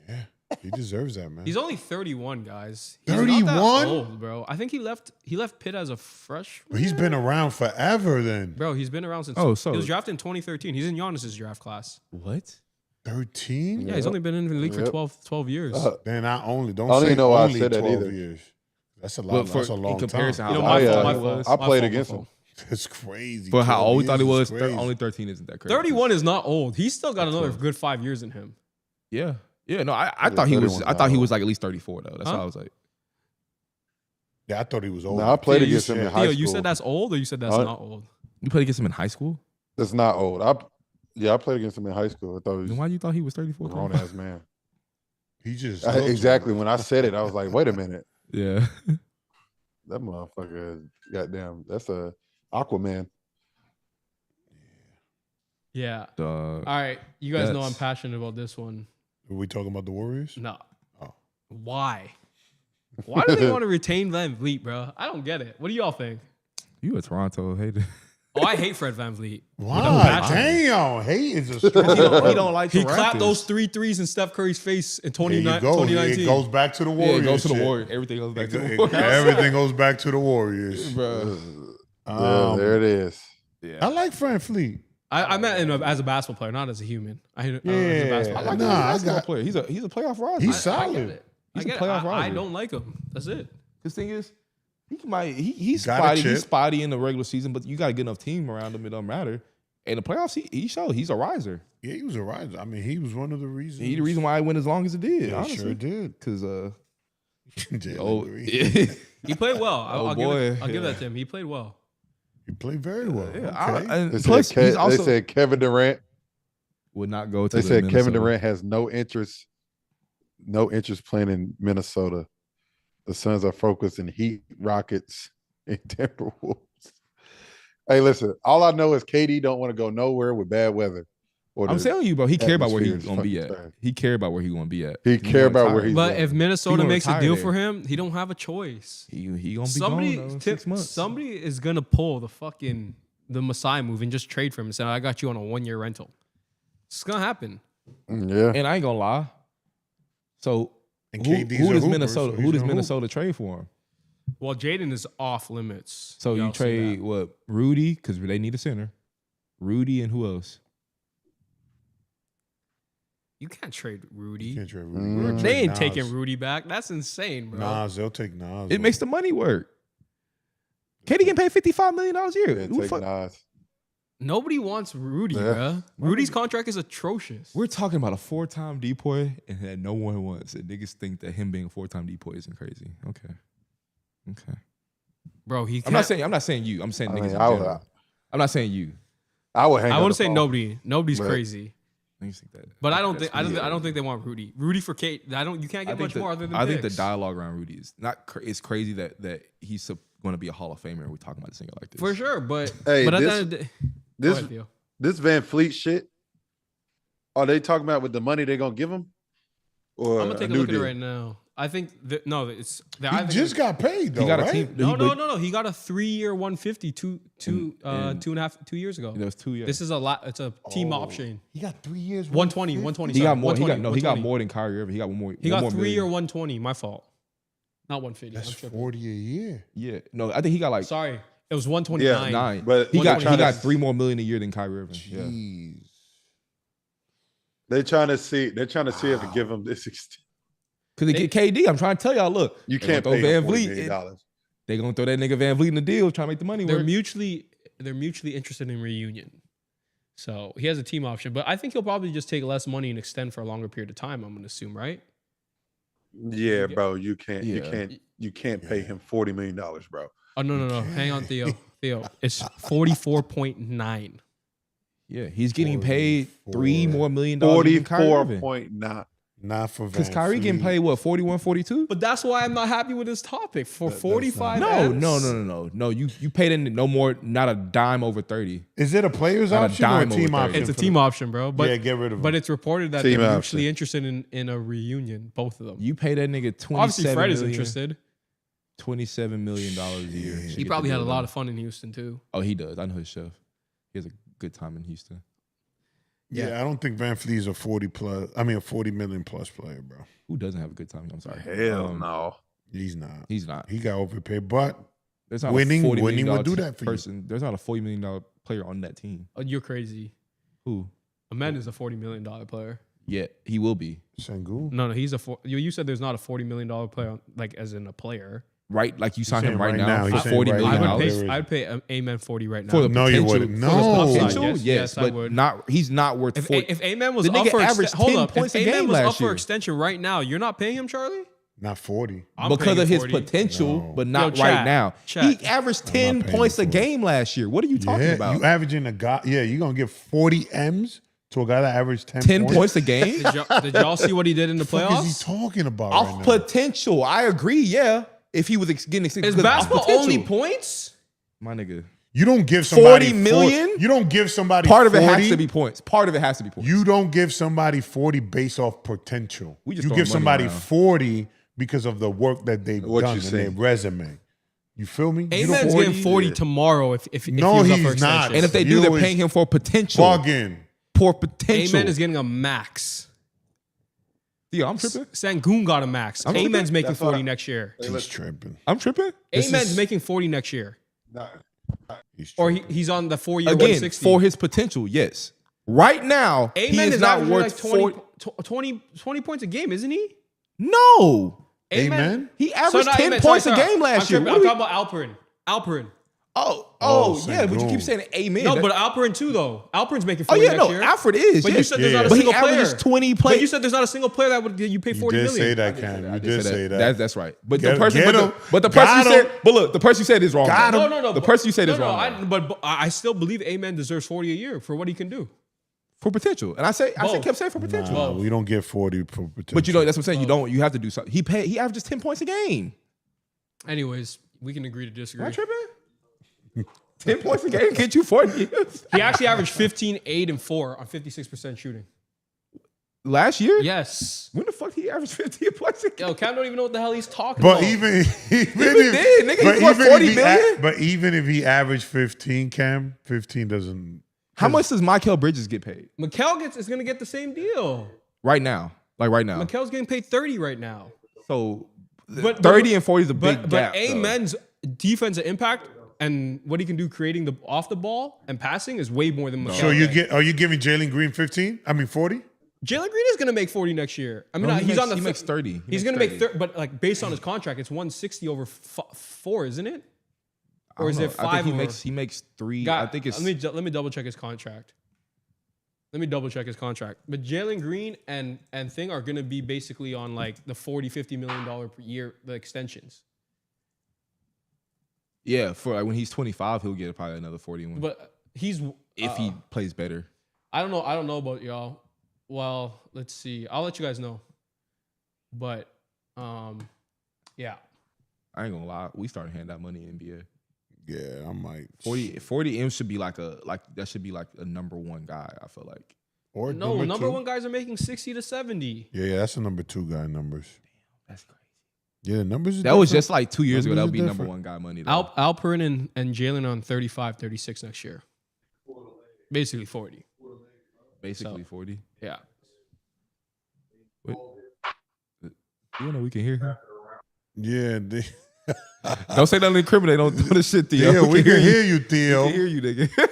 Yeah, he deserves that, man.
He's only 31, guys. He's
31?
not that old, bro. I think he left Pitt as a freshman.
But he's been around forever. Then
Bro, he's been around since
So
he was drafted in 2013. He's in Giannis's draft class.
What?
13.
Yeah, he's only been in the league for
Yep.
12 years.
Then I don't
I don't
say
even know why I
only
said that
12
either.
years. That's a lot.
But
That's a long
in comparison,
time.
how
my
old
fault,
he
my
was.
fault.
I played
My
against
fault.
him.
That's crazy.
For how
12
old we thought he
years
was,
is crazy.
only 13 isn't that crazy.
31 is not old. He's still got another
12.
good 5 years in him.
Yeah. Yeah. No, I thought he was.
31's
I thought he
not
was like at least 34 though. That's
Huh?
why I was like.
Yeah, I thought he was old.
No, I played
Theo,
against him in high
Theo,
school.
you said that's old, or you said that's
Huh?
not old?
You played against him in high school.
That's not old. I played against him in high school. I thought he
Then
was
why you thought he was 34?
a grown ass man.
He just looks
Exactly.
old.
When I said it, I was like, wait a minute.
Yeah.
That motherfucker, goddamn, that's a Aquaman.
Yeah.
Dog.
All right. You guys know I'm
That's-
passionate about this one.
Are we talking about the Warriors?
No.
Oh.
Why? Why do they want to retain Van Vliet, bro? I don't get it. What do y'all think?
You a Toronto hater.
Oh, I hate Fred Van Vliet.
Why? Damn, hate is a strong
he
word.
don't like
He
the
clapped
Raptors.
those 3 threes in Steph Curry's face in
There you go.
2019.
It goes back to the
Yeah,
Warriors.
it goes to the
shit.
Warriors. Everything goes back to the
It-
Warriors.
Everything goes back to the Warriors.
Bro.
Yeah, there it is.
I like Fran Fleet.
I meant as a basketball player, not as a human. As a
Yeah.
basketball
I like
player.
him as a
Nah, I
basketball
got-
player. He's a playoff riser.
He's
I get
solid.
it.
He's
I
a
get it.
playoff
I
riser.
don't like him. That's it.
His thing is, he's
Got a
spotty.
chip.
He's spotty in the regular season, but you got a good enough team around him. It don't matter. In the playoffs, he showed he's a riser.
Yeah, he was a riser. I mean, he was one of the reasons.
He's the reason why I went as long as it did.
Yeah,
honestly.
sure did.
Because
Jalen
oh
Green.
yeah,
He played well.
Oh,
I'll
boy.
give that to him. He played well.
He played very well.
yeah.
Okay.
And
They
plus,
said,
he's also
they said Kevin Durant.
would not go to.
They
the
said Kevin
Minnesota.
Durant has no interest playing in Minnesota. The Suns are focused in Heat, Rockets, and Timberwolves. Hey, listen. All I know is KD don't want to go nowhere with bad weather. Or
I'm
the
telling you, bro. He cared about where
atmosphere
he's
is
gonna be at.
fucking trash.
He cared about where he's gonna be at.
He cared about where
retired.
he's
But
at.
if Minnesota
gonna
makes a
retire
deal
there.
for him, he don't have a choice.
He gonna be
Somebody
gone though, in 6 months.
somebody is gonna pull the Masai move and just trade for him and say, I got you on a 1-year rental. It's gonna happen.
Yeah.
And I ain't gonna lie. So
And
who
KD's a
does
hooper,
Minnesota?
so
Who
he's
does
gonna hoop.
Minnesota trade for him?
Well, Jaden is off limits.
So
Y'all
you
see
trade
that.
what? Rudy, because they need a center. Rudy and who else?
You can't trade Rudy.
You can't trade Rudy.
Mm.
You can't
They
trade
ain't
Nas.
taking Rudy back. That's insane, bro.
Nas, they'll take Nas.
It makes the money work. KD getting paid $55 million a year.
Yeah,
Who the
take
fuck-
Nas.
Nobody wants Rudy,
Yeah.
bro. Rudy's contract is atrocious.
We're talking about a 4-time depoy and that no one wants. And niggas think that him being a 4-time depoy isn't crazy. Okay.
Bro, he
I'm
can't.
not saying you. I'm saying
I
niggas
mean,
in
I would-
general. I'm not saying you.
I would hang.
I
up
want
the
to say
phone.
nobody. Nobody's
But-
crazy.
I think that.
But I don't think they want Rudy. Rudy for Kate. You can't get much more other than
I think the
picks.
dialogue around Rudy is not. It's crazy that he's going to be a Hall of Famer. We're talking about this thing like this.
For sure, but
Hey,
at the
this-
end of the day,
This
go ahead, Theo.
this Van Fleet shit. Are they talking about with the money they're gonna give him? Or
I'm gonna take a
new
look at it
deal?
right now. I think it's
He just got paid though,
He got
right?
a team.
no. He got a 3-year 150 2 years ago.
That was 2 years.
This is a lot. It's a team option.
He got 3 years.
120.
He got more.
120,
He got more than Kyrie Irving. He got one more.
He got
one more
3-year
million.
120. My fault. Not 150.
That's
I'm tripping.
40 a year.
Yeah. No, I think he got like
Sorry, it was 129.
9.
But
he got
120.
3 more million a year than Kyrie Irving. Yeah.
Jeez.
They're trying to see if they give him this.
Because they get KD. I'm trying to tell y'all. Look,
You
they
can't
gonna
pay
throw
him
Van
$40
Vliet.
million.
They gonna throw that nigga Van Vliet in the deal, trying to make the money
They're
work.
mutually interested in reunion. So he has a team option, but I think he'll probably just take less money and extend for a longer period of time. I'm gonna assume, right?
Yeah, bro. You can't.
Yeah.
You can't pay him $40 million, bro.
Oh no. Hang on, Theo. It's 44.9.
Yeah, he's getting paid $3 more million than Kyrie Irving.
44.9.
Not for Van
Because Kyrie getting
Fleet.
paid what 41, 42?
But that's why I'm not happy with this topic for
That's
45.
No. You paid in no more, not a dime over 30.
Is it a player's
Not a
option or a
dime over
team
30.
option?
It's a
for
team
the-
option, bro. But
Yeah, get rid of him.
But it's reported that
Team
they're
option.
mutually interested in a reunion, both of them.
You pay that nigga 27
Obviously, Fred is
million-
interested.
$27 million a year.
He probably had a lot of fun in Houston too.
Oh, he does. I know his chef. He has a good time in Houston.
Yeah, I don't think Van Fleet is a 40 million plus player, bro.
Who doesn't have a good time? I'm sorry.
Hell no.
He's not.
He's not.
He got overpaid, but
There's not
winning-
a $40
winning
million
will do that for you.
person. There's not a $40 million player on that team.
Oh, you're crazy.
Who?
Amen is a $40 million player.
Yeah, he will be.
Sengun.
No, he's you said there's not a $40 million player, like as in a player.
Right? Like you signed
saying
him right
right
now
now. He's
for
saying
$40
right
million.
now.
I'd pay Amen 40 right now.
For the
No, you
potential,
wouldn't.
for the
No.
potential,
Yes,
yes,
I
but
would.
not. He's not worth
if,
40.
if Amen was
The
up
nigga
for
averaged 10 points a
if Amen
game
was up
last
for
year.
extension right now, you're not paying him, Charlie?
Not 40.
I'm
because
paying
of his
40.
potential,
No.
but not
Yo,
right
chat,
now.
chat.
He averaged 10
paying
points a
40.
game last year. What are you talking
Yeah,
about?
you averaging a guy. Yeah, you gonna give 40 M's to a guy that averaged 10
10 points a game?
Did y'all see what he did in the
What the fuck is
playoffs?
he talking about
Off
right now?
potential. I agree, yeah. If he was getting
Is
because off
basketball
potential.
only points?
My nigga.
You don't give somebody
40 million?
You don't give somebody
Part of it
40.
has to be points. Part of it has to be points.
You don't give somebody 40 based off potential.
We just
You
throwing
give
money
somebody
around.
40 because of the work that they've
What
done
you
in their
say?
resume. You feel me? You don't-
Amen's getting 40 tomorrow if
No,
he was up
he's
for extension.
not.
and if they
You
do, they're
always
paying him for potential.
Bargain.
For potential.
Amen is getting a max.
Yeah, I'm tripping.
Sangoon got a max.
I'm
Amen's
tripping.
making
That's what
40
I-
next year.
He's tripping.
I'm tripping.
Amen's making 40 next year.
He's
Or
tripping.
he's on the 4-year
Again,
160.
for his potential, yes. Right now, he
Amen
is
is
not
averaging
worth
like
40.
20 points a game, isn't he?
No.
Amen?
He averaged
not
10
Amen,
points
sorry,
a game last year.
I'm
What are we-
talking about Alperin.
yeah, but you
Sengun.
keep saying amen.
No, but Alperin too, though. Alperin's making
Oh
40
yeah,
next
no,
year.
Alfred is.
But you
yes.
said there's not a
But he
single player.
averages 20
But
plays.
you said there's not a single player that would you pay
You
40
did
million.
say that, Cam. You did say that.
That's right. But
Get-
the person,
get him.
but the person you
Got
said,
him.
but look, the person you said is wrong.
Got
though.
him.
No.
The person you said is
no,
wrong.
but I still believe Amen deserves 40 a year for what he can do.
For potential, and I
Both.
kept saying for potential.
Nah, we don't get 40 for potential.
But you know, that's what I'm saying. You don't. You have to do something. He averages 10 points a game.
Anyways, we can agree to disagree.
Am I tripping? 10 points a game get you 40
He actually averaged 15, 8, and 4 on 56% shooting.
last year.
Yes.
When the fuck he averaged 15 points a game?
Yo, Cam don't even know what the hell he's talking
But
about.
even if,
did, nigga. He
but
worth
even
40
if he
million?
but even if he averaged 15, Cam, 15 doesn't.
How much does Michael Bridges get paid
Mikal is going to get the same deal.
right now? Like right now.
Mikal's getting paid 30 right now.
So
But
30 and 40 is a big
But
gap. though.
Amen's defensive impact and what he can do creating the off the ball and passing is way more than Mikal.
So are you giving Jalen Green 15? I mean 40?
Jalen Green is going to make 40 next year. I mean,
No,
he's on the
he makes 30. He
He's
makes
going to make
30.
30, but like based on his contract, it's 160 over 4, isn't it?
I
Or
don't
is
know.
it 5?
I think
over?
he makes 3.
God,
I think it's
let me double check his contract. But Jalen Green and Thing are going to be basically on like the $40-50 million per year the extensions.
yeah, for like when he's 25, he'll get probably another 41.
But He's
if he plays better.
I don't know about y'all. Well, let's see. I'll let you guys know. But yeah.
I ain't gonna lie. We started handing out money in NBA.
Yeah, I might.
40 M should be that should be like a number one guy, I feel like.
Or
No, number one guys are making 60 to 70.
Yeah, that's the number 2 guy numbers.
That's crazy.
Yeah, the numbers.
That was just like 2 years ago. That
Numbers
would be
are
number
different.
one guy money. Though.
Alperen and Jalen on 35, 36 next year. Basically 40.
Basically 40.
Yeah.
Wait. You know we can hear him.
Yeah,
Don't say nothing incriminating. Don't do this shit, Theo.
yeah, we can hear you,
We
Theo.
can hear you, nigga.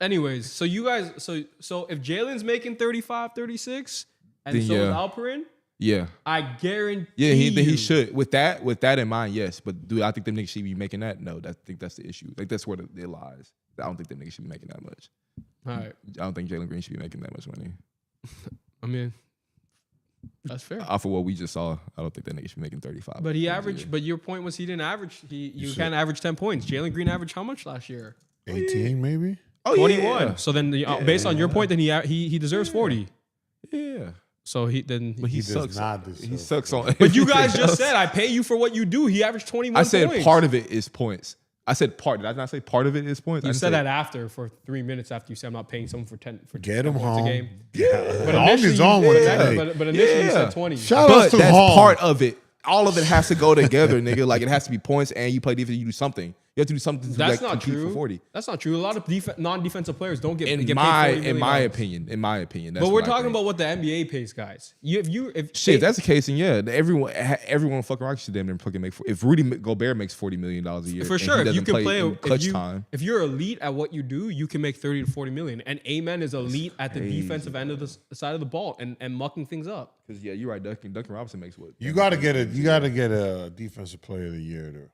Anyways, so you guys, so if Jalen's making 35, 36, and
Then
so
yeah.
is Alperen,
Yeah.
I guarantee
He should. With that in mind, yes. But do I think them niggas should be making that? No, I think that's the issue. Like that's where it lies. I don't think them niggas should be making that much.
All right.
I don't think Jalen Green should be making that much money.
I mean, that's fair.
Off of what we just saw, I don't think that nigga should be making 35.
But he averaged. But your point was he didn't average. You can't average 10 points. Jalen Green averaged how much last year?
18 maybe.
Oh,
21.
Yeah.
So then, based on your point, then he deserves 40.
Yeah.
So
But he
does
sucks.
not deserve
He sucks on.
But you guys
everything
just
else.
said I pay you for what you do. He averaged 21
I said
points.
part of it is points. I said part. Did I not say part of it is points? I
You
didn't
said
say-
that after for 3 minutes after you said I'm not paying someone for 10
Get
10
him
points
home.
a game.
But
initially
is
you-
on one
yeah,
today.
But initially you
Yeah.
said 20.
Shout out
But
to
that's
home.
part of it. All of it has to go together, nigga. Like it has to be points, and you play defense. You do something. You have to do something to
That's
like,
not
compete
true.
for 40.
That's not true. A lot of non-defensive players don't get
In
paid
my
$40 million.
opinion, that's
But we're
what I
talking
think.
about what the NBA pays guys. If
Shit, if that's the case, then yeah, everyone fucking Rockets should damn near fucking make. If Rudy Gobert makes $40 million a year,
for
and
sure.
he
If you
doesn't
can play,
in clutch time,
if you're elite at what you do, you can make 30 to 40 million. And Amen is elite at the defensive end of the side of the ball and mucking things up.
because yeah, you're right. Duncan Robinson makes what
You gotta get a defensive player of the year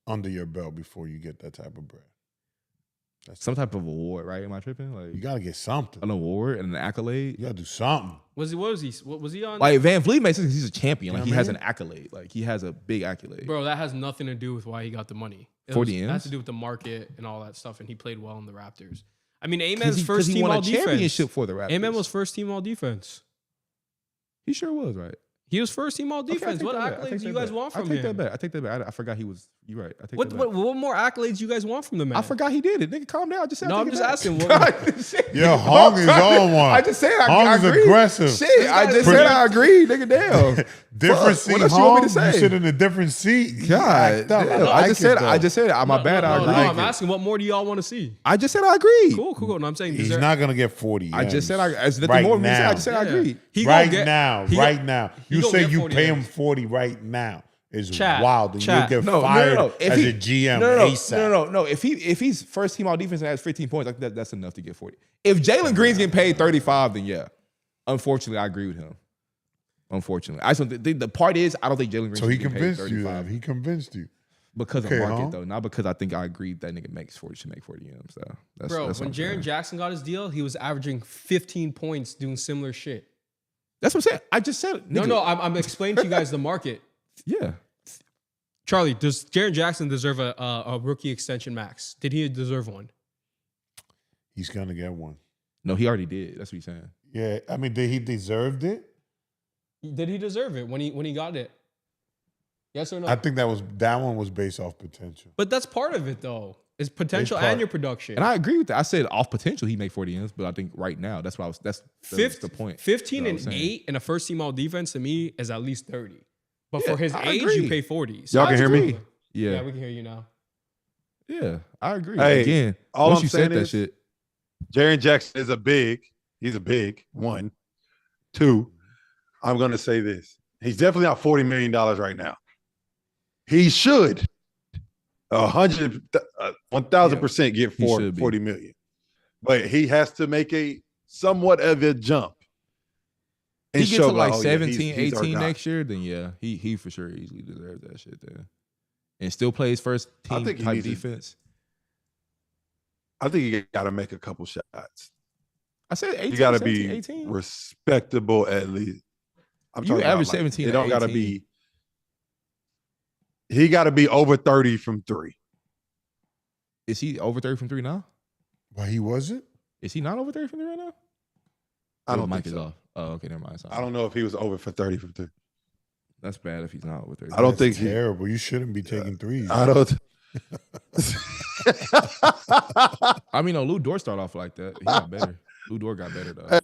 under your belt before you get that type of bread.
some type of award, right? Am I tripping? Like
You gotta get something.
an award and an accolade.
You gotta do something.
What was he on?
Like Van Vliet makes it because he's a champion. Like
You know
he
what I
has
mean?
an accolade. Like he has a big accolade.
Bro, that has nothing to do with why he got the money. It
40
has
M's?
to do with the market and all that stuff. And he played well in the Raptors. I mean,
'Cause
Amen's
he
first team
won
all
a championship
defense.
for the Raptors.
Amen was first team all defense.
He sure was, right?
He was first team all
Okay, I
defense.
take
What
that back. I
accolades
take
do you
that
guys
back.
want from
I take
him?
that back. I take that back. I forgot he was. You're right. I take
What,
that back.
what more accolades you guys want from the man?
I forgot he did it. Nigga, calm down. I just said.
No,
I
I'm
take it
just
back.
asking.
Yo, Hong is on one.
I just said
Hong
I
is
agree.
aggressive.
Shit, I just said I agree. Nigga, damn.
Different
Fuck,
seat.
what else you want me to
Hong, you
say?
sit in a different seat. You
God,
act up.
damn.
like
I just
it,
said.
though.
I just said. My bad. I
No,
agree.
I'm asking what more do y'all want to see?
I just said I agree.
Cool. No, I'm saying
He's not gonna get 40.
I just said I.
M's.
There's nothing
Right
more. Right
now.
I just said I agree.
He gonna
Right
get-
now.
he
Right
gon-
now.
he
You
gonna
say
get
you
40
pay him
M's.
40 right now is
Chat,
wild. And
chat.
you'll get
No,
fired
If
as
he-
a GM
no,
ASAP.
No. If he's first team all defense and has 15 points, like that's enough to get 40. If Jalen Green's getting paid 35, then yeah. Unfortunately, I agree with him. Unfortunately, I just don't think the part is I don't think Jalen Green
So
should
he
get paid
convinced you
35
then. He convinced you.
because
Okay,
of market
huh?
though, not because I think I agree that nigga makes 40 should make 40 M's. So that's
Bro,
that's
when
what I'm saying.
Jaren Jackson got his deal, he was averaging 15 points doing similar shit.
That's what I'm saying. I just said nigga,
No, I'm explaining to you guys the market.
Yeah,
Charlie, does Jaren Jackson deserve a rookie extension max? Did he deserve one?
He's gonna get one.
no, he already did. That's what he's saying.
Yeah, I mean, did he deserved it?
Did he deserve it when he got it? Yes or no?
I think that one was based off potential.
But that's part of it though. Is potential
Big part.
and your production.
And I agree with that. I said off potential he make 40 M's, but I think right now that's what I was. That's the point.
15
That's
and
what I'm saying.
8 in a first team all defense to me is at least 30. But
Yeah,
for his
I
age,
agree.
you pay 40. So
Y'all can
I
hear me?
agree.
yeah,
Yeah,
we can hear you now.
yeah, I agree.
Hey,
Again,
all
once
I'm
you said
saying
that
is-
shit,
Jaren Jackson is he's a big one. Two, I'm going to say this. He's definitely not $40 million right now. He should 1,000% get
He should be.
40 million. But he has to make a somewhat of a jump.
he
and
gets to
show
like
oh, yeah,
17,
he's our
18
guy.
next year, then yeah, he for sure easily deserves that shit then. And still plays first
I
team
think he
type
needs to-
defense.
I think you got to make a couple shots.
I said 18,
You got to
17,
be
18.
respectable at least. I'm
You
talking about,
average
like,
17
It
to
don't got to
18.
be. He got to be over 30 from three.
Is he over 30 from 3 now?
But he wasn't?
Is he not over 30 from 3 right now?
I don't
Mike
think
is
so.
off. Oh, okay, never mind. Sorry.
I don't know if he was over for 30 from 3.
That's bad if he's not over 30.
I don't think
Terrible. You shouldn't be taking threes.
I don't.
I mean, no, Lou Dort started off like that. He got better. Lou Dort got better though.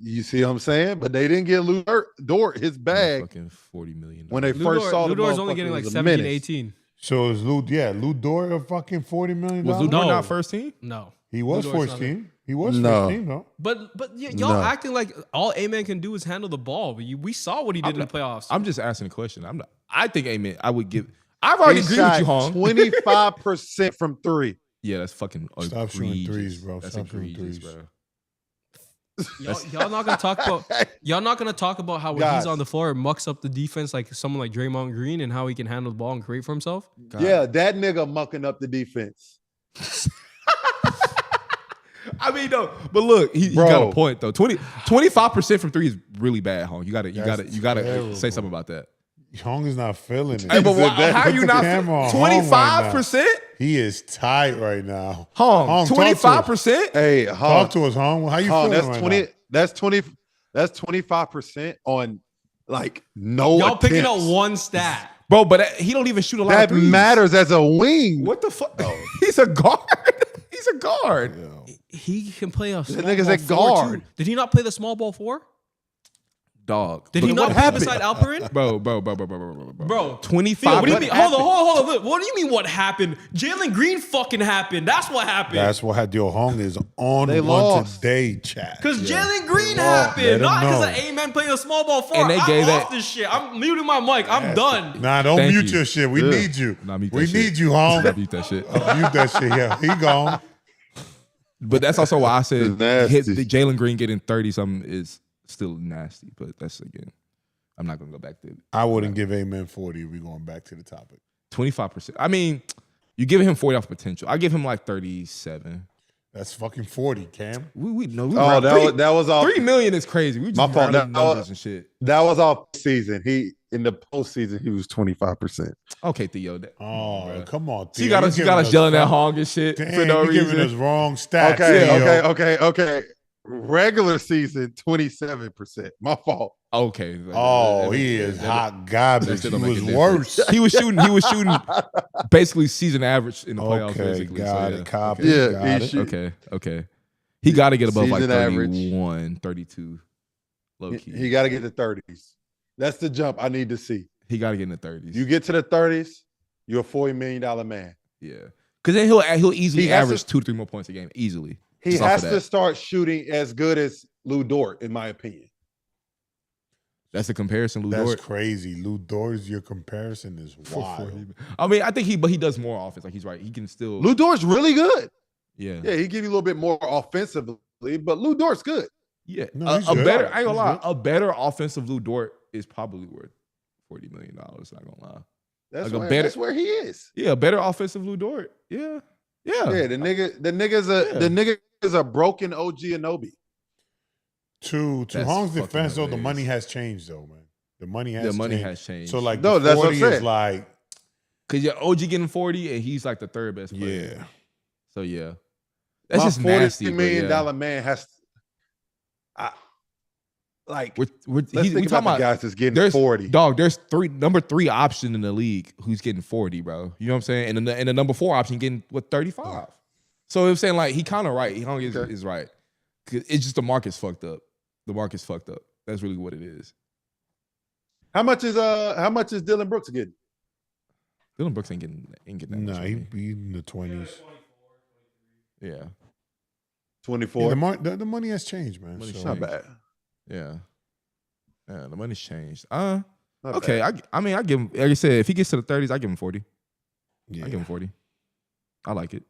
You see what I'm saying? But they didn't get Lou Dort his bag
Fucking $40 million.
when they first saw
Lou
the
Dort's only
motherfucker
getting like
was a
17,
menace.
18.
So is Lou Dort a fucking $40 million?
Was Lou Dort
No.
not first team?
No.
He was
Lou Dort's
first
not
team. He was
No.
first team, though.
But y'all
No.
acting like all A-Man can do is handle the ball. We saw what he did in the playoffs.
I'm just asking a question. I think Amen. I would give. I've already
He
agreed with you,
shot
Hong.
25% from 3.
Yeah, that's fucking
Stop shooting
egregious.
threes, bro.
That's
Stop shooting
egregious,
threes.
bro.
Y'all not gonna talk about how when
Guys.
he's on the floor it mucks up the defense like someone like Draymond Green and how he can handle the ball and create for himself.
God.
Yeah, that nigga mucking up the defense.
I mean, no, but look, he
Bro.
got a point though. 25% from 3 is really bad, Hong. You gotta
That's
say something about that.
Hong is not feeling it.
Hey, but
Put
how
the
you not
camera on Hong right now.
25%?
He is tight right now.
Hong,
talk to us.
25%?
Hey,
Talk
Hong,
to us, Hong. How you
Hong,
feeling
that's
right
20.
now?
That's 25% on like no.
Y'all picking up
attempts.
one stat.
Bro, but he don't even shoot a lot
That
of threes.
matters as a wing.
What the fuck? He's a guard. He's a guard.
He can play a small
nigga's
ball
a
4
guard.
too. Did he not play the small ball 4?
Dog.
Did he
But
not
what
play
happened?
beside Alperin?
Bro.
Bro,
25.
what do you mean?
What
Hold
happened?
on. Look, what do you mean? What happened? Jalen Green fucking happened. That's what happened.
That's what had Yo Hong is on
They
one
lost.
today, chat.
Because Jalen Green
Let
happened,
him
not because
know.
of A-Man playing a small ball 4.
And they
I'm
gave
off
that-
this shit. I'm muting my mic. I'm done.
Nah, don't
Thank
mute
you.
your shit. We
Yeah.
need you.
Nah, mute that
We
shit.
need you, Hong.
Stop, mute that shit.
Mute that shit. Yeah, he gone.
But that's also why I said
It's nasty.
Jalen Green getting 30 something is still nasty. But that's again, I'm not gonna go back to it.
I wouldn't give Amen 40. We going back to the topic.
25%. I mean, you giving him 40 off potential. I give him like 37.
That's fucking 40, Cam.
We
Oh, that was all.
$3 million is crazy. We just
My fault.
rounded
That
numbers
was-
and shit.
That was all season. He in the postseason he was 25%.
Okay, Theo.
Oh, come on.
So you
Theo.
got us
giving
yelling at
wrong-
Hong and shit
Damn,
for no
you giving us
reason.
wrong stats.
Okay,
Theo.
okay. Regular season 27%. My fault.
Okay.
Oh, he is hot garbage. He
don't make
was
a difference.
worse.
He was shooting basically season average in the playoffs.
Okay,
basically.
got
So,
it. Copy.
Yeah,
got
he
it.
shoot-
Okay. He got to get above like
Season average.
31, 32. Low key.
He got to get the 30s. That's the jump I need to see.
He got to get in the 30s.
You get to the 30s, you're a $40 million man.
Yeah. Because then he'll easily
He has
average
to-
2 to 3 more points a game. Easily.
He
Just off
has
of
to
that.
start shooting as good as Lou Dort, in my opinion.
That's the comparison, Lou
That's
Dort.
crazy. Lou Dort, your comparison is wild.
I mean, I think he does more offense. Like he's right. He can still.
Lou Dort's really good.
Yeah.
Yeah, he give you a little bit more offensively, but Lou Dort's good.
Yeah.
No, he's
a
good.
better. I ain't gonna lie.
He's good.
A better offensive Lou Dort is probably worth $40 million. Not gonna lie.
That's,
Like a
where,
better-
that's where he is.
Yeah. A better offensive Lou Dort. Yeah.
Yeah, the nigga is a broken OG Anunoby.
To
That's
Hong's
fucking
defense, though, the
hilarious.
money has changed, though, man. The money has
The
changed.
money has changed.
So, like,
No,
the
that's what
40
I'm
is
saying.
like,
Cause your OG getting 40 and he's like the third best player.
yeah.
So yeah. That's
My
just nasty.
$40
but
million
yeah.
man has like
We're,
let's
we
think
talking
about the guys that's getting
there's
40.
Dog, there's number 3 option in the league who's getting 40, bro. You know what I'm saying? And the number 4 option getting 35. So I'm saying like he kind of right. He Hong is right. 'Cause it's just the market's fucked up. The market's fucked up. That's really what it is.
How much is Dylan Brooks getting?
Dylan Brooks ain't getting that
Nah,
much
he
money.
be in the 20s.
Yeah.
24.
Yeah, the money has changed, man.
Money's
So,
Not bad.
Yeah. Yeah, the money's changed.
Not
Okay.
bad.
I mean, I give him, like I said, if he gets to the 30s, I give him 40.
yeah.
I give him 40. I like it.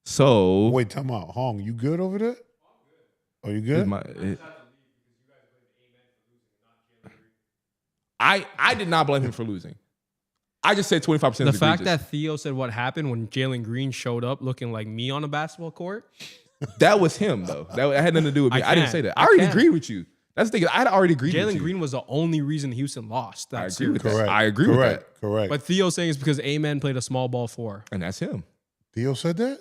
So
Wait, time out. Hong, you good over there? Oh, you good?
I did not blame him for losing. I just said 25%
The
is
fact
egregious.
that Theo said what happened when Jalen Green showed up looking like me on a basketball court.
that was him though. That had nothing to do with me. I didn't
can't.
say that.
I
I already
can't.
agreed with you. That's the thing. I had already agreed with
Jalen
you.
Green was the only reason Houston lost
I
that
agree with
series.
that.
Correct.
I agree with that.
Correct.
But Theo's saying it's because A-Man played a small ball 4.
And that's him.
Theo said that?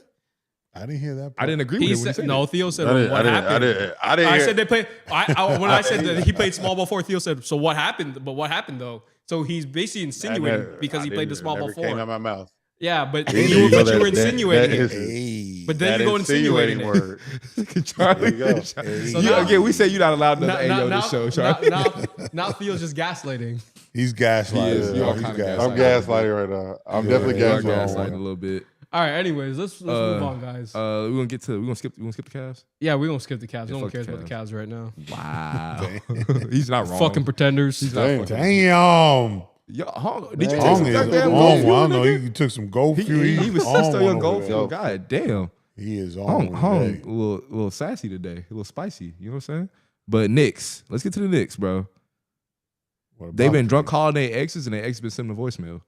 I didn't hear that part.
I didn't agree with
He
it when he
said,
said
no,
it.
Theo said,
I didn't.
what happened?
I didn't.
I
hear-
said they played. When I said that he played small ball 4, Theo said, so what happened? But what happened, though? So he's basically insinuating because he played the small ball
never came
4.
out my mouth.
Yeah, but
There
you were
that-
insinuating
that
it.
is-
But then
that
you go insinuating
insinuating
it.
word.
Charlie.
There you go.
So
You-
now-
again, we say you're not allowed to
Now,
Ayo
now,
this show,
now,
Charlie.
now Theo's just gaslighting.
He's gaslighting.
He is. You are
He's
kinda
gaslighting.
I'm gaslighting right now. I'm definitely
You are
gaslighting.
gaslighting a little bit.
All right, anyways, let's move on, guys.
We're gonna skip the Cavs.
Yeah, we're going to skip the Cavs.
Yeah,
No one
fuck the
cares about the Cavs right now.
Wow. He's not wrong.
Fucking pretenders.
He's not
Damn.
fucking.
Damn.
Yo, did you take
Hung
some
is
goddamn
on.
gold
I
fuel,
don't know.
nigga?
He took some gold fuel.
He was
on
still
one
on gold
over
fuel.
there.
God damn.
He is on.
Hung
today.
a little sassy today. A little spicy. You know what I'm saying? But Knicks. Let's get to the Knicks, bro.
What about
They've been
the
drunk
Knicks?
calling their exes and their exes been sending a voicemail.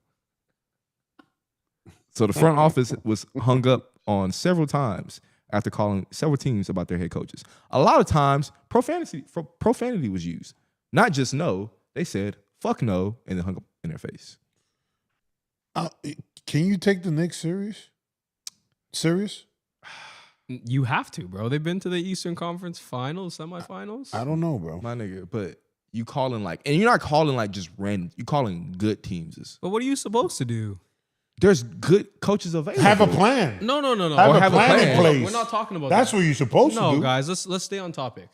So the front office was hung up on several times after calling several teams about their head coaches. A lot of times, profanity was used. Not just no. They said, fuck no, and then hung up in their face.
Can you take the Knicks serious? Serious?
You have to, bro. They've been to the Eastern Conference Finals, semifinals.
I don't know, bro.
My nigga, but you calling like, and you're not calling like just random. You calling good teams.
But what are you supposed to do?
There's good coaches available.
Have a plan.
No.
Have a plan in place.
We're not talking about
That's
that.
what you're supposed to
No,
do.
guys, let's stay on topic.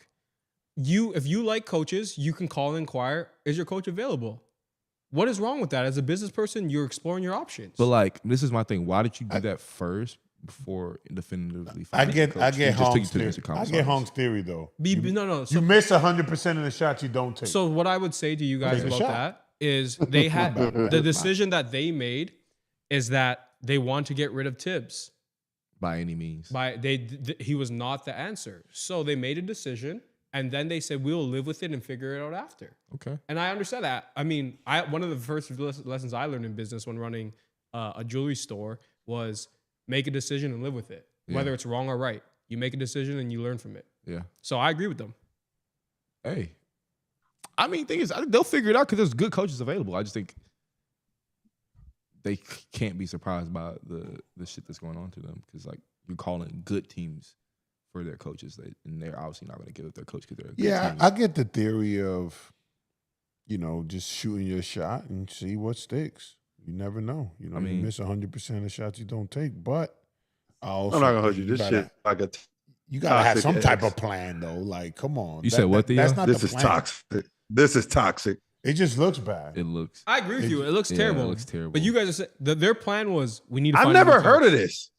If you like coaches, you can call and inquire, is your coach available? What is wrong with that? As a business person, you're exploring your options.
But like, this is my thing. Why did you do that first before definitively?
I
finding
get
a coach? You just took
Hong's
it to the
theory.
Eastern
I
Conference
get
Finals.
Hong's theory though.
No.
You miss 100% of the shots you don't take.
So what I would say to you guys
Take a
about
shot.
that is they had the decision that they made is that they want to get rid of Tibbs.
By any means.
He was not the answer. So they made a decision and then they said we'll live with it and figure it out after.
Okay.
And I understand that. I mean, one of the first lessons I learned in business when running a jewelry store was make a decision and live with it. Whether it's wrong or right. You make a decision and you learn from it.
Yeah.
So I agree with them.
Hey. I mean, thing is, they'll figure it out because there's good coaches available. I just think they can't be surprised by the shit that's going on to them because, like, you're calling good teams for their coaches, and they're obviously not going to give up their coach because they're a good
yeah,
team.
I get the theory of, just shooting your shot and see what sticks. You never know. You miss 100% of shots you don't take. But I also
I'm not gonna hold you. This
gotta-
shit like a.
You gotta have
toxic
some type
ex.
of plan though. Like, come on.
You said what, Theo?
That's not
This
the
is
plan.
toxic. This is toxic.
It just looks bad.
It looks.
I agree with you. It looks
Yeah,
terrible.
it looks terrible.
But you guys are saying their plan was we need to
I've
find a
never
new
heard
coach.
of this.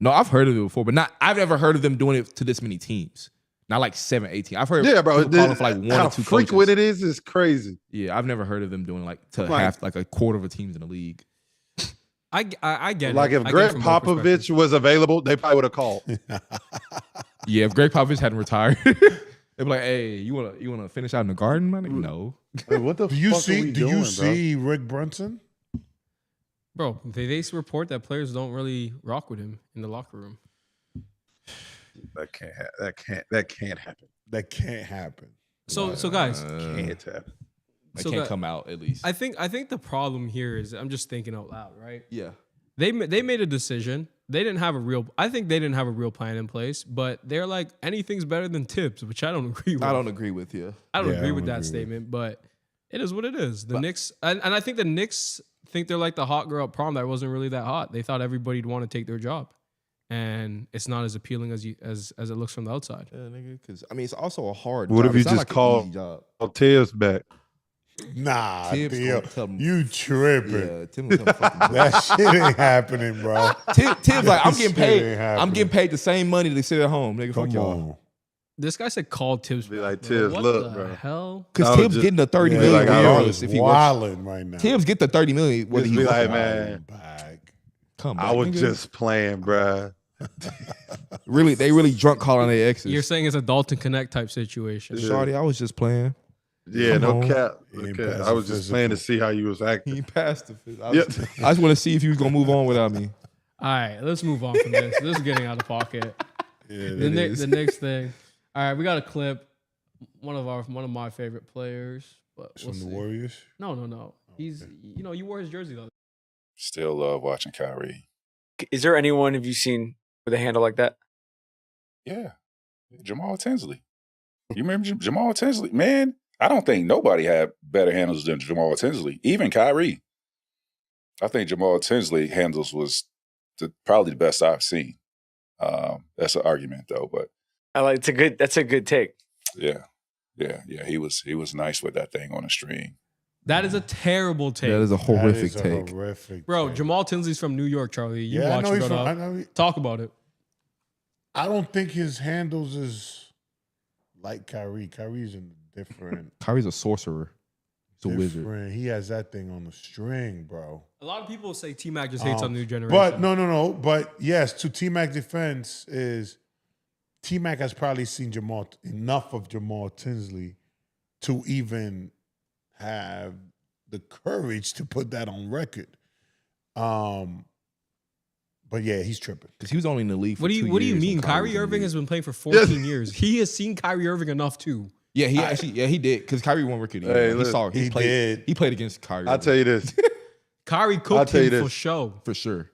No, I've heard of it before, but I've never heard of them doing it to this many teams. Not like 7, 8 teams. I've heard
Yeah, bro.
people calling for like 1
how
or 2
frequent
coaches.
it is crazy.
Yeah, I've never heard of them doing like to
Like-
half, like a quarter of the teams in the league.
I get
Like
it.
if
I get it
Greg
from both
Popovich
perspectives.
was available, they probably would have called.
Yeah, if Greg Popovich hadn't retired, they'd be like, "Hey, you wanna finish out in the garden, man?" No.
Hey, what the
Do you
fuck are
see?
we
Do
doing,
you
bro?
see Rick Brunson?
Bro, they report that players don't really rock with him in the locker room.
That can't happen.
That can't happen.
So guys,
Can't happen.
They
So
can't
that-
come out at least.
I think the problem here is I'm just thinking out loud, right?
Yeah.
They made a decision. They didn't have a real. I think they didn't have a real plan in place. But they're like anything's better than Tibbs, which I don't agree with.
I don't agree with you.
I don't
Yeah,
agree
I
with
don't
that
agree with
statement. But it is what it is. The Knicks, and I think the Knicks think they're like the hot girl at prom that wasn't really that hot. They thought everybody'd want to take their job, and it's not as appealing as it looks from the outside.
Yeah, nigga. Because I mean, it's also a hard.
What
job.
if you
It's not
just
like an
call-
easy job.
Tibbs back.
Nah,
Tibbs
Theo,
gonna tell him-
you tripping.
Yeah, Tim was fucking
That shit ain't happening, bro.
Tim's like, I'm getting
Shit
paid.
ain't
I'm
happening.
getting paid the same money to sit at home, nigga. Fuck
Come
y'all.
on.
This guy said call Tibbs.
Be
back,
like,
bro.
Tibbs,
what
look,
the
bro.
hell?
Because
I was
Tibbs
just-
getting the 30
Yeah,
million
like, I
regardless
was
if he works.
wilding right now.
Tibbs get the 30 million whether
Just
he
be
works
like,
or not.
man,
Back.
Come back,
I was
nigga.
just playing, bruh.
They really drunk calling their exes.
You're saying it's a Dalton Connect type situation.
Shawty, I was just playing.
Yeah,
Come
no
on.
cap.
He
No
ain't
cap.
passing
I was just playing to
physical.
see how you was acting.
He passed the fifth. I
Yeah.
just want to see if he was gonna move on without me.
All right, let's move on from this. This is getting out of pocket.
Yeah,
The next thing. All right, we got a clip. One of my favorite players, but we'll
from the
see.
Warriors.
No. He's you wore his jersey though.
Still love watching Kyrie. Is there anyone have you seen with a handle like that?
Yeah, Jamal Tinsley. You remember Jamal Tinsley? Man, I don't think nobody had better handles than Jamal Tinsley, even Kyrie. I think Jamal Tinsley handles was probably the best I've seen. That's an argument though, but
That's a good take.
yeah. He was nice with that thing on a string.
That is a terrible take.
That is a horrific
That is a
take.
horrific
Bro,
take.
Jamal Tinsley's from New York, Charlie. You
Yeah, I
watch
know
him
he's
grow
from.
up.
I know
Talk about it.
I don't think his handles is like Kyrie. Kyrie's in different.
Kyrie's a sorcerer. He's a wizard.
different. He has that thing on the string, bro.
A lot of people say T-Mac just hates on the new generation.
But no. But yes, to T-Mac's defense is T-Mac has probably seen enough of Jamal Tinsley to even have the courage to put that on record. But yeah, he's tripping.
Because he was only in the league for
what do
2
you
years when
mean?
Kyrie was
Kyrie
in the
Irving
league.
has been playing for 14 years. He has seen Kyrie Irving enough too.
Yeah, he did. Because Kyrie won rookie of the
Hey,
year.
look,
He played against Kyrie.
I'll tell you this.
Kyrie cooked
tell you
him for
this.
show.
for sure.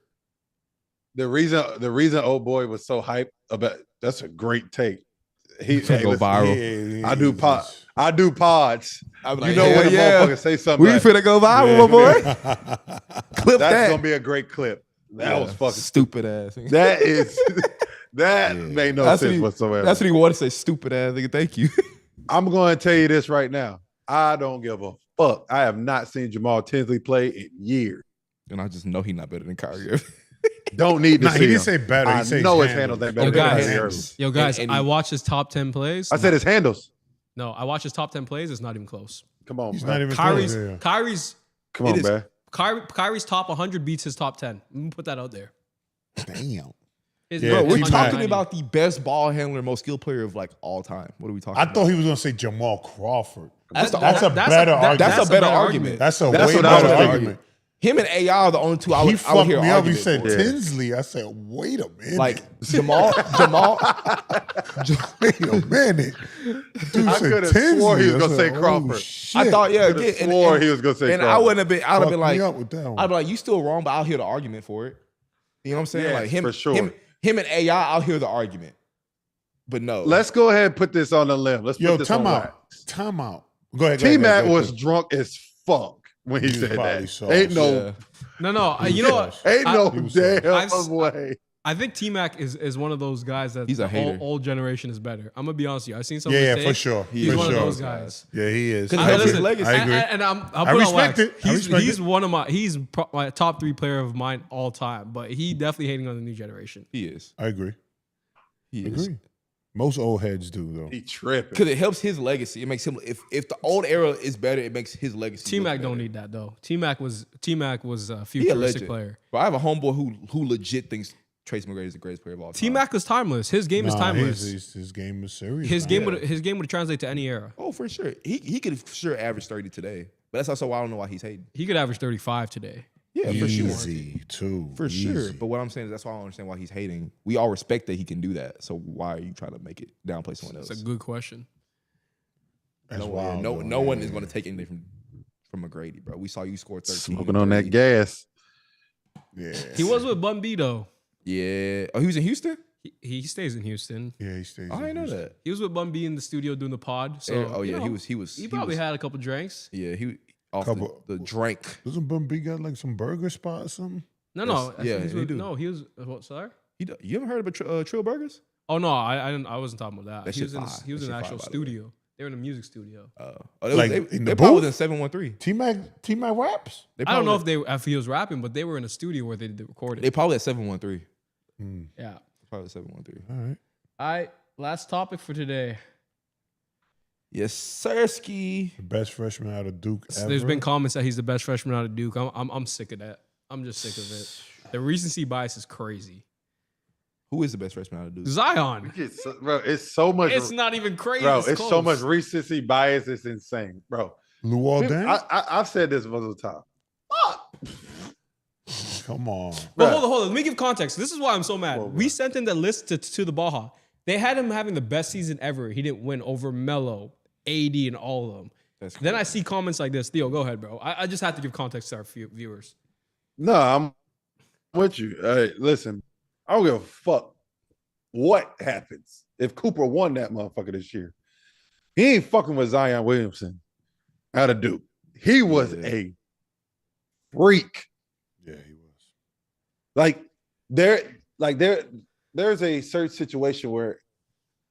The reason old boy was so hyped about that's a great take. He
Go
listen,
viral.
Yeah,
I do pods.
I'm
You know when a motherfucker say something
We
like,
finna go viral, my boy. Clip
that's
that.
gonna be a great clip. That was fucking
stupid ass.
That is that made no sense whatsoever.
That's what he wanted to say. Stupid ass nigga. Thank you.
I'm going to tell you this right now. I don't give a fuck. I have not seen Jamal Tinsley play in years.
And I just know he's not better than Kyrie Irving.
Don't need to see
he didn't
him.
say better. He
I
said
know
his
his handles ain't
Yo,
better than
guys.
Kyrie Irving.
Yo, guys,
And
I watched his top 10 plays.
I said his handles.
No, I watched his top 10 plays. It's not even close.
Come on,
He's
man.
not even
Kyrie's
close, yeah.
Kyrie's
Come on, man.
Kyrie's top 100 beats his top 10. Let me put that out there.
Damn.
His
Yeah,
Bro, we're
T-Mac.
talking about the best ball handler, most skilled player of like all time. What are we talking
I
about?
thought he was going to say Jamal Crawford.
That's
a
the-
better argument.
That's a better argument.
That's a
That's
way
what I was
better
thinking.
argument.
Him and AI are the only two I
He
would
fucked
hear
me up. He
argument
said
for.
Tinsley. I said, wait a minute.
Like
wait a minute. Dude
I
said
could have
Tinsley.
swore he was
I
gonna
said,
say
oh,
Crawford.
shit.
I thought, yeah,
Could've
again,
swore he was gonna say
and I
Crawford.
wouldn't have been. I'd have
Fucked
been
me
like,
up with that one.
I'd be like, you still wrong, but I'll hear the argument for it. You know what I'm saying?
Yes,
like him,
for sure.
him and AI, I'll hear the argument. But no,
Let's go ahead and put this on the limb. Let's
Yo,
put this on
time out.
wax.
Time out. Go ahead.
T-Mac was drunk as fuck when he
He was
said
probably
that.
sauced.
Ain't no,
Yeah.
No, you know what?
ain't no
He was
damn
sauced.
way.
I think T-Mac is one of those guys that
He's a hater.
old generation is better. I'm gonna be honest with you. I've seen some.
Yeah,
of
yeah,
his
for
takes.
sure.
He's
For
one
sure.
of those guys.
Yeah, he is.
'Cause
I
he helps his
agree.
legacy.
I agree.
And I put
I
on
respect
wax.
it. I respect
He's
it.
one of my top 3 player of mine all time. But he definitely hating on the new generation.
he is.
I agree.
He
I
is. Because
Most old heads do, though.
He tripping.
it helps his legacy. It makes him. If the old era is better, it makes his legacy.
T-Mac
look
don't
better.
need that though. T-Mac was a
He a
futuristic
legend.
player.
But I have a homeboy who legit thinks Tracy McGrady is the greatest player of all time.
T-Mac was timeless. His game is timeless.
His game is serious.
His
man.
game would translate to any era.
Oh, for sure. He could for sure average 30 today. But that's also why I don't know why he's hating.
He could average 35 today.
Yeah, for sure.
Easy, too.
For sure.
Easy.
But what I'm saying is that's why I don't understand why he's hating. We all respect that he can do that. So why are you trying to make it downplay someone else?
That's a good question.
That's
no,
wild,
no,
though,
no one
man.
is going to take anything from McGrady, bro. We saw you score 13.
Smoking on that gas.
Yeah.
He was with Bun B though.
Yeah. Oh, he was in Houston?
He stays in Houston.
Yeah, he stays.
Oh, I
in
didn't know
Houston.
that.
He was with Bun B in the studio doing the pod. So
Yeah, oh
you
yeah,
know,
he was.
He probably
was,
had a couple drinks.
Yeah, he off
Couple-
the drink.
Doesn't Bun B got like some burger spot or something?
No,
Yes. Yeah,
he's
he
with,
do.
no, he was. What? Sorry.
You ever heard about Trill Burgers?
Oh no, I didn't. I wasn't talking about that.
That
He was
shit
in.
fire.
He was
That
in an
shit
actual
fire, by the way.
studio. They were in a music studio.
They,
Like,
they,
in
they
the
probably
booth?
was in 713.
T-Mac raps?
They
I don't
probably
know if he was rapping, but they were in a studio where they did the recording.
They probably at 713.
Yeah.
Probably at 713.
All right.
All right. Last topic for today.
Yes, Sirski.
The best freshman out of Duke ever.
There's been comments that he's the best freshman out of Duke. I'm sick of that. I'm just sick of it. The recency bias is crazy.
Who is the best freshman out of Duke?
Zion.
Bro, it's so much.
It's not even crazy.
Bro,
it's
it's so
close.
much recency bias. It's insane, bro.
Luol Deng?
I've said this multiple times.
Come on.
But hold on. Let me give context. This is why I'm so mad. We sent in the list to the Baja. They had him having the best season ever. He didn't win over Melo, AD, and all of them. Then I see comments like this. Theo, go ahead, bro. I just have to give context to our viewers.
No, with you. Listen, I don't give a fuck what happens if Cooper won that motherfucker this year. He ain't fucking with Zion Williamson out of Duke. He was a freak.
Yeah, he was.
There's a certain situation where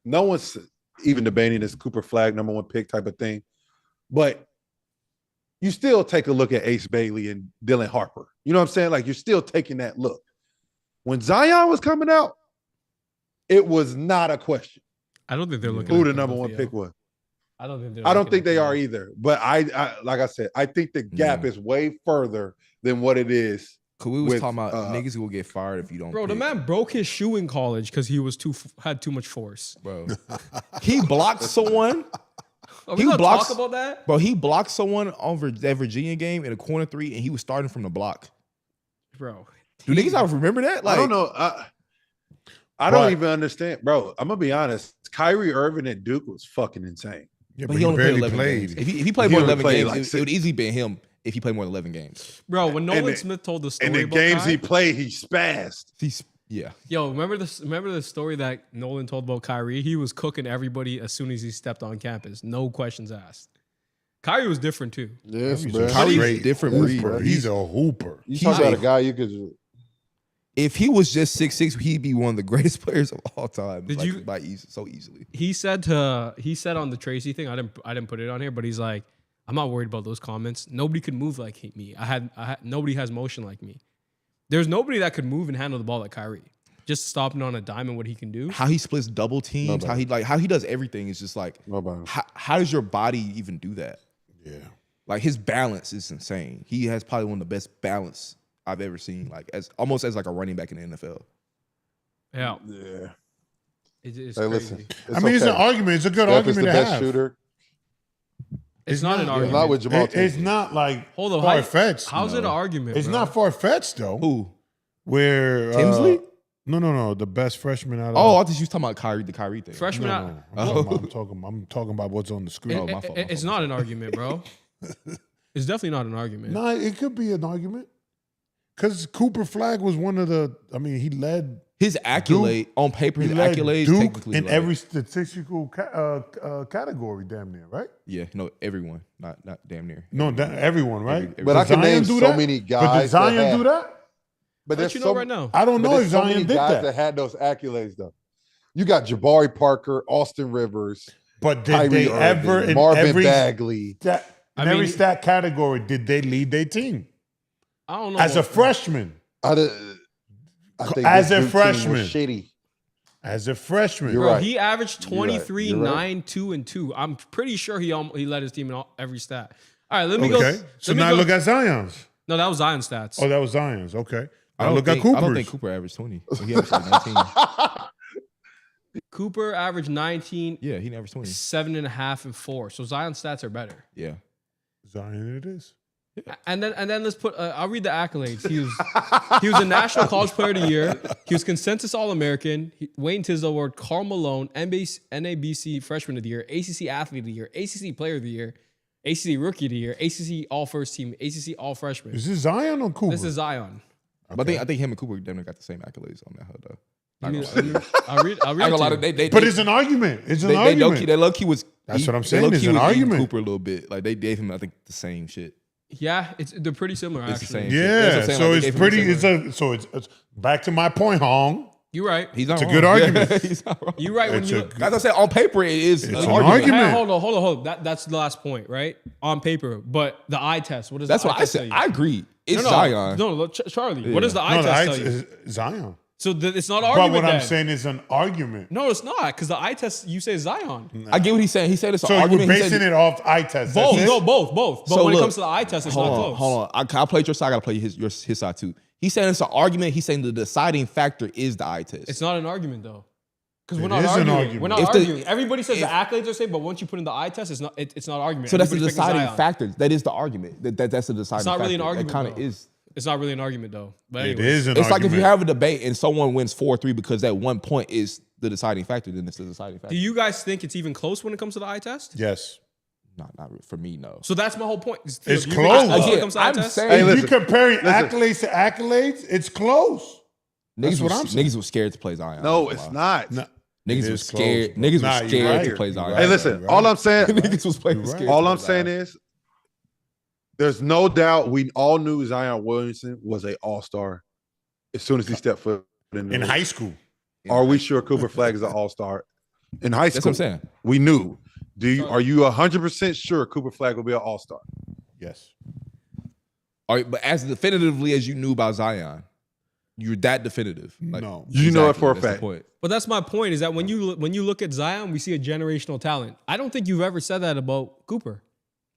no one's even debating this Cooper Flagg #1 pick type of thing, but you still take a look at Ace Bailey and Dylan Harper. You know what I'm saying? Like, you're still taking that look. When Zion was coming out, it was not a question
I don't think they're looking
who
at
the
Philadelphia.
#1 pick was.
I don't think they're.
I don't
looking
think
at
they are
Philadelphia.
either. But I like I said, I think the gap is way further than what it is.
Cause we was
with,
talking about niggas who will get fired if you don't.
Bro, the
pick.
man broke his shoe in college because he was had too much force.
Bro, he blocked someone.
Are we
He
gonna
blocks-
talk about that?
Bro, he blocked someone over that Virginia game in a corner 3, and he was starting from the block.
Bro,
Do niggas not remember that? Like,
I don't know. I don't even understand, bro. I'm gonna be honest. Kyrie Irving at Duke was fucking insane.
Yeah,
but he only played 11
played.
games. If he played
He
more than
only
11
played
games,
like
it
6.
would easily been him if he played more than 11 games.
Bro, when Nolan
the-
Smith told the story
And the
about
games
Kai,
he played, he spazzed.
Yeah.
Yo, remember the story that Nolan told about Kyrie? He was cooking everybody as soon as he stepped on campus. No questions asked. Kyrie was different too.
Yes,
He's
bro.
a
Kyrie's
straight
a different
hooper.
breed.
He's a hooper.
You
He's
talk about
a-
a guy you could.
If he was just 6'6", he'd be one of the greatest players of all time.
Did you-
so easily?
He said on the Tracy thing. I didn't put it on here, but he's like, I'm not worried about those comments. Nobody could move like me. I had nobody has motion like me. There's nobody that could move and handle the ball like Kyrie. Just stopping on a dime and what he can do.
How he splits double teams, how he does everything is just like,
Nobody.
how does your body even do that?
Yeah.
Like, his balance is insane. He has probably one of the best balance I've ever seen, like almost as like a running back in the NFL.
Yeah,
Yeah.
it's
Hey,
crazy.
listen.
I mean, it's an argument. It's a good
Steph is
argument
the
to
best
have.
shooter.
It's not an
He's
argument.
not with Jamal.
It's not like
Hold on,
far fetched.
How's it an argument?
It's
bro?
not far fetched though.
Who?
Where
Tinsley?
No. The best freshman out of
Oh, I thought you was talking about the Kyrie thing.
freshman.
No,
out.
no. I'm talking about what's on the screen.
Oh, my fault, my
It's
fault.
not an argument, bro. It's definitely not an argument.
No, it could be an argument. Because Cooper Flagg was one of the. I mean, he led.
His accolade on paper, his
led
accolades
Duke
technically
in
like-
every statistical category, damn near, right?
Yeah, no, everyone, not damn near.
No, everyone, right?
Every-
But I can
Zion
name
do
so
that?
many
But
guys.
did Zion
that
do that?
But
Let
there's
you know right now.
I don't
But
know
there's
if
so
Zion
many
did
guys
that.
had those accolades though. You got Jabari Parker, Austin Rivers,
But did
Kyrie
they
Irving,
ever in
Marvin
every
Bagley.
every stat category did they lead their team
I don't know.
as a
about-
freshman?
I think
As
this
a
Duke team was
freshman.
shitty.
As a freshman,
You're
Bro,
right.
he averaged 23,
You're right.
9, 2, and 2. I'm pretty sure he led his team in every stat. All right, let me go.
okay. So
let me
now
go-
look at Zion's.
No, that was Zion stats.
Oh, that was Zion's. Okay.
I
Now
don't
look
think,
at Cooper's.
I don't think Cooper averaged 20. He averaged like 19.
Cooper averaged 19,
Yeah, he averaged 20.
7.5, and 4. So Zion's stats are better.
Yeah.
Zion, it is.
And then let's put. I'll read the accolades. He was a National College Player of the Year. He was consensus All-American. Wayne Tisdale Award, Karl Malone, NABC Freshman of the Year, ACC Athlete of the Year, ACC Player of the Year, ACC Rookie of the Year, ACC All First Team, ACC All Freshman.
Is this Zion or Cooper?
This is Zion.
But I think him and Cooper definitely got the same accolades on that hood, though.
I'll read. I'll read.
I ain't gonna lie,
it to you.
But it's an argument. It's an argument.
They low-key was.
That's what I'm
they
saying,
low-key
it's an
was eating
argument.
Cooper a little bit. Like, they gave him, I think, the same shit.
Yeah, they're pretty similar.
It's the
Actually,
same. That's what
Yeah,
I'm saying,
so
like, they
it's
gave him
pretty.
the same-
It's back to my point, Hong.
you're right.
He's not
It's a
wrong.
good argument.
Yeah, he's not wrong.
You're right. When
It's
you
a
look,
As I said, on paper, it is
It's
an
an
argument.
argument.
Hey, hold on. That's the last point, right? On paper, but the eye test. What does
That's
the
what
eye
I
test
said.
tell you?
I agree. It's
no,
Zion.
No, look, Charlie. What does the eye
No,
test
the
tell you?
Zion.
So it's not an
But
argument.
what I'm
then.
saying is an argument.
No, it's not because the eye test. You say Zion.
I get what he's saying. He said it's an
So you're
argument. He
basing
said,
it off eye test.
Both.
That's it?
No, both. But
So
when it
look,
comes to the eye test, it's not close.
Hold on. I played your side. I got to play his side too. He's saying it's an argument. He's saying the deciding factor is the eye test.
It's not an argument though. Because we're
It
not
is an
arguing.
argument.
We're not
If the-
arguing. Everybody says the accolades are same, but once you put in the eye test, it's not. It's not argument.
So that's the
Everybody's picking
deciding
Zion.
factor. That is the argument. That's the deciding factor.
It's not really an argument.
It kind of
though.
is.
It's not really an argument though. But
It
anyways.
is an
It's like
argument.
if you have a debate and someone wins 4-3 because that one point is the deciding factor, then it's the deciding factor.
Do you guys think it's even close when it comes to the eye test?
Yes.
Not for me, no.
So that's my whole point.
It's close.
I'm saying,
Hey,
listen,
you comparing
listen.
accolades to accolades, it's close. That's what I'm saying.
Niggas was scared to play Zion.
No, it's not.
No,
Niggas
it
was
is
scared.
close,
Niggas
bro.
was
Nah,
scared
you're
to
right.
play
You're
Zion.
right.
Hey, listen.
Right.
All I'm saying,
Niggas was playing
You're right.
scared.
all
to
I'm
play
saying
Zion.
is, there's no doubt we all knew Zion Williamson was an all-star as soon as he stepped foot in the
In
league.
high school.
Are we sure Cooper Flagg is an all-star? In high school,
That's what I'm saying.
we knew. Are you 100% sure Cooper Flagg will be an all-star?
Yes.
All right, but as definitively as you knew about Zion, you're that definitive. Like,
No.
You know it for a
that's the
fact.
point.
But that's my point. Is that when you look at Zion, we see a generational talent. I don't think you've ever said that about Cooper.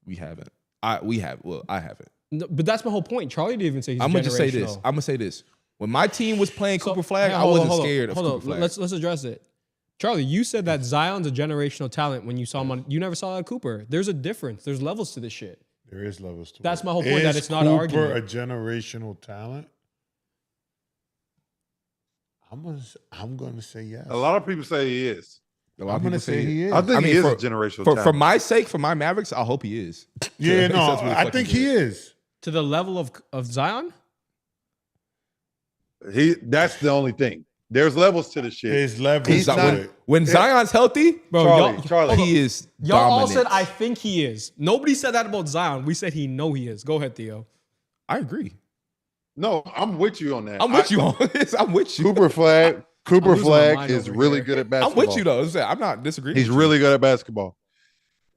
We haven't. I haven't.
No, but that's my whole point. Charlie didn't even say he's
I'm gonna just say
generational.
this. I'm gonna say this. When my team was playing
So-
Cooper Flagg,
hang
I
on,
wasn't
hold on,
scared of
hold on.
Cooper Flagg.
Let's address it. Charlie, you said that Zion's a generational talent when you saw him on. You never saw that at Cooper. There's a difference. There's levels to this shit.
There is levels to it.
That's my whole point, that
Is
it's not an
Cooper
argument.
a generational talent? I'm gonna say yes.
A lot of people say he is.
A lot of
I'm gonna
people
say he is.
I think he is
for,
a generational
for
talent.
my sake, for my Mavericks, I hope he is.
Yeah,
He
no,
sounds really
I
fucking
think
good.
he is.
To the level of Zion?
That's the only thing. There's levels to the shit.
There's levels
He's
to
not-
it.
When Zion's healthy,
Bro,
Charlie,
he is
Y'all all
dominant.
said, I think he is. Nobody said that about Zion. We said he know he is. Go ahead, Theo.
I agree.
No, I'm with you on that.
I'm with you on this. I'm with you.
Cooper Flagg
losing my
Flagg
mind
is
over
really
here.
good at
I'm
basketball.
with you though. I'm not disagreeing.
He's
with you.
really good at basketball.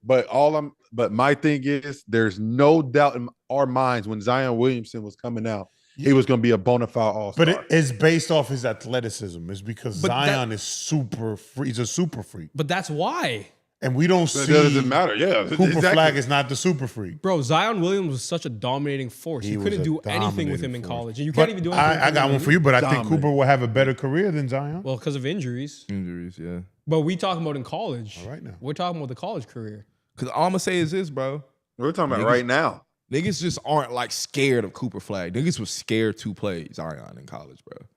But my thing is, there's no doubt in our minds when Zion Williamson was coming out, he was going to be a bona fide all-star.
But it's based off his athleticism. It's because
But
Zion is super free. He's a super freak.
But that's why.
And we don't
It
see
doesn't matter. Yeah,
Cooper
exactly.
Flagg is not the super freak.
Bro, Zion Williams was such a dominating force.
He
You
was
couldn't
a
do anything with him in
dominating force.
college. And you
But
can't even do anything.
I got one for you, but I think
Dominant.
Cooper will have a better career than Zion.
Well, because of injuries.
Injuries, yeah.
But we talking about in college.
All right now.
We're talking about the college career.
Because all I'm gonna say is this, bro.
We're talking about
Niggas-
right now.
Niggas just aren't like scared of Cooper Flagg. Niggas was scared to play Zion in college, bro.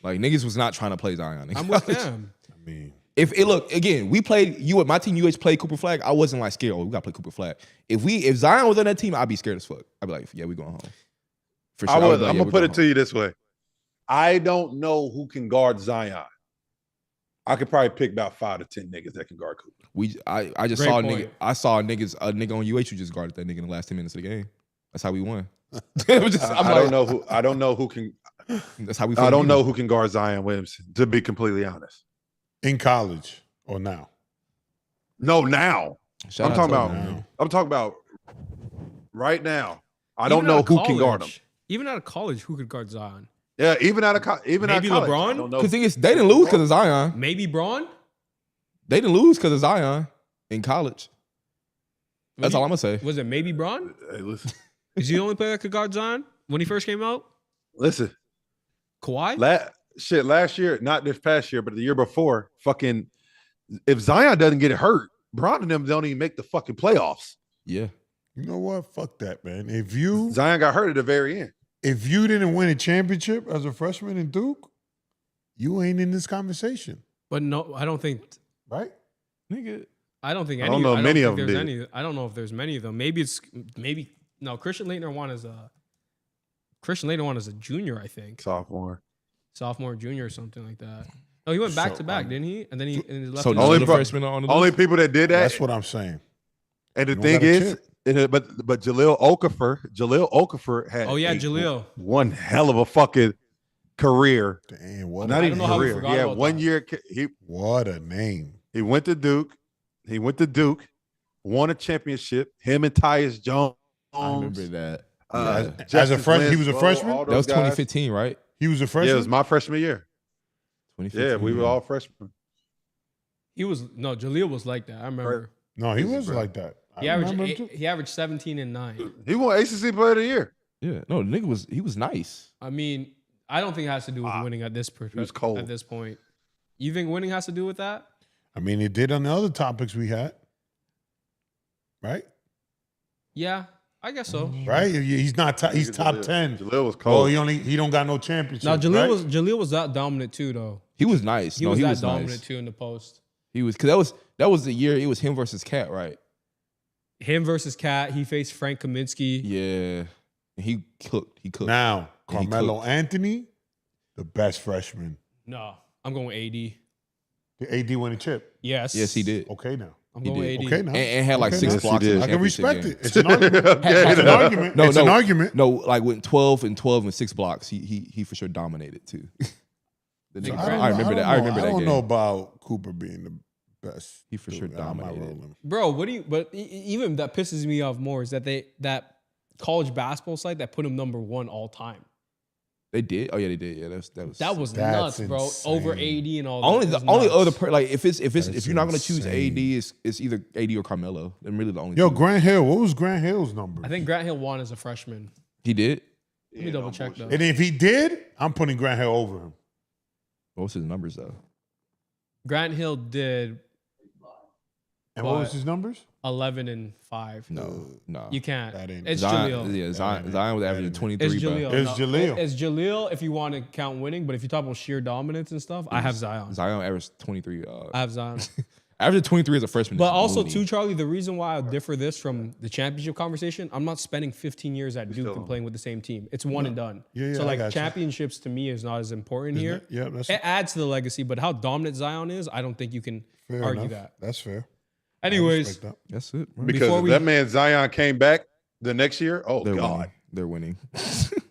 Like niggas was not trying to play Zion in
I'm with
college.
them.
I mean,
If it look again, we played you at my team. UH played Cooper Flagg. I wasn't like scared. Oh, we gotta play Cooper Flagg. If Zion was on that team, I'd be scared as fuck. I'd be like, yeah, we going home. For sure.
I'm
I would be
going
like, yeah,
to
we
put
going
it to you this way. I don't know who can guard Zion. I could probably pick about 5 to 10 niggas that can guard Cooper.
I just
Great
saw a
point.
nigga. I saw a nigga on UH who just guarded that nigga in the last 10 minutes of the game. That's how we won. It was just,
I don't know who. I don't know who can.
That's how we.
I don't know who can guard Zion Williamson. To be completely honest,
in college or now?
no. Now
Shout
I'm
out
talking
to
about.
him,
now.
I'm talking about right now. I
Even
don't know
out of
who can guard him.
college- Even out of college, who could guard Zion?
Yeah, even out of even
Maybe
out of college,
LeBron?
I don't know.
Because they didn't lose because of Zion.
Maybe Braun?
They didn't lose because of Zion in college. That's all I'm gonna say.
Was it maybe Braun?
Hey, listen,
Is he the only player that could guard Zion when he first came out?
listen.
Kawhi?
Last year, not this past year, but the year before, fucking. If Zion doesn't get hurt, Bron and them don't even make the fucking playoffs.
Yeah.
You know what? Fuck that, man. If you
Zion got hurt at the very end.
didn't win a championship as a freshman in Duke, you ain't in this conversation,
But no, I don't think.
right?
Nigga.
I don't think
I
any.
don't know
I
many
think
of them
there's
did.
any. I don't know if there's many of them. Maybe no. Christian Laettner won as a junior, I think.
Sophomore.
Sophomore, junior, or something like that. No, he went back
So,
to back, didn't he? And then he left.
So
in
none
only
of the
pro-
freshmen are on the
Only
list?
people that did that.
That's what I'm saying.
And the
You don't
thing
got a
is,
chip.
but Jaleel Okafor had
Oh yeah, Jaleel.
one hell of a fucking career.
Damn, what
Not
a
even
know how we
career.
forgot
He had
about
1
that.
year.
what a name.
He went to Duke. Won a championship. Him and Tyus Jones.
I remember that.
Uh,
As a
Justice
freshman, he was a
Winslow,
freshman?
all
That was
those guys.
2015, right?
He was a
Yeah,
freshman.
it was my freshman year.
2015.
Yeah, we were all freshmen.
Jaleel was like that. I remember.
No, he was like that. I remember him too.
He averaged 17 and 9.
He won ACC Player of the Year.
Yeah. No, the nigga was nice.
I mean, I don't think it has to do with winning at this
was cold.
at this point. You think winning has to do with that?
I mean, it did on the other topics we had, right?
Yeah, I guess so.
Right? He's not. He's top 10.
Jaleel was
Oh,
cold.
he don't got no championship.
Now
right?
Jaleel was that dominant too, though.
He was nice.
He
no,
was
he
that
was
dominant
nice.
too in the post.
He was because that was the year it was him versus Cat, right?
him versus Cat. He faced Frank Kaminsky.
Yeah. He cooked.
Now,
And he
Carmelo
cooked.
Anthony, the best freshman.
No, I'm going AD.
The AD win a chip.
Yes.
Yes, he did.
Okay, now.
I'm
He
going
did.
AD.
Okay, now.
And had like
Okay,
6
now.
blocks.
Yes, he
in the
did.
I can respect
championship
it. It's an argument. It's an argument.
No,
It's an argument.
No, like with 12 and 6 blocks, he for sure dominated too. The
So
nigga-
I
I remember that. I remember that
I don't
game.
know about Cooper being the best.
He for sure
Dude, I might
dominated.
roll him.
Bro, what do you? But even that pisses me off more is that that college basketball site that put him number 1 all time.
They did. Oh yeah, they did. Yeah, that was
That's nuts, bro.
insane.
Over AD and all.
only
that.
the
It was
only
nuts.
other like if
That's
you're not gonna choose
insane.
AD, it's either AD or Carmelo. They're really the only.
Yo,
two.
Grant Hill. What was Grant Hill's number?
I think Grant Hill won as a freshman.
He did.
Let me double check though.
And if he did, I'm putting Grant Hill over him.
What's his numbers though?
Grant Hill did
And what was his numbers?
11 and 5.
No.
You can't.
That ain't-
It's
Zion,
Jaleel.
yeah, Zion was averaging 23.
It's
bro.
Jaleel.
It's Jaleel.
It's Jaleel if you want to count winning, but if you talk about sheer dominance and stuff, I have Zion.
Zion averaged 23.
I have Zion.
Averaging 23 as a freshman.
But
is
also,
loony.
too, Charlie, the reason why I differ this from the championship conversation, I'm not spending 15 years at Duke and playing with the same team. It's one and done.
Yeah,
so,
I
like,
got you.
championships to me is not as important
Isn't
here.
it? Yeah, that's
It adds to the legacy, but how dominant Zion is, I don't think you can
fair
argue
enough.
that.
That's fair. I
Anyways,
respect that.
That's it. Bro.
Because
Before
if
we-
that man Zion came back the next year, oh
They're
God.
winning. They're winning.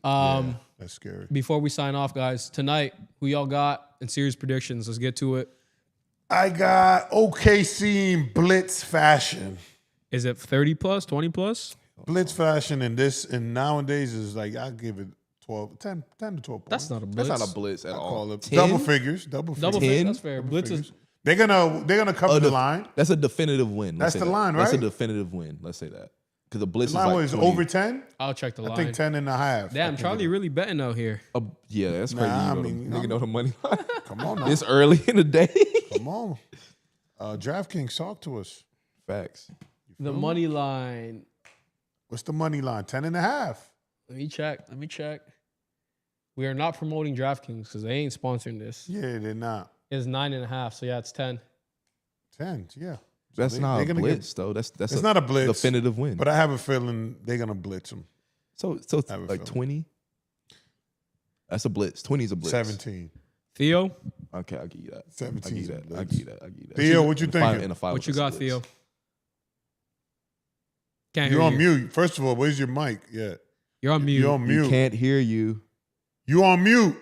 That's scary.
before we sign off, guys, tonight, who y'all got in series predictions? Let's get to it.
I got OKC in blitz fashion.
Is it 30 plus, 20 plus?
Blitz fashion and nowadays is like I give it 10 to 12 points.
That's not a
That's
blitz.
not a blitz at
I
all.
call it
10?
double figures. Double figures.
Double
10?
figures. That's fair. Blitz is
They're gonna cover the line.
That's a definitive win. Let's
That's
say
the
that.
line,
That's a
right?
definitive win. Let's say that. Because the blitz
The line
is like
was
20.
over 10.
I'll check the line.
I think 10 and a half.
Damn, Charlie really betting out here.
Yeah, that's crazy.
Nah, I
you
mean,
nigga know the money line.
Come on now.
It's early in the day.
Come on. DraftKings, talk to us.
Facts.
The money line.
What's the money line? 10 and a half.
Let me check. We are not promoting DraftKings because they ain't sponsoring this.
Yeah, they're not.
It's 9.5, so yeah, it's 10.
10, yeah. So
That's not
they're
a
gonna
blitz, though. That's
It's not a blitz.
definitive win.
But I have a feeling they're going to blitz them.
so it's like
have a feeling.
20. That's a blitz. 20 is a blitz.
17.
Theo,
Okay, I'll give you that.
17
I'll give
is
you
a
that.
blitz.
I'll give you that. I'll give you that.
Theo, what you
In the final-
thinking?
in the final,
what you
it's a
got,
blitz.
Theo? Can't
You're
hear
on
you.
mute. First of all, where's your mic? Yeah.
You're on mute.
You're on
You
mute.
can't hear you.
You on mute.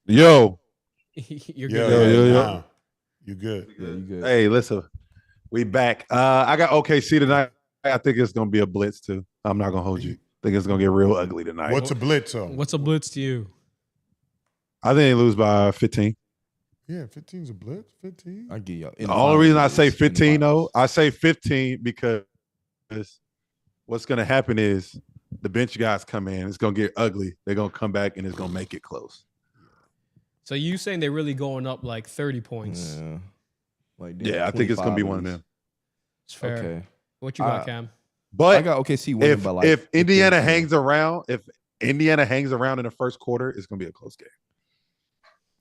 Yo.
You're
Yeah,
good.
Yo.
nah. You good.
Yeah, you good.
Hey, listen. We back. I got OKC tonight. I think it's gonna be a blitz too. I'm not gonna hold you. I think it's gonna get real ugly tonight.
What's a blitz, though?
What's a blitz to you?
I think they lose by 15.
Yeah, 15's a blitz. 15.
I'll give you.
The only reason I say 15 though, I say 15 because what's gonna happen is the bench guys come in. It's gonna get ugly. They're gonna come back and it's gonna make it close.
So you saying they're really going up like 30 points?
Yeah. Like,
Yeah, I think it's gonna be one of them.
It's fair.
Okay.
What you got, Cam?
I
But
got OKC winning
if
by like
if
15.
Indiana hangs around, in the first quarter, it's gonna be a close game.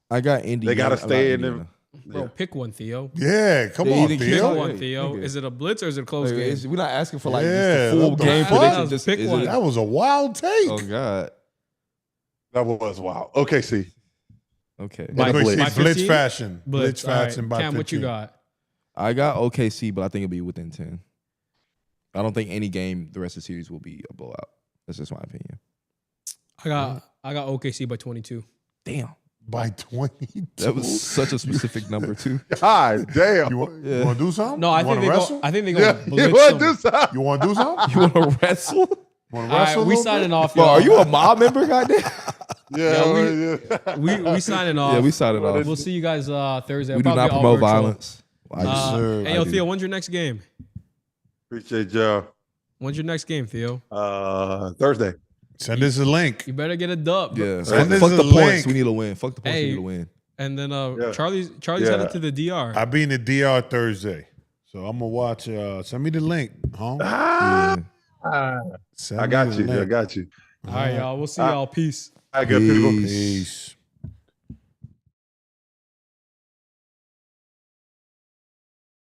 I got Indiana.
gotta
I got
stay in
Indiana.
Bro,
Yeah.
pick one, Theo.
Yeah, come
Yeah,
on,
you
Pick
Theo.
Theo.
one, Theo.
nigga.
Is it a blitz or is it a close
Like,
game?
we're not asking for like
Yeah,
just the full
what the
game
fuck?
prediction. Just
Pick
is
one.
it-
That was a wild take.
Oh God.
That was wild. OKC.
Okay.
By-
Blitz,
by
blitz
15?
fashion. Blitz
All right.
fashion by
Cam,
15.
what you got?
I got OKC, but I think it'll be within 10. I don't think any game the rest of the series will be a blowout. That's just my opinion.
I got OKC by 22.
Damn.
By 22.
That was such a specific number too.
God damn.
You want to do something?
No, I
you
think
wanna
they
wrestle?
go. I think they go.
Yeah,
blitz
you want to
them.
do something?
You want to do something?
You want to wrestle?
Want to
All
wrestle?
right,
a
we
little
signing
bit?
off.
Bro,
y'all.
are you a mob member, goddamn?
Yeah.
We signing off.
Yeah, we started off.
We'll see you guys Thursday.
We do
Probably
not
all
promote
virtual.
violence.
sir.
Hey, yo, Theo, when's your next game?
Appreciate y'all.
When's your next game, Theo?
Thursday.
Send us a link.
You better get a dub.
Yeah.
Send us
Fuck
a
the
link.
points. We need a win. Fuck the points.
Hey.
We need a win.
And then
Yeah.
Charlie's
Yeah.
headed to the DR.
I'll be in the DR Thursday. So I'm going to watch. Send me the link, huh?
Yeah.
Send
I
me
got
the
you.
link.
I got you.
All right, y'all. We'll see y'all. Peace.
I got people.
Peace.